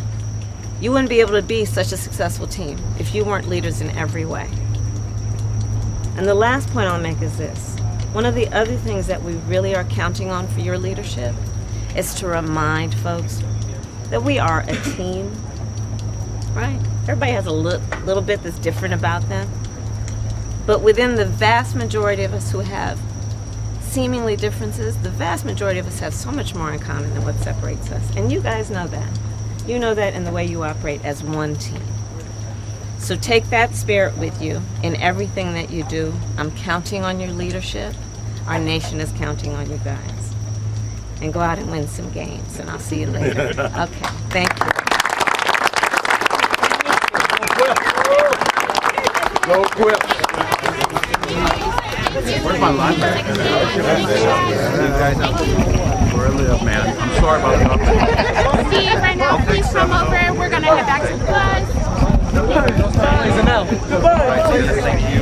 Speaker 6: You wouldn't be able to be such a successful team if you weren't leaders in every way. And the last point I'll make is this. One of the other things that we really are counting on for your leadership is to remind folks that we are a team, right? Everybody has a little bit that's different about them. But within the vast majority of us who have seemingly differences, the vast majority of us have so much more in common than what separates us. And you guys know that. You know that in the way you operate as one team. So take that spirit with you in everything that you do. I'm counting on your leadership. Our nation is counting on you guys. And go out and win some games, and I'll see you later. Okay, thank you.
Speaker 1: Go quit.
Speaker 10: Where's my linebacker? Where I live, man. I'm sorry about that.
Speaker 8: See you right now. Please come over. We're going to head back to the bus.
Speaker 10: It's a no. Thank you.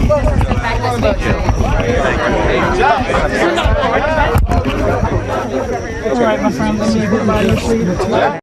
Speaker 8: All right, my friend. Let me get by your seat.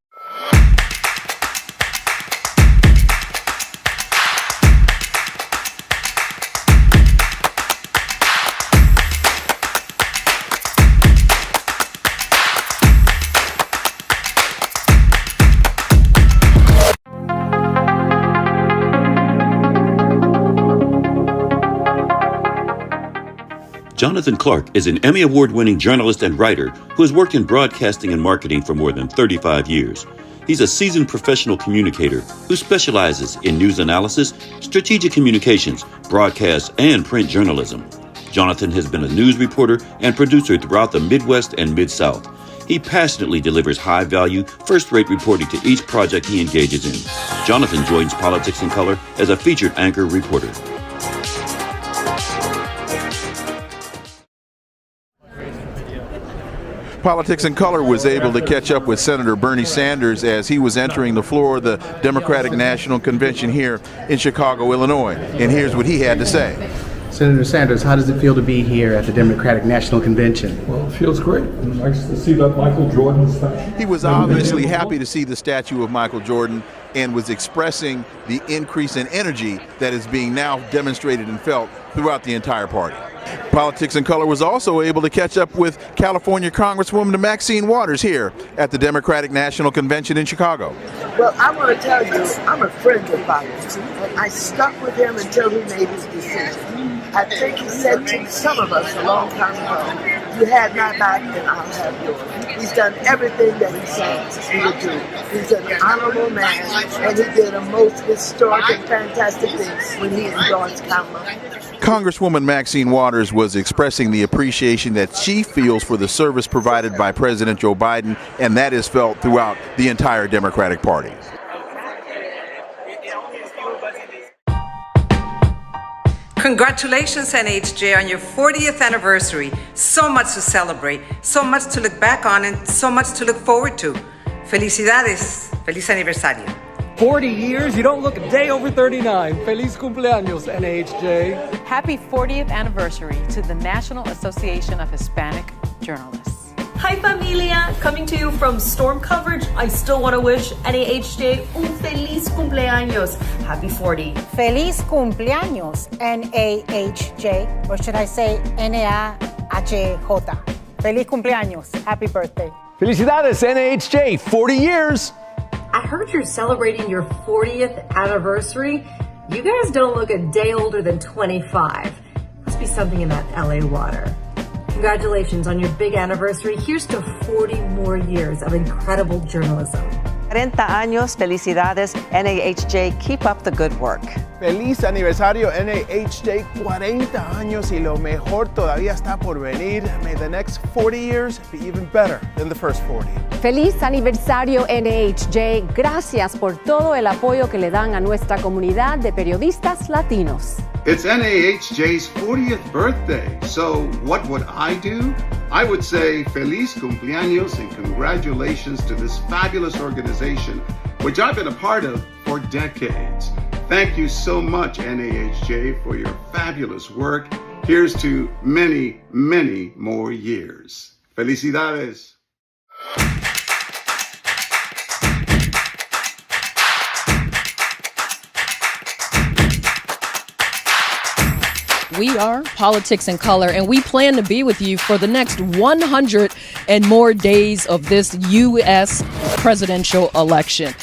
Speaker 17: Jonathan Clark is an Emmy Award-winning journalist and writer who has worked in broadcasting and marketing for more than 35 years. He's a seasoned professional communicator who specializes in news analysis, strategic communications, broadcast, and print journalism. Jonathan has been a news reporter and producer throughout the Midwest and Mid-South. He passionately delivers high-value, first-rate reporting to each project he engages in. Jonathan joins Politics in Color as a featured anchor reporter.
Speaker 1: Politics in Color was able to catch up with Senator Bernie Sanders as he was entering the floor of the Democratic National Convention here in Chicago, Illinois. And here's what he had to say.
Speaker 3: Senator Sanders, how does it feel to be here at the Democratic National Convention?
Speaker 14: Well, it feels great. Nice to see that Michael Jordan statue.
Speaker 1: He was obviously happy to see the statue of Michael Jordan and was expressing the increase in energy that is being now demonstrated and felt throughout the entire party. Politics in Color was also able to catch up with California Congresswoman Maxine Waters here at the Democratic National Convention in Chicago.
Speaker 15: Well, I want to tell you, I'm a friend of Biden's, and I stuck with him until he made his decision. I think he said to some of us a long time ago, you had my back and I'll have yours. He's done everything that he said he would do. He's an honorable man, and he did a most historic and fantastic thing when he endorsed Kamala.
Speaker 1: Congresswoman Maxine Waters was expressing the appreciation that she feels for the service provided by President Joe Biden, and that is felt throughout the entire Democratic Party.
Speaker 16: Congratulations, NHJ, on your 40th anniversary. So much to celebrate, so much to look back on, and so much to look forward to. Felicidades. Feliz aniversario.
Speaker 18: 40 years? You don't look a day over 39. Feliz cumpleaños, NAHJ.
Speaker 19: Happy 40th anniversary to the National Association of Hispanic Journalists.
Speaker 20: Hi familia, coming to you from storm coverage. I still want to wish NAHJ un feliz cumpleaños. Happy 40.
Speaker 18: Feliz cumpleaños, NAHJ, or should I say NAHJ. Feliz cumpleaños. Happy birthday.
Speaker 21: Felicidades, NAHJ, 40 years.
Speaker 20: I heard you're celebrating your 40th anniversary. You guys don't look a day older than 25. Must be something in that LA water. Congratulations on your big anniversary. Here's to 40 more years of incredible journalism.
Speaker 22: 40 años, felicidades, NAHJ. Keep up the good work.
Speaker 23: Feliz aniversario, NAHJ. 40 años y lo mejor todavía está por venir. May the next 40 years be even better than the first 40.
Speaker 25: Feliz aniversario, NAHJ. Gracias por todo el apoyo que le dan a nuestra comunidad de periodistas latinos.
Speaker 30: It's NAHJ's 40th birthday, so what would I do? I would say Feliz Cumpleaños and congratulations to this fabulous organization, which I've been a part of for decades. Thank you so much, NAHJ, for your fabulous work. Here's to many, many more years. Felicidades.
Speaker 2: We are Politics in Color, and we plan to be with you for the next 100 and more days of this U.S. presidential election.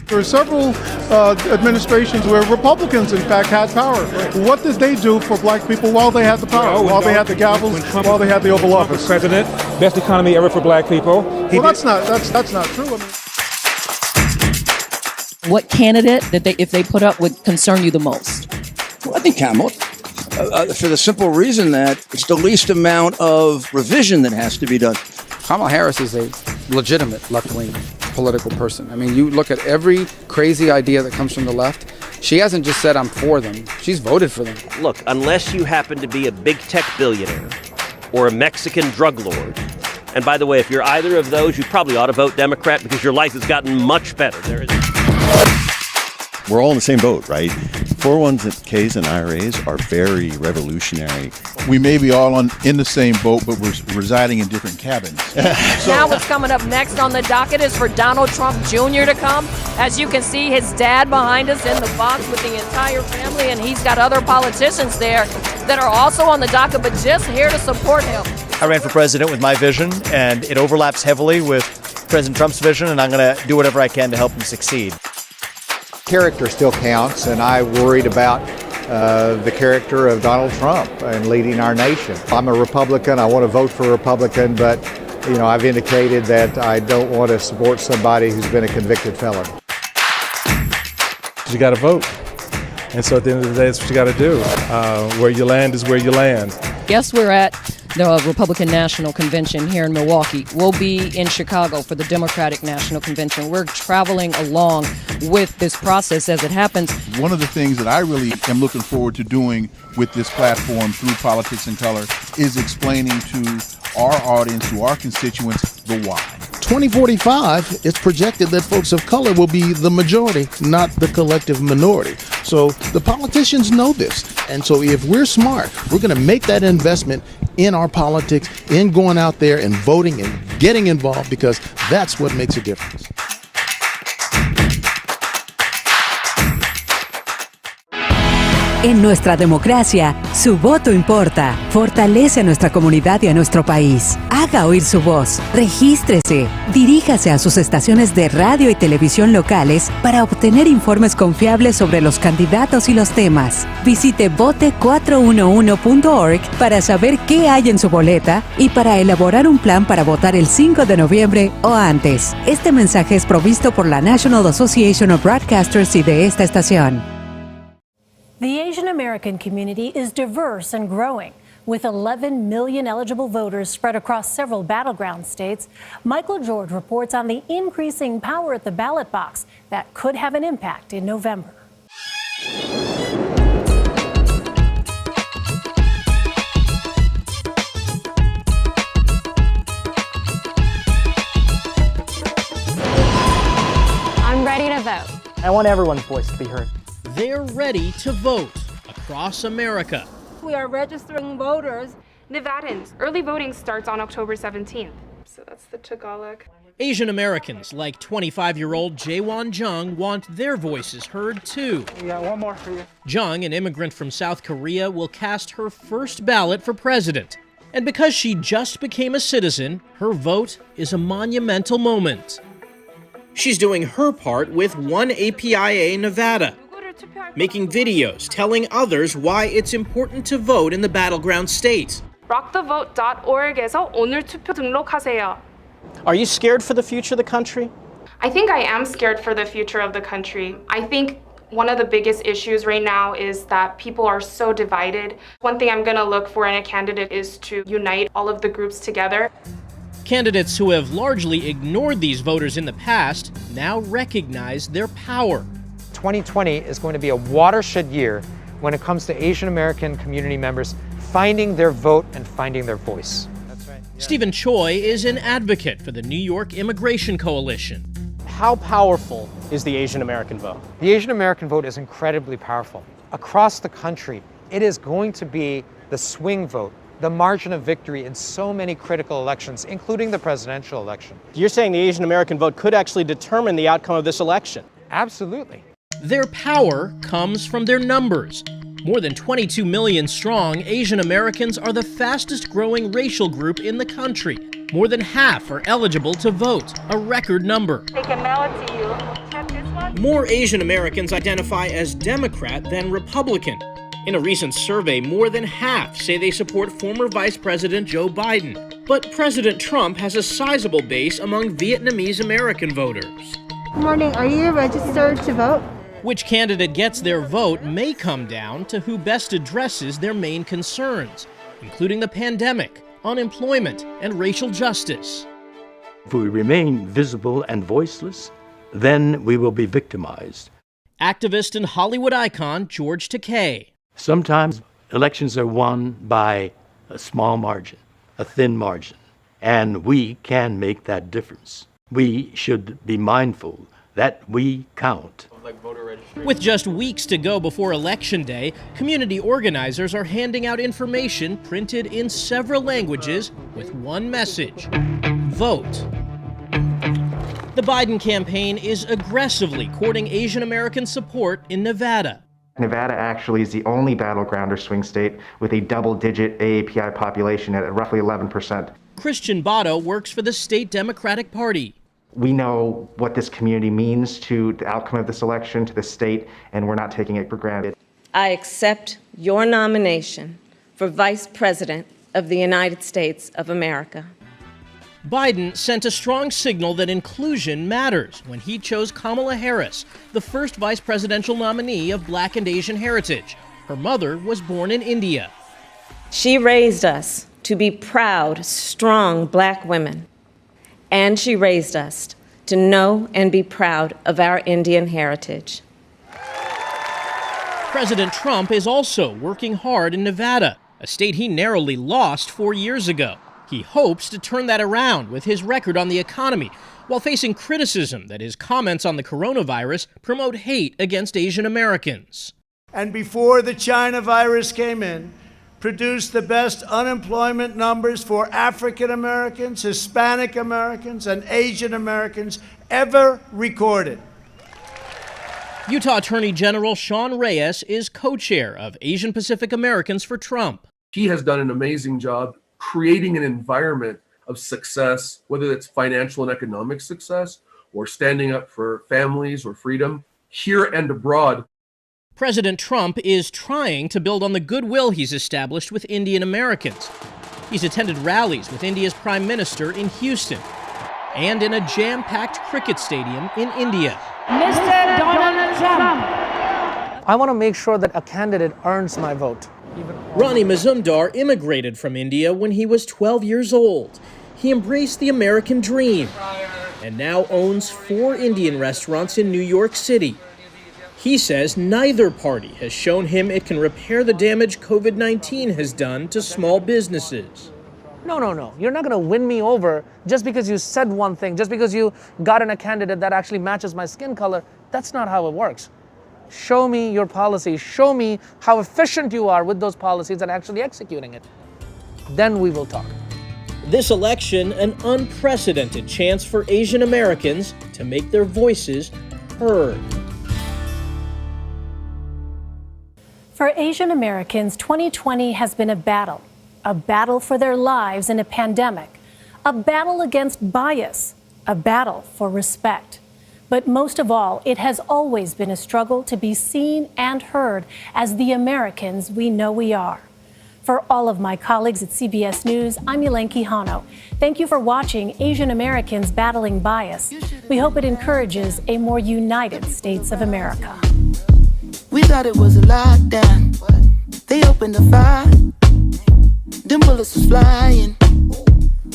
Speaker 26: There are several administrations where Republicans, in fact, had power. What did they do for black people while they had the power, while they had the gavels, while they had the Oval Office?
Speaker 28: President, best economy ever for black people.
Speaker 26: Well, that's not true. I mean,
Speaker 2: What candidate that if they put up would concern you the most?
Speaker 29: Well, I think Kamala, for the simple reason that it's the least amount of revision that has to be done.
Speaker 24: Kamala Harris is a legitimate left-wing political person. I mean, you look at every crazy idea that comes from the left. She hasn't just said, I'm for them. She's voted for them.
Speaker 31: Look, unless you happen to be a big tech billionaire or a Mexican drug lord, and by the way, if you're either of those, you probably ought to vote Democrat because your life has gotten much better.
Speaker 32: We're all in the same boat, right? 401ks and IRAs are very revolutionary.
Speaker 1: We may be all in the same boat, but we're residing in different cabins.
Speaker 2: Now what's coming up next on the docket is for Donald Trump Jr. to come. As you can see, his dad behind us in the box with the entire family, and he's got other politicians there that are also on the docket, but just here to support him.
Speaker 27: I ran for president with my vision, and it overlaps heavily with President Trump's vision, and I'm going to do whatever I can to help him succeed.
Speaker 33: Character still counts, and I worried about the character of Donald Trump and leading our nation. I'm a Republican. I want to vote for a Republican, but I've indicated that I don't want to support somebody who's been a convicted felon.
Speaker 26: you got to vote. And so at the end of the day, that's what you got to do. Where you land is where you land.
Speaker 2: Guess we're at the Republican National Convention here in Milwaukee. We'll be in Chicago for the Democratic National Convention. We're traveling along with this process as it happens.
Speaker 1: One of the things that I really am looking forward to doing with this platform through Politics in Color is explaining to our audience, to our constituents, the why.
Speaker 34: 2045, it's projected that folks of color will be the majority, not the collective minority. So the politicians know this. And so if we're smart, we're going to make that investment in our politics, in going out there and voting and getting involved, because that's what makes a difference.
Speaker 35: En nuestra democracia, su voto importa. Fortalece a nuestra comunidad y a nuestro país. Haga oír su voz. Regístrese. Diríjase a sus estaciones de radio y televisión locales para obtener informes confiables sobre los candidatos y los temas. Visite vote411.org para saber qué hay en su boleta y para elaborar un plan para votar el 5 de noviembre o antes. Este mensaje es provisto por la National Association of Broadcasters y de esta estación.
Speaker 36: The Asian American community is diverse and growing. With 11 million eligible voters spread across several battleground states, Michael George reports on the increasing power at the ballot box that could have an impact in November.
Speaker 3: I want everyone's voice to be heard.
Speaker 4: They're ready to vote across America.
Speaker 5: We are registering voters. Nevadans, early voting starts on October 17th. So that's the Tagalog.
Speaker 4: Asian Americans like 25-year-old Jaewon Jung want their voices heard too.
Speaker 3: Yeah, one more for you.
Speaker 4: Jung, an immigrant from South Korea, will cast her first ballot for president. And because she just became a citizen, her vote is a monumental moment. She's doing her part with One APIA Nevada, making videos telling others why it's important to vote in the battleground state.
Speaker 5: rockthevote.org에서 오늘 투표 등록하세요.
Speaker 3: Are you scared for the future of the country?
Speaker 5: I think I am scared for the future of the country. I think one of the biggest issues right now is that people are so divided. One thing I'm going to look for in a candidate is to unite all of the groups together.
Speaker 4: Candidates who have largely ignored these voters in the past now recognize their power.
Speaker 6: 2020 is going to be a watershed year when it comes to Asian American community members finding their vote and finding their voice.
Speaker 4: That's right. Yeah. Stephen Choi is an advocate for the New York Immigration Coalition.
Speaker 3: How powerful is the Asian American vote?
Speaker 6: The Asian American vote is incredibly powerful. Across the country, it is going to be the swing vote, the margin of victory in so many critical elections, including the presidential election.
Speaker 3: You're saying the Asian American vote could actually determine the outcome of this election?
Speaker 6: Absolutely.
Speaker 4: Their power comes from their numbers. More than 22 million strong, Asian Americans are the fastest growing racial group in the country. More than half are eligible to vote, a record number.
Speaker 5: They can mail it to you. Check this one.
Speaker 4: More Asian Americans identify as Democrat than Republican. In a recent survey, more than half say they support former Vice President Joe Biden. But President Trump has a sizable base among Vietnamese American voters.
Speaker 5: Good morning. Are you registered to vote?
Speaker 4: Which candidate gets their vote may come down to who best addresses their main concerns, including the pandemic, unemployment, and racial justice.
Speaker 7: If we remain visible and voiceless, then we will be victimized.
Speaker 4: Activist and Hollywood icon George Takei.
Speaker 7: Sometimes elections are won by a small margin, a thin margin, and we can make that difference. We should be mindful that we count.
Speaker 4: With just weeks to go before Election Day, community organizers are handing out information printed in several languages with one message: vote. The Biden campaign is aggressively courting Asian American support in Nevada.
Speaker 8: Nevada actually is the only battleground or swing state with a double-digit AAPI population at roughly 11%.
Speaker 4: Christian Botto works for the state Democratic Party.
Speaker 8: We know what this community means to the outcome of this election, to the state, and we're not taking it for granted.
Speaker 9: I accept your nomination for Vice President of the United States of America.
Speaker 4: Biden sent a strong signal that inclusion matters when he chose Kamala Harris, the first vice presidential nominee of Black and Asian heritage. Her mother was born in India.
Speaker 9: She raised us to be proud, strong Black women. And she raised us to know and be proud of our Indian heritage.
Speaker 4: President Trump is also working hard in Nevada, a state he narrowly lost 4 years ago. He hopes to turn that around with his record on the economy, while facing criticism that his comments on the coronavirus promote hate against Asian Americans.
Speaker 10: And before the China virus came in, produced the best unemployment numbers for African Americans, Hispanic Americans, and Asian Americans ever recorded.
Speaker 4: Utah Attorney General Sean Reyes is co-chair of Asian Pacific Americans for Trump.
Speaker 11: He has done an amazing job creating an environment of success, whether it's financial and economic success or standing up for families or freedom here and abroad.
Speaker 4: President Trump is trying to build on the goodwill he's established with Indian Americans. He's attended rallies with India's Prime Minister in Houston and in a jam-packed cricket stadium in India.
Speaker 5: Mr. Donald Trump.
Speaker 6: I want to make sure that a candidate earns my vote.
Speaker 4: Rani Mazumdar immigrated from India when he was 12 years old. He embraced the American dream and now owns 4 Indian restaurants in New York City. He says neither party has shown him it can repair the damage COVID-19 has done to small businesses.
Speaker 6: No. You're not going to win me over just because you said one thing, just because you got in a candidate that actually matches my skin color.
Speaker 12: That's not how it works. Show me your policies. Show me how efficient you are with those policies and actually executing it. Then we will talk.
Speaker 4: This election, an unprecedented chance for Asian Americans to make their voices heard.
Speaker 36: For Asian Americans, 2020 has been a battle for their lives in a pandemic, a battle against bias, a battle for respect. But most of all, it has always been a struggle to be seen and heard as the Americans we know we are. For all of my colleagues at CBS News, I'm Elaine Quijano. Thank you for watching Asian Americans Battling Bias. We hope it encourages a more united States of America.
Speaker 13: We thought it was a lockdown. They opened the fire. Them bullets was flying.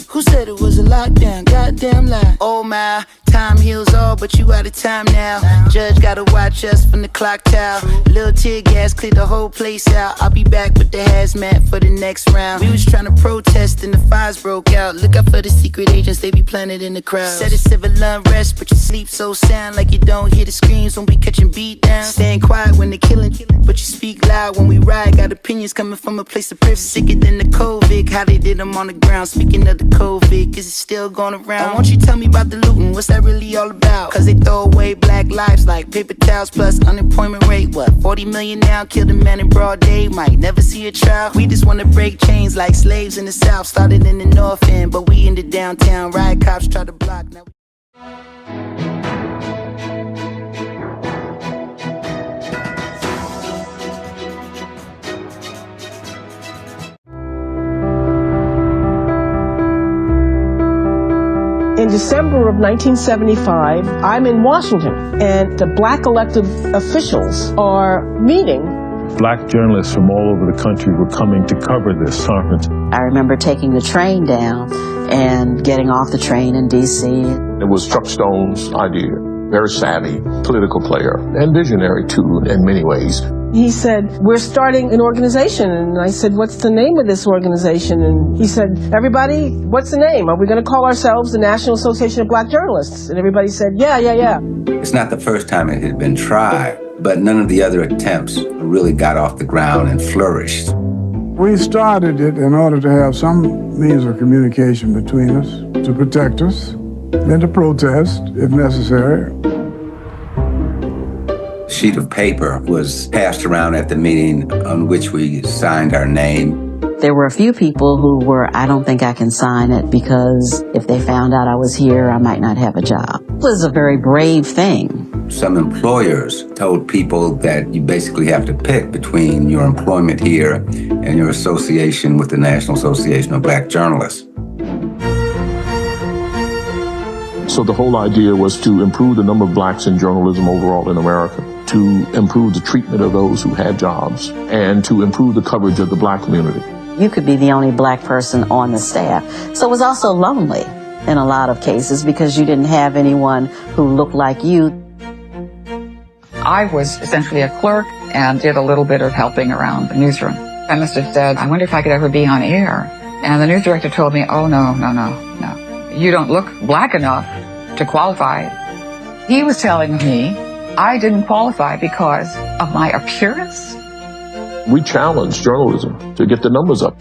Speaker 13: Who said it was a lockdown? Goddamn lie. Oh my, time heals all, but you out of time now. Judge gotta watch us from the clock tower. Little tear gas cleared the whole place out. I'll be back with the hazmat for the next round. We was trying to protest and the fires broke out. Look out for the secret agents, they be planted in the crowd. Said it's civil unrest, but you sleep so sound like you don't hear the screams when we catching beat down. Staying quiet when they killing, but you speak loud when we ride. Got opinions coming from a place of privilege. Sicker than the COVID, how they did them on the ground. Speaking of the COVID, is it still going around? Won't you tell me about the looting? What's that really all about? Cause they throw away black lives like paper towels plus unemployment rate. What, 40 million now? Killed a man in broad day, might never see a trial. We just wanna break chains like slaves in the South. Started in the North End, but we in the downtown. Riot cops try to block. Now
Speaker 14: In December of 1975, I'm in Washington, and the black elected officials are meeting.
Speaker 15: Black journalists from all over the country were coming to cover this conference.
Speaker 16: I remember taking the train down and getting off the train in D.C.
Speaker 15: It was Chuck Stone's idea. Very savvy political player and visionary too in many ways.
Speaker 14: He said, we're starting an organization. And I said, what's the name of this organization? And he said, everybody, what's the name? Are we going to call ourselves the National Association of Black Journalists? And everybody said, yeah.
Speaker 17: It's not the first time it had been tried, but none of the other attempts really got off the ground and flourished.
Speaker 26: We started it in order to have some means of communication between us, to protect us, and to protest if necessary.
Speaker 17: A sheet of paper was passed around at the meeting on which we signed our name.
Speaker 16: There were a few people who were, I don't think I can sign it because if they found out I was here, I might not have a job. It was a very brave thing.
Speaker 17: Some employers told people that you basically have to pick between your employment here and your association with the National Association of Black Journalists.
Speaker 15: So the whole idea was to improve the number of blacks in journalism overall in America, to improve the treatment of those who had jobs, and to improve the coverage of the black community.
Speaker 16: You could be the only black person on the staff. So it was also lonely in a lot of cases because you didn't have anyone who looked like you.
Speaker 18: I was essentially a clerk and did a little bit of helping around the newsroom. I must have said, I wonder if I could ever be on air. And the news director told me, oh, no. You don't look black enough to qualify. He was telling me I didn't qualify because of my appearance.
Speaker 15: We challenged journalism to get the numbers up.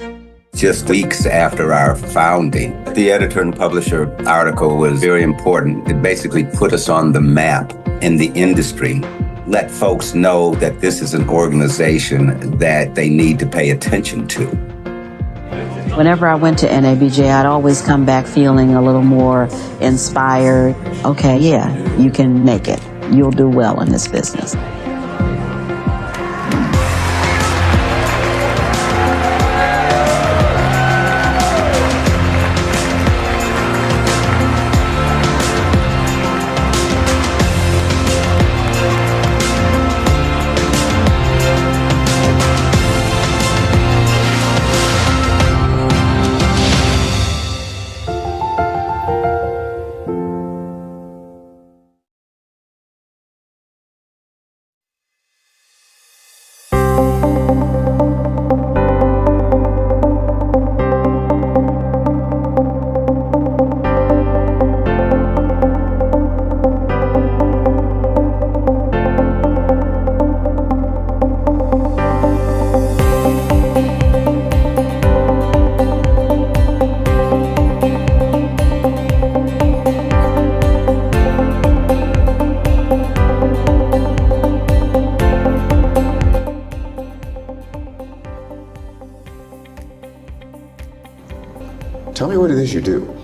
Speaker 17: Just weeks after our founding, the editor and publisher article was very important. It basically put us on the map in the industry, let folks know that this is an organization that they need to pay attention to.
Speaker 16: Whenever I went to NABJ, I'd always come back feeling a little more inspired. Okay, yeah, you can make it. You'll do well in this business.
Speaker 1: Tell me what it is you do.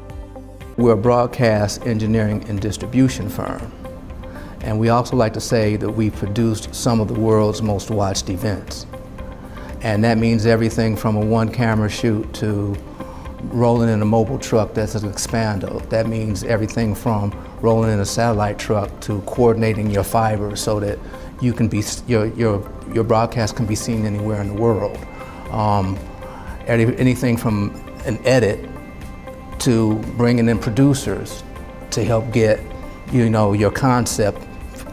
Speaker 2: We're a broadcast engineering and distribution firm. And we also like to say that we produced some of the world's most watched events. And that means everything from a one-camera shoot to rolling in a mobile truck that's an expando. That means everything from rolling in a satellite truck to coordinating your fiber so that you can be, your broadcast can be seen anywhere in the world. Anything from an edit to bringing in producers to help get, your concept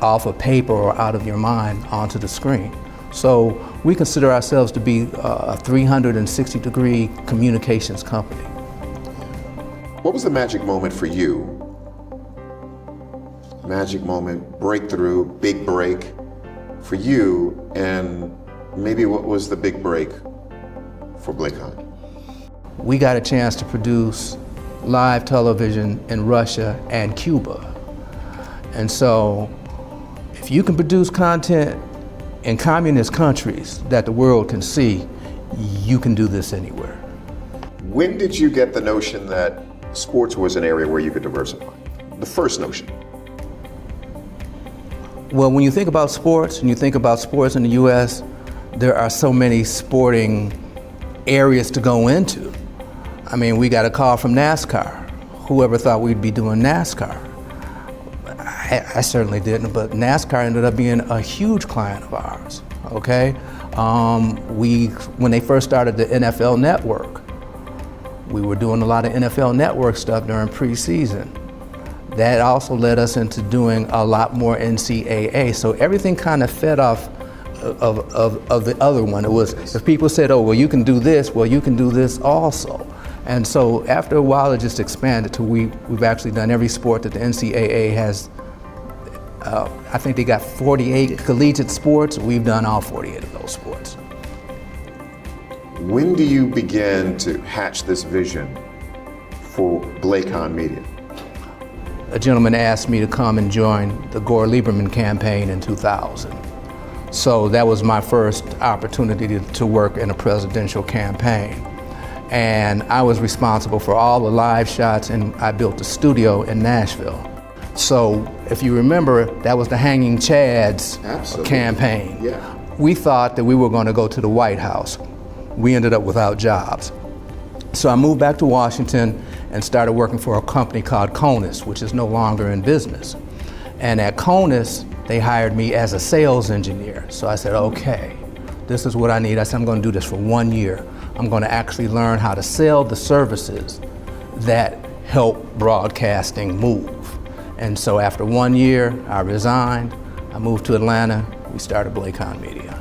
Speaker 2: off of paper or out of your mind onto the screen. So we consider ourselves to be a 360-degree communications company.
Speaker 1: What was the magic moment for you? Magic moment, breakthrough, big break for you, and maybe what was the big break for Blake Hahn?
Speaker 2: We got a chance to produce live television in Russia and Cuba. And so if you can produce content in communist countries that the world can see, you can do this anywhere.
Speaker 1: When did you get the notion that sports was an area where you could diversify? The first notion.
Speaker 2: Well, when you think about sports, and you think about sports in the US, there are so many sporting areas to go into. I mean, we got a call from NASCAR. Whoever thought we'd be doing NASCAR? I certainly didn't, but NASCAR ended up being a huge client of ours, okay? When they first started the NFL Network, we were doing a lot of NFL Network stuff during preseason. That also led us into doing a lot more NCAA, so everything kind of fed off of the other one. It was, if people said, oh, well, you can do this, well, you can do this also. And so after a while, it just expanded to we've actually done every sport that the NCAA has. I think they got 48 collegiate sports. We've done all 48 of those sports.
Speaker 1: When do you begin to hatch this vision for Blake Hahn Media?
Speaker 2: A gentleman asked me to come and join the Gore Lieberman campaign in 2000. So that was my first opportunity to work in a presidential campaign. And I was responsible for all the live shots, and I built a studio in Nashville. So if you remember, that was the Hanging Chads campaign.
Speaker 1: Yeah.
Speaker 2: We thought that we were going to go to the White House. We ended up without jobs. So I moved back to Washington and started working for a company called CONUS, which is no longer in business. And at CONUS, they hired me as a sales engineer. So I said, okay, this is what I need. I said, I'm going to do this for 1 year. I'm going to actually learn how to sell the services that help broadcasting move. And so after 1 year, I resigned. I moved to Atlanta. We started Blake Hahn Media.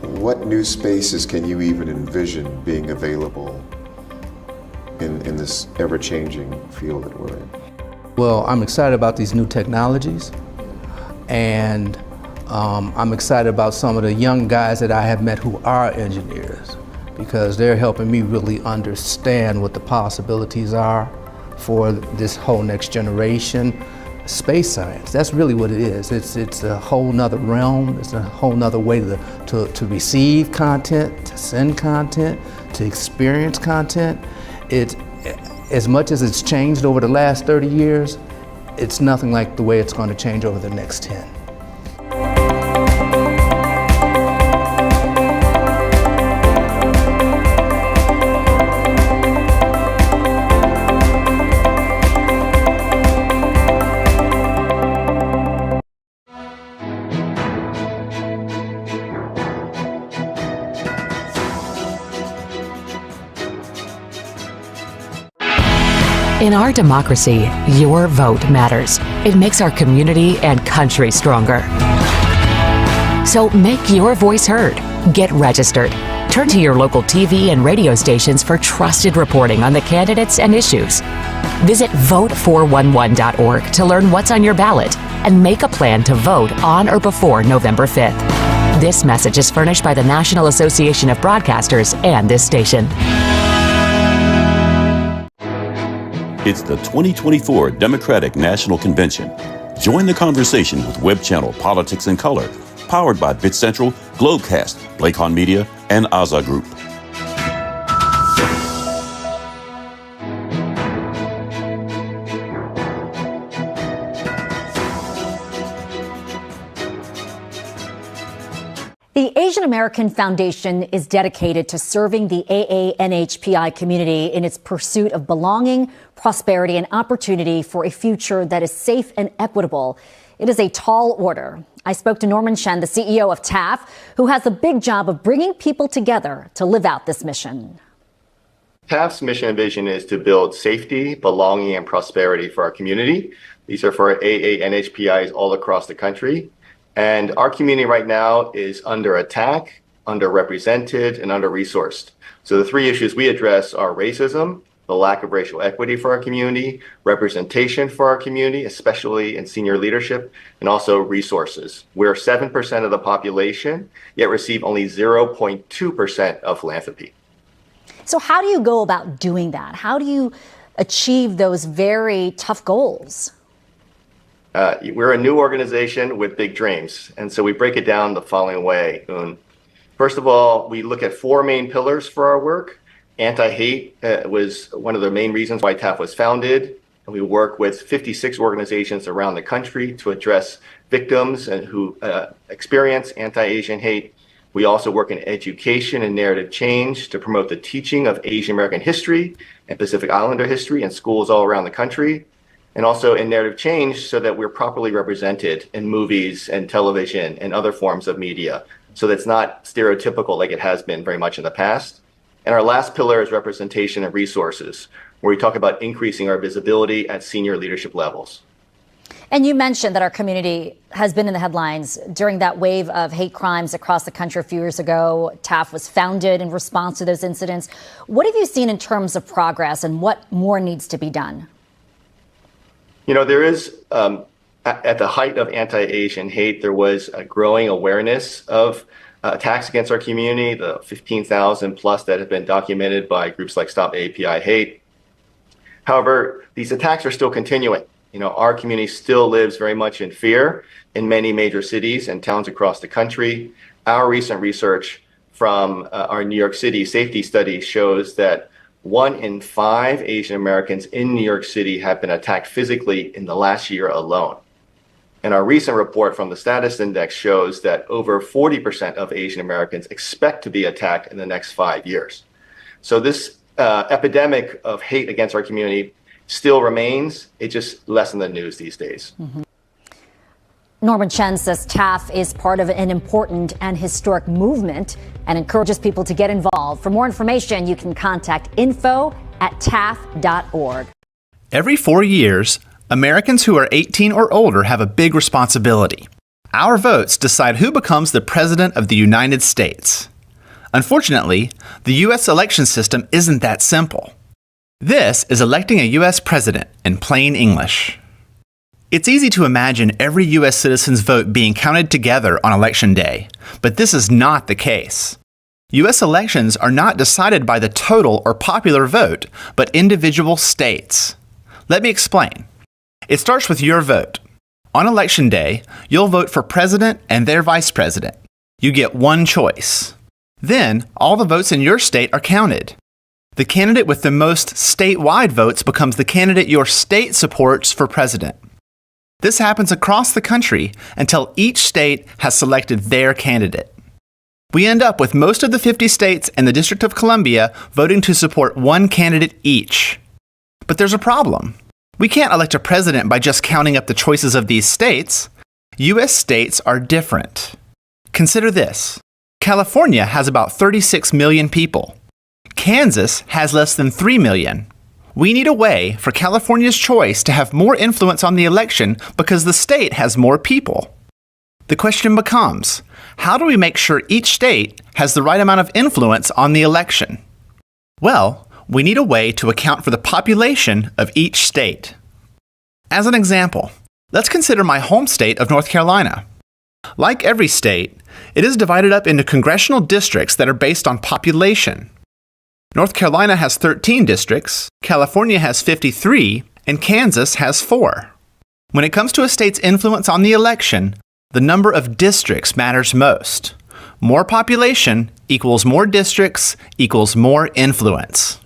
Speaker 1: What new spaces can you even envision being available in this ever-changing field that we're in?
Speaker 2: Well, I'm excited about these new technologies, and I'm excited about some of the young guys that I have met who are engineers, because they're helping me really understand what the possibilities are for this whole next generation. Space science, that's really what it is. It's a whole nother realm. It's a whole nother way to receive content, to send content, to experience content. It's, as much as it's changed over the last 30 years, it's nothing like the way it's going to change over the next 10.
Speaker 19: In our democracy, your vote matters. It makes our community and country stronger. So make your voice heard. Get registered. Turn to your local TV and radio stations for trusted reporting on the candidates and issues. Visit vote411.org to learn what's on your ballot and make a plan to vote on or before November 5th. This message is furnished by the National Association of Broadcasters and this station.
Speaker 20: It's the 2024 Democratic National Convention. Join the conversation with Web Channel Politics in Color, powered by BitCentral, Globecast, Blake Hahn Media, and AZA Group.
Speaker 3: The Asian American Foundation is dedicated to serving the AANHPI community in its pursuit of belonging, prosperity, and opportunity for a future that is safe and equitable. It is a tall order. I spoke to Norman Chen, the CEO of TAF, who has the big job of bringing people together to live out this mission.
Speaker 7: TAF's mission and vision is to build safety, belonging, and prosperity for our community. These are for AANHPIs all across the country. And our community right now is under attack, underrepresented, and under-resourced. So the three issues we address are racism, the lack of racial equity for our community, representation for our community, especially in senior leadership, and also resources. We're 7% of the population, yet receive only 0.2% of philanthropy.
Speaker 3: So how do you go about doing that? How do you achieve those very tough goals?
Speaker 7: We're a new organization with big dreams, and so we break it down the following way. First of all, we look at four main pillars for our work. Anti-hate was one of the main reasons why TAF was founded. And we work with 56 organizations around the country to address victims and who experience anti-Asian hate. We also work in education and narrative change to promote the teaching of Asian American history and Pacific Islander history in schools all around the country. And also in narrative change so that we're properly represented in movies and television and other forms of media, so that's not stereotypical like it has been very much in the past. And our last pillar is representation and resources, where we talk about increasing our visibility at senior leadership levels.
Speaker 3: And you mentioned that our community has been in the headlines during that wave of hate crimes across the country a few years ago. TAF was founded in response to those incidents. What have you seen in terms of progress, and what more needs to be done?
Speaker 7: You know, there is, at the height of anti-Asian hate, there was a growing awareness of attacks against our community, the 15,000 plus that have been documented by groups like Stop API Hate. However, these attacks are still continuing. You know, our community still lives very much in fear in many major cities and towns across the country. Our recent research from our New York City safety study shows that 1 in 5 Asian Americans in New York City have been attacked physically in the last year alone. And our recent report from the Status Index shows that over 40% of Asian Americans expect to be attacked in the next 5 years. So this epidemic of hate against our community still remains. It's just less in the news these days.
Speaker 3: Mm-hmm. Norman Chen says TAF is part of an important and historic movement and encourages people to get involved. For more information, you can contact info@taf.org.
Speaker 21: Every 4 years, Americans who are 18 or older have a big responsibility. Our votes decide who becomes the President of the United States. Unfortunately, the U.S. election system isn't that simple. This is electing a U.S. president in plain English. It's easy to imagine every U.S. citizen's vote being counted together on Election Day, but this is not the case. U.S. elections are not decided by the total or popular vote, but individual states. Let me explain. It starts with your vote. On Election Day, you'll vote for president and their vice president. You get one choice. Then, all the votes in your state are counted. The candidate with the most statewide votes becomes the candidate your state supports for president. This happens across the country until each state has selected their candidate. We end up with most of the 50 states and the District of Columbia voting to support one candidate each. But there's a problem. We can't elect a president by just counting up the choices of these states. U.S. states are different. Consider this. California has about 36 million people. Kansas has less than 3 million. We need a way for California's choice to have more influence on the election because the state has more people. The question becomes, how do we make sure each state has the right amount of influence on the election? Well, we need a way to account for the population of each state. As an example, let's consider my home state of North Carolina. Like every state, it is divided up into congressional districts that are based on population. North Carolina has 13 districts, California has 53, and Kansas has 4. When it comes to a state's influence on the election, the number of districts matters most. More population equals more districts equals more influence.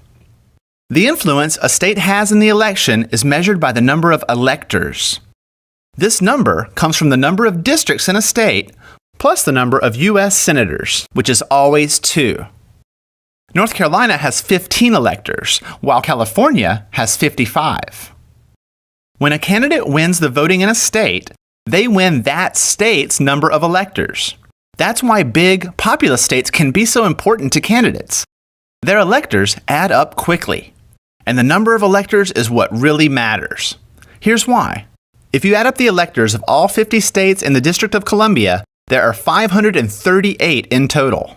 Speaker 21: The influence a state has in the election is measured by the number of electors. This number comes from the number of districts in a state plus the number of U.S. senators, which is always 2. North Carolina has 15 electors, while California has 55. When a candidate wins the voting in a state, they win that state's number of electors. That's why big, populous states can be so important to candidates. Their electors add up quickly, and the number of electors is what really matters. Here's why. If you add up the electors of all 50 states in the District of Columbia, there are 538 in total.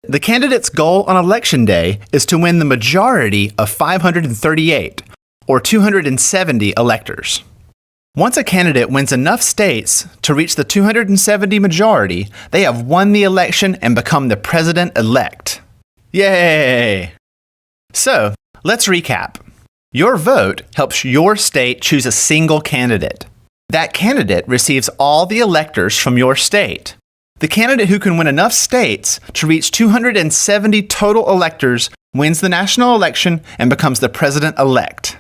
Speaker 21: The candidate's goal on Election Day is to win the majority of 538, or 270 electors. Once a candidate wins enough states to reach the 270 majority, they have won the election and become the president-elect. Yay! So, let's recap. Your vote helps your state choose a single candidate. That candidate receives all the electors from your state. The candidate who can win enough states to reach 270 total electors wins the national election and becomes the president-elect.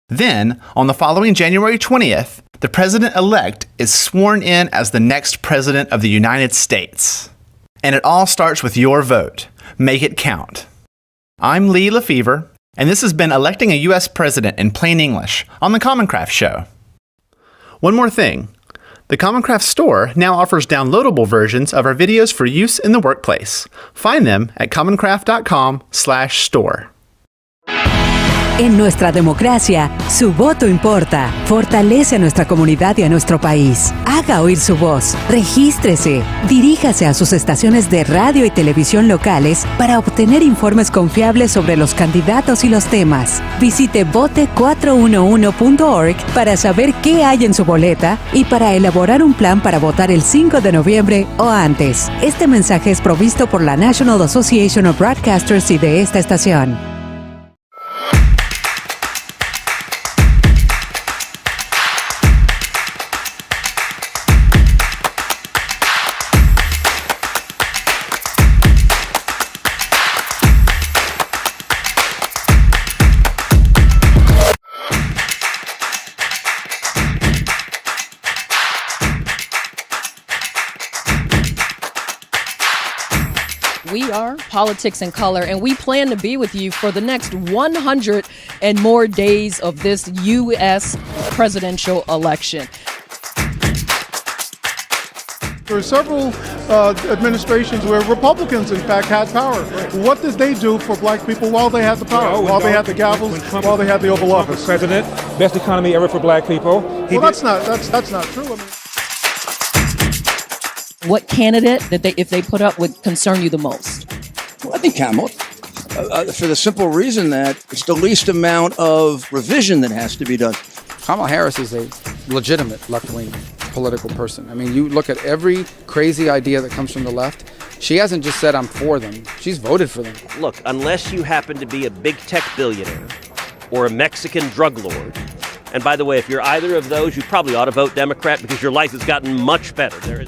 Speaker 21: Then, on the following January 20th, the president-elect is sworn in as the next president of the United States. And it all starts with your vote. Make it count. I'm Lee Lefevre, and this has been Electing a U.S. President in Plain English on the Common Craft Show. One more thing. The Common Craft store now offers downloadable versions of our videos for use in the workplace. Find them at commoncraft.com/store.
Speaker 8: En nuestra democracia, su voto importa. Fortalece a nuestra comunidad y a nuestro país. Haga oír su voz. Regístrese. Diríjase a sus estaciones de radio y televisión locales para obtener informes confiables sobre los candidatos y los temas. Visite vote411.org para saber qué hay en su boleta y para elaborar un plan para votar el 5 de noviembre o antes. Este mensaje es provisto por la National Association of Broadcasters y de esta estación.
Speaker 9: We are Politics in Color, and we plan to be with you for the next 100 and more days of this U.S. presidential election.
Speaker 26: There are several administrations where Republicans, in fact, had power. What did they do for black people while they had the power, while they had the gavels, while they had the Oval Office?
Speaker 10: President, best economy ever for black people.
Speaker 26: Well, that's not true. I mean,
Speaker 9: What candidate that if they put up would concern you the most?
Speaker 22: Well, I think Kamala, for the simple reason that it's the least amount of revision that has to be done.
Speaker 23: Kamala Harris is a legitimate left-wing political person. I mean, you look at every crazy idea that comes from the left. She hasn't just said, I'm for them. She's voted for them.
Speaker 24: Look, unless you happen to be a big tech billionaire or a Mexican drug lord, and by the way, if you're either of those, you probably ought to vote Democrat because your life has gotten much better.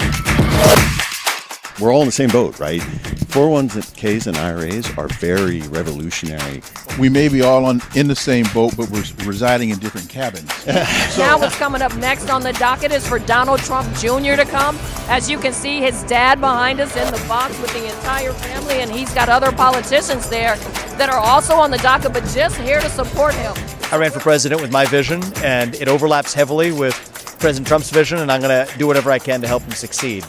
Speaker 25: We're all in the same boat, right? 401ks and IRAs are very revolutionary.
Speaker 27: We may be all in the same boat, but we're residing in different cabins.
Speaker 9: Now what's coming up next on the docket is for Donald Trump Jr. to come. As you can see, his dad behind us in the box with the entire family, and he's got other politicians there that are also on the docket, but just here to support him.
Speaker 28: I ran for president with my vision, and it overlaps heavily with President Trump's vision, and I'm going to do whatever I can to help him succeed.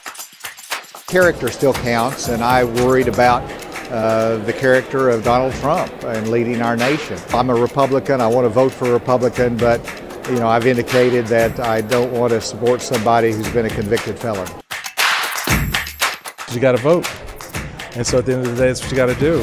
Speaker 29: Character still counts, and I worried about the character of Donald Trump and leading our nation. I'm a Republican. I want to vote for a Republican, but I've indicated that I don't want to support somebody who's been a convicted felon.
Speaker 10: You got to vote. And so at the end of the day, that's what you got to do.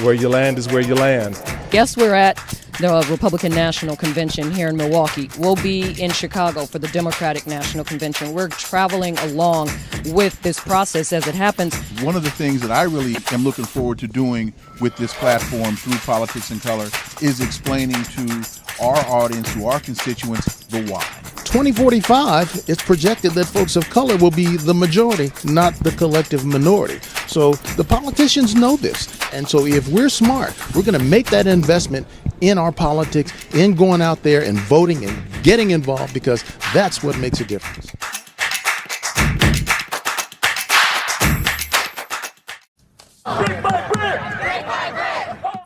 Speaker 10: Where you land is where you land.
Speaker 9: Guess we're at the Republican National Convention here in Milwaukee. We'll be in Chicago for the Democratic National Convention. We're traveling along with this process as it happens.
Speaker 27: One of the things that I really am looking forward to doing with this platform through Politics in Color is explaining to our audience, to our constituents, the why.
Speaker 36: 2045, it's projected that folks of color will be the majority, not the collective minority. So the politicians know this. And so if we're smart, we're going to make that investment in our politics, in going out there and voting and getting involved, because that's what makes a difference.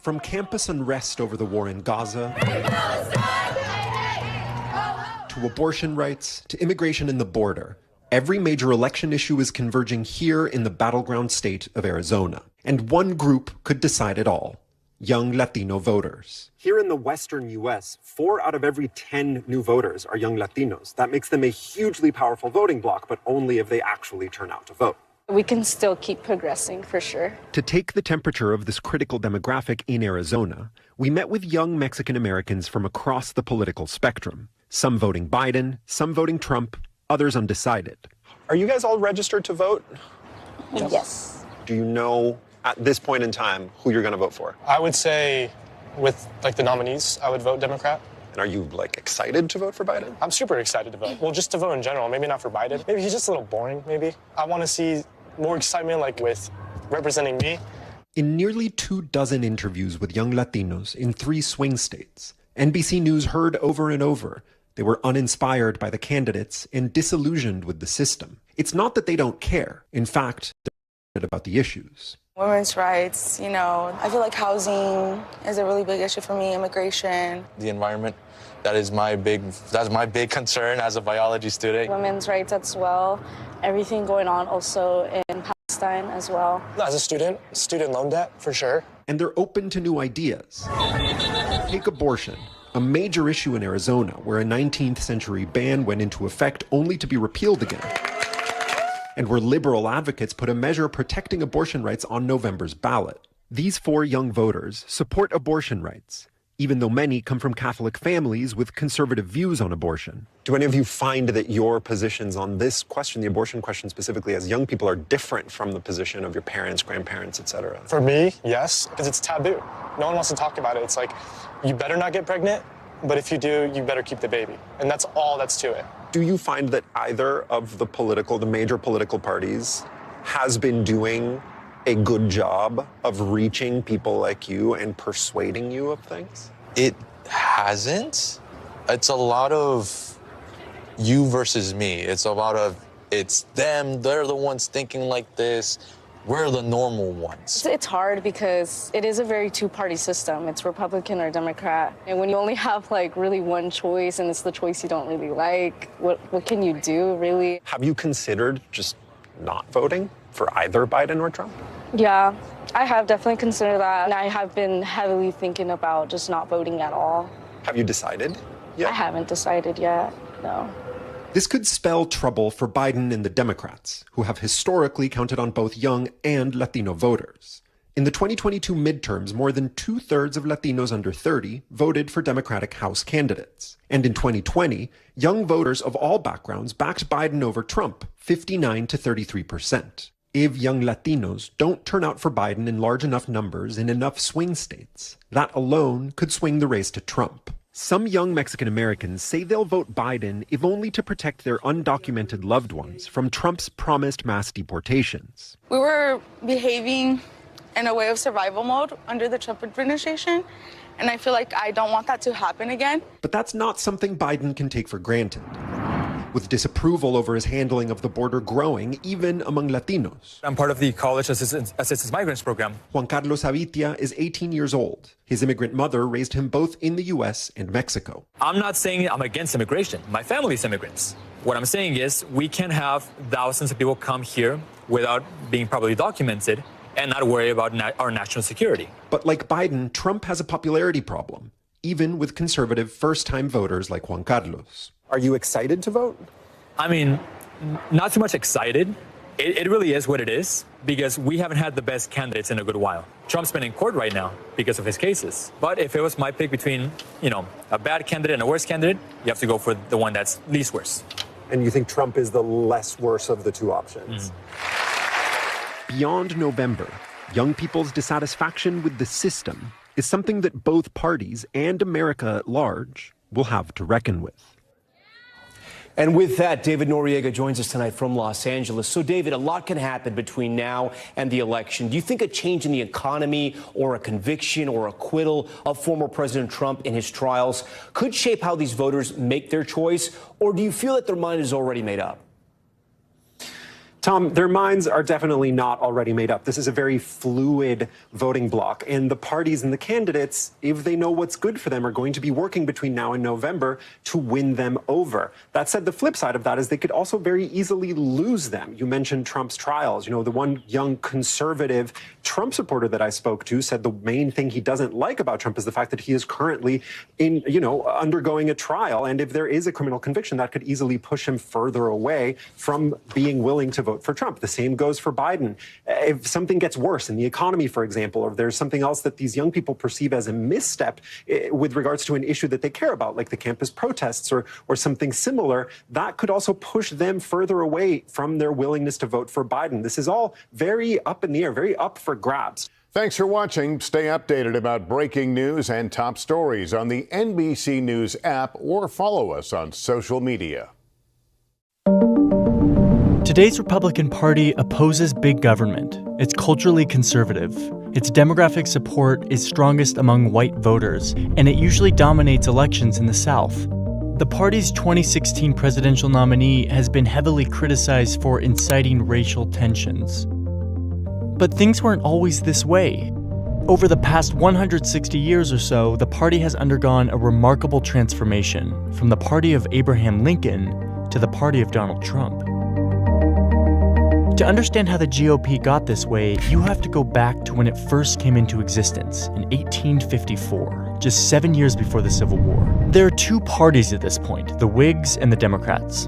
Speaker 4: From campus unrest over the war in Gaza, to abortion rights, to immigration and the border, every major election issue is converging here in the battleground state of Arizona. And one group could decide it all: young Latino voters. Here in the western U.S., 4 out of every 10 new voters are young Latinos. That makes them a hugely powerful voting bloc, but only if they actually turn out to vote.
Speaker 5: We can still keep progressing, for sure.
Speaker 4: To take the temperature of this critical demographic in Arizona, we met with young Mexican Americans from across the political spectrum. Some voting Biden, some voting Trump, others undecided. Are you guys all registered to vote?
Speaker 5: Yes.
Speaker 4: Do you know at this point in time who you're going to vote for?
Speaker 6: I would say with the nominees, I would vote Democrat.
Speaker 4: And are you excited to vote for Biden?
Speaker 6: I'm super excited to vote. Well, just to vote in general, maybe not for Biden. Maybe he's just a little boring, maybe. I want to see more excitement with representing me.
Speaker 4: In nearly 24 interviews with young Latinos in 3 swing states, NBC News heard over and over they were uninspired by the candidates and disillusioned with the system. It's not that they don't care. In fact, they're about the issues.
Speaker 5: Women's rights, I feel like housing is a really big issue for me, immigration.
Speaker 11: The environment, that's my big concern as a biology student.
Speaker 5: Women's rights as well, everything going on also in Palestine as well.
Speaker 6: As a student loan debt, for sure.
Speaker 4: And they're open to new ideas. Take abortion, a major issue in Arizona where a 19th century ban went into effect only to be repealed again. And where liberal advocates put a measure protecting abortion rights on November's ballot. These 4 young voters support abortion rights, even though many come from Catholic families with conservative views on abortion. Do any of you find that your positions on this question, the abortion question specifically, as young people are different from the position of your parents, grandparents, etc.?
Speaker 6: For me, yes, because it's taboo. No one wants to talk about it. It's you better not get pregnant, but if you do, you better keep the baby. And that's all that's to it.
Speaker 4: Do you find that either of the major political parties has been doing a good job of reaching people like you and persuading you of things?
Speaker 11: It hasn't. It's a lot of you versus me. It's a lot of it's them, they're the ones thinking like this. We're the normal ones.
Speaker 5: It's hard because it is a very two-party system. It's Republican or Democrat. And when you only have really one choice and it's the choice you don't really like, what can you do, really?
Speaker 4: Have you considered just not voting for either Biden or Trump?
Speaker 5: Yeah, I have definitely considered that. And I have been heavily thinking about just not voting at all.
Speaker 4: Have you decided yet?
Speaker 5: I haven't decided yet, no.
Speaker 4: This could spell trouble for Biden and the Democrats, who have historically counted on both young and Latino voters. In the 2022 midterms, more than 2/3 of Latinos under 30 voted for Democratic House candidates. And in 2020, young voters of all backgrounds backed Biden over Trump, 59 to 33%. If young Latinos don't turn out for Biden in large enough numbers in enough swing states, that alone could swing the race to Trump. Some young Mexican Americans say they'll vote Biden if only to protect their undocumented loved ones from Trump's promised mass deportations.
Speaker 5: We were behaving in a way of survival mode under the Trump administration, and I feel like I don't want that to happen again.
Speaker 4: But that's not something Biden can take for granted. With disapproval over his handling of the border growing, even among Latinos.
Speaker 12: I'm part of the College Assistance Migrants Program.
Speaker 4: Juan Carlos Avitia is 18 years old. His immigrant mother raised him both in the U.S. and Mexico.
Speaker 12: I'm not saying I'm against immigration. My family's immigrants. What I'm saying is we can have thousands of people come here without being properly documented and not worry about our national security.
Speaker 4: But like Biden, Trump has a popularity problem, even with conservative first-time voters like Juan Carlos. Are you excited to vote?
Speaker 12: I mean, not too much excited. It really is what it is, because we haven't had the best candidates in a good while. Trump's been in court right now because of his cases. But if it was my pick between, a bad candidate and a worse candidate, you have to go for the one that's least worse.
Speaker 4: And you think Trump is the less worse of the two options? Beyond November, young people's dissatisfaction with the system is something that both parties and America at large will have to reckon with.
Speaker 13: And with that, David Noriega joins us tonight from Los Angeles. So, David, a lot can happen between now and the election. Do you think a change in the economy or a conviction or acquittal of former President Trump in his trials could shape how these voters make their choice? Or do you feel that their mind is already made up?
Speaker 4: Tom, their minds are definitely not already made up. This is a very fluid voting bloc, and the parties and the candidates, if they know what's good for them, are going to be working between now and November to win them over. That said, the flip side of that is they could also very easily lose them. You mentioned Trump's trials. You know, the one young conservative Trump supporter that I spoke to said the main thing he doesn't like about Trump is the fact that he is currently undergoing a trial. And if there is a criminal conviction, that could easily push him further away from being willing to vote for Trump. The same goes for Biden. If something gets worse in the economy, for example, or if there's something else that these young people perceive as a misstep with regards to an issue that they care about, like the campus protests or something similar, that could also push them further away from their willingness to vote for Biden. This is all very up in the air, very up for grabs.
Speaker 1: Thanks for watching. Stay updated about breaking news and top stories on the NBC News app or follow us on social media.
Speaker 2: Today's Republican Party opposes big government. It's culturally conservative. Its demographic support is strongest among white voters, and it usually dominates elections in the South. The party's 2016 presidential nominee has been heavily criticized for inciting racial tensions. But things weren't always this way. Over the past 160 years or so, the party has undergone a remarkable transformation from the party of Abraham Lincoln to the party of Donald Trump. To understand how the GOP got this way, you have to go back to when it first came into existence in 1854, just 7 years before the Civil War. There are two parties at this point, the Whigs and the Democrats.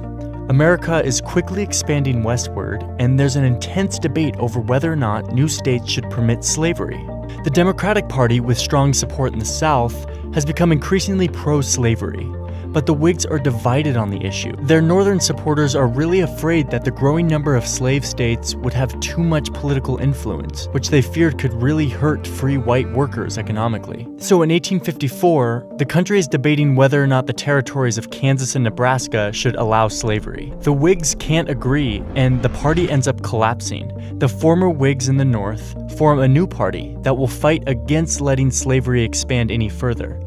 Speaker 2: America is quickly expanding westward, and there's an intense debate over whether or not new states should permit slavery. The Democratic Party, with strong support in the South, has become increasingly pro-slavery. But the Whigs are divided on the issue. Their northern supporters are really afraid that the growing number of slave states would have too much political influence, which they feared could really hurt free white workers economically. So in 1854, the country is debating whether or not the territories of Kansas and Nebraska should allow slavery. The Whigs can't agree, and the party ends up collapsing. The former Whigs in the North form a new party that will fight against letting slavery expand any further.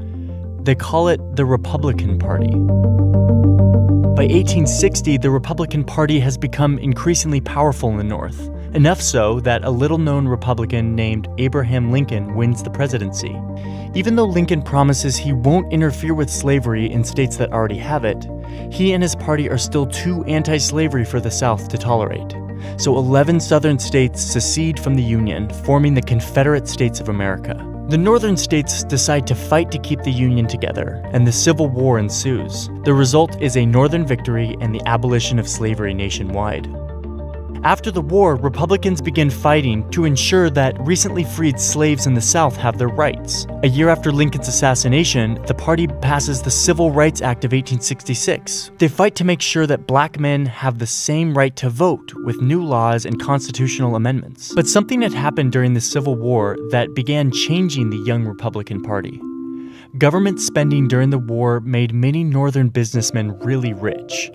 Speaker 2: They call it the Republican Party. By 1860, the Republican Party has become increasingly powerful in the North, enough so that a little-known Republican named Abraham Lincoln wins the presidency. Even though Lincoln promises he won't interfere with slavery in states that already have it, he and his party are still too anti-slavery for the South to tolerate. So 11 southern states secede from the Union, forming the Confederate States of America. The northern states decide to fight to keep the Union together, and the Civil War ensues. The result is a Northern victory and the abolition of slavery nationwide. After the war, Republicans begin fighting to ensure that recently freed slaves in the South have their rights. A year after Lincoln's assassination, the party passes the Civil Rights Act of 1866. They fight to make sure that black men have the same right to vote with new laws and constitutional amendments. But something had happened during the Civil War that began changing the young Republican Party. Government spending during the war made many northern businessmen really rich.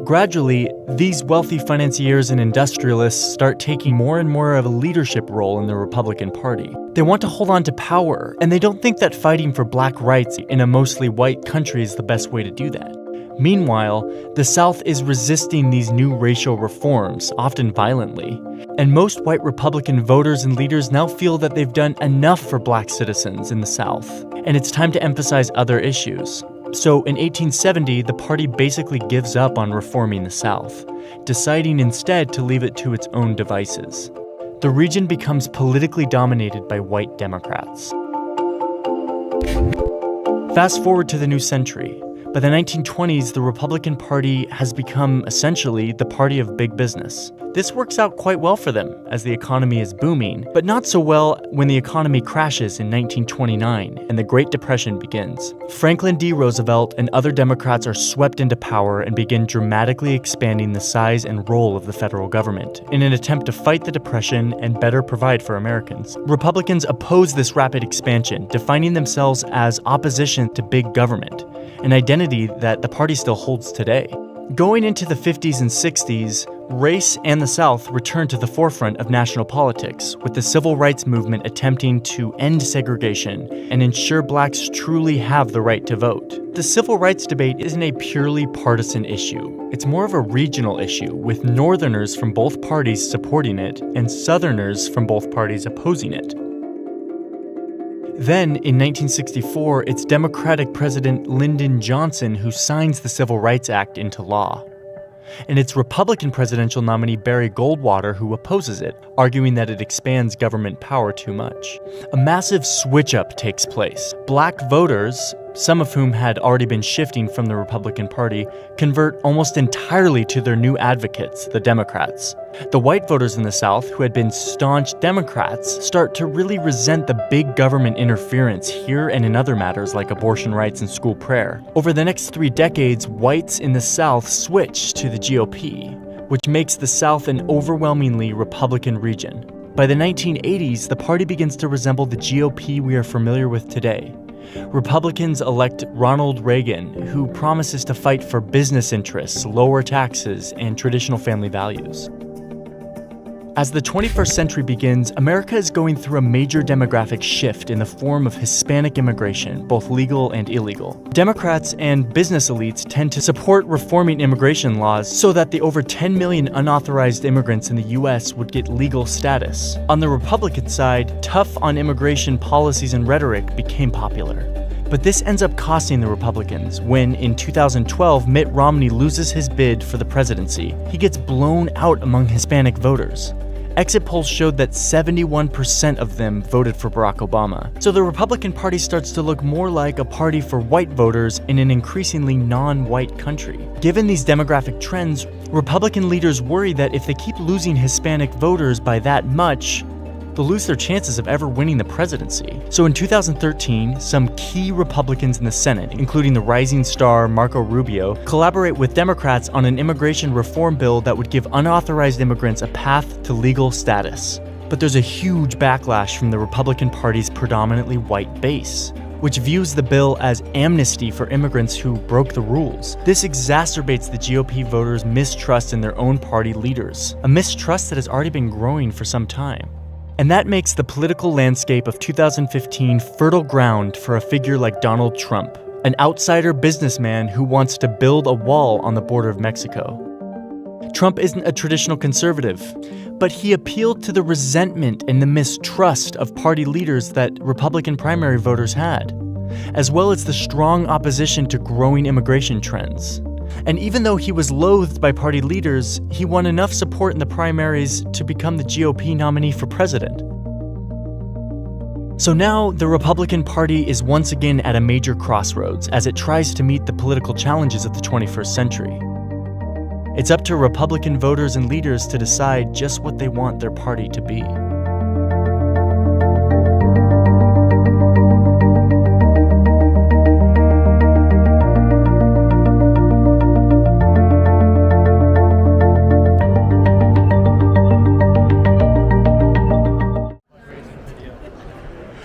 Speaker 2: Gradually, these wealthy financiers and industrialists start taking more and more of a leadership role in the Republican Party. They want to hold on to power, and they don't think that fighting for black rights in a mostly white country is the best way to do that. Meanwhile, the South is resisting these new racial reforms, often violently. And most white Republican voters and leaders now feel that they've done enough for black citizens in the South, and it's time to emphasize other issues. So in 1870, the party basically gives up on reforming the South, deciding instead to leave it to its own devices. The region becomes politically dominated by white Democrats. Fast forward to the new century. By the 1920s, the Republican Party has become essentially the party of big business. This works out quite well for them as the economy is booming, but not so well when the economy crashes in 1929 and the Great Depression begins. Franklin D. Roosevelt and other Democrats are swept into power and begin dramatically expanding the size and role of the federal government in an attempt to fight the Depression and better provide for Americans. Republicans oppose this rapid expansion, defining themselves as opposition to big government, an identity that the party still holds today. Going into the 50s and 60s, Race and the South returned to the forefront of national politics, with the civil rights movement attempting to end segregation and ensure blacks truly have the right to vote. The civil rights debate isn't a purely partisan issue. It's more of a regional issue, with Northerners from both parties supporting it and Southerners from both parties opposing it. Then, in 1964, it's Democratic President Lyndon Johnson who signs the Civil Rights Act into law. And it's Republican presidential nominee Barry Goldwater who opposes it, arguing that it expands government power too much. A massive switch-up takes place. Black voters, some of whom had already been shifting from the Republican Party, convert almost entirely to their new advocates, the Democrats. The white voters in the South, who had been staunch Democrats, start to really resent the big government interference here and in other matters like abortion rights and school prayer. Over the next 3 decades, whites in the South switch to the GOP, which makes the South an overwhelmingly Republican region. By the 1980s, the party begins to resemble the GOP we are familiar with today. Republicans elect Ronald Reagan, who promises to fight for business interests, lower taxes, and traditional family values. As the 21st century begins, America is going through a major demographic shift in the form of Hispanic immigration, both legal and illegal. Democrats and business elites tend to support reforming immigration laws so that the over 10 million unauthorized immigrants in the U.S. would get legal status. On the Republican side, tough on immigration policies and rhetoric became popular. But this ends up costing the Republicans when, in 2012, Mitt Romney loses his bid for the presidency. He gets blown out among Hispanic voters. Exit polls showed that 71% of them voted for Barack Obama. So the Republican Party starts to look more like a party for white voters in an increasingly non-white country. Given these demographic trends, Republican leaders worry that if they keep losing Hispanic voters by that much, they'll lose their chances of ever winning the presidency. So in 2013, some key Republicans in the Senate, including the rising star Marco Rubio, collaborate with Democrats on an immigration reform bill that would give unauthorized immigrants a path to legal status. But there's a huge backlash from the Republican Party's predominantly white base, which views the bill as amnesty for immigrants who broke the rules. This exacerbates the GOP voters' mistrust in their own party leaders, a mistrust that has already been growing for some time. And that makes the political landscape of 2015 fertile ground for a figure like Donald Trump, an outsider businessman who wants to build a wall on the border of Mexico. Trump isn't a traditional conservative, but he appealed to the resentment and the mistrust of party leaders that Republican primary voters had, as well as the strong opposition to growing immigration trends. And even though he was loathed by party leaders, he won enough support in the primaries to become the GOP nominee for president. So now the Republican Party is once again at a major crossroads as it tries to meet the political challenges of the 21st century. It's up to Republican voters and leaders to decide just what they want their party to be.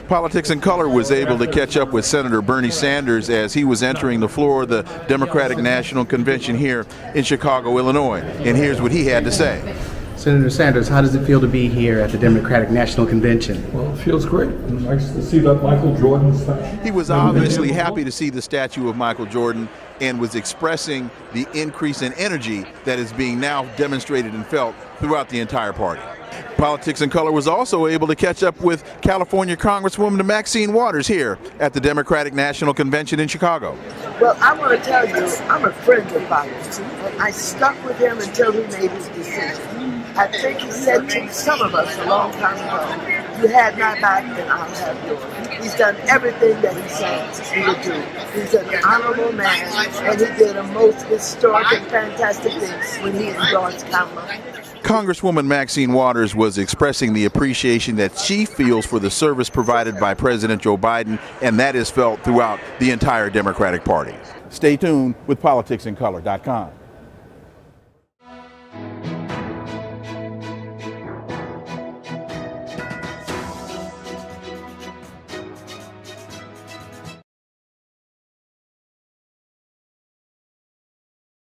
Speaker 27: Politics in Color was able to catch up with Senator Bernie Sanders as he was entering the floor of the Democratic National Convention here in Chicago, Illinois. And here's what he had to say.
Speaker 3: Senator Sanders, how does it feel to be here at the Democratic National Convention?
Speaker 7: Well, it feels great. Nice to see that Michael Jordan statue.
Speaker 27: He was obviously happy to see the statue of Michael Jordan and was expressing the increase in energy that is being now demonstrated and felt throughout the entire party. Politics in Color was also able to catch up with California Congresswoman Maxine Waters here at the Democratic National Convention in Chicago.
Speaker 14: Well, I want to tell you, I'm a friend of Biden's, and I stuck with him until he made his decision. I think he said to some of us a long time ago, you had my back, then I'll have yours. He's done everything that he said he would do. He's an honorable man, and he did a most historic and fantastic thing when he endorsed Kamala.
Speaker 27: Congresswoman Maxine Waters was expressing the appreciation that she feels for the service provided by President Joe Biden, and that is felt throughout the entire Democratic Party. Stay tuned with politicsincolor.com.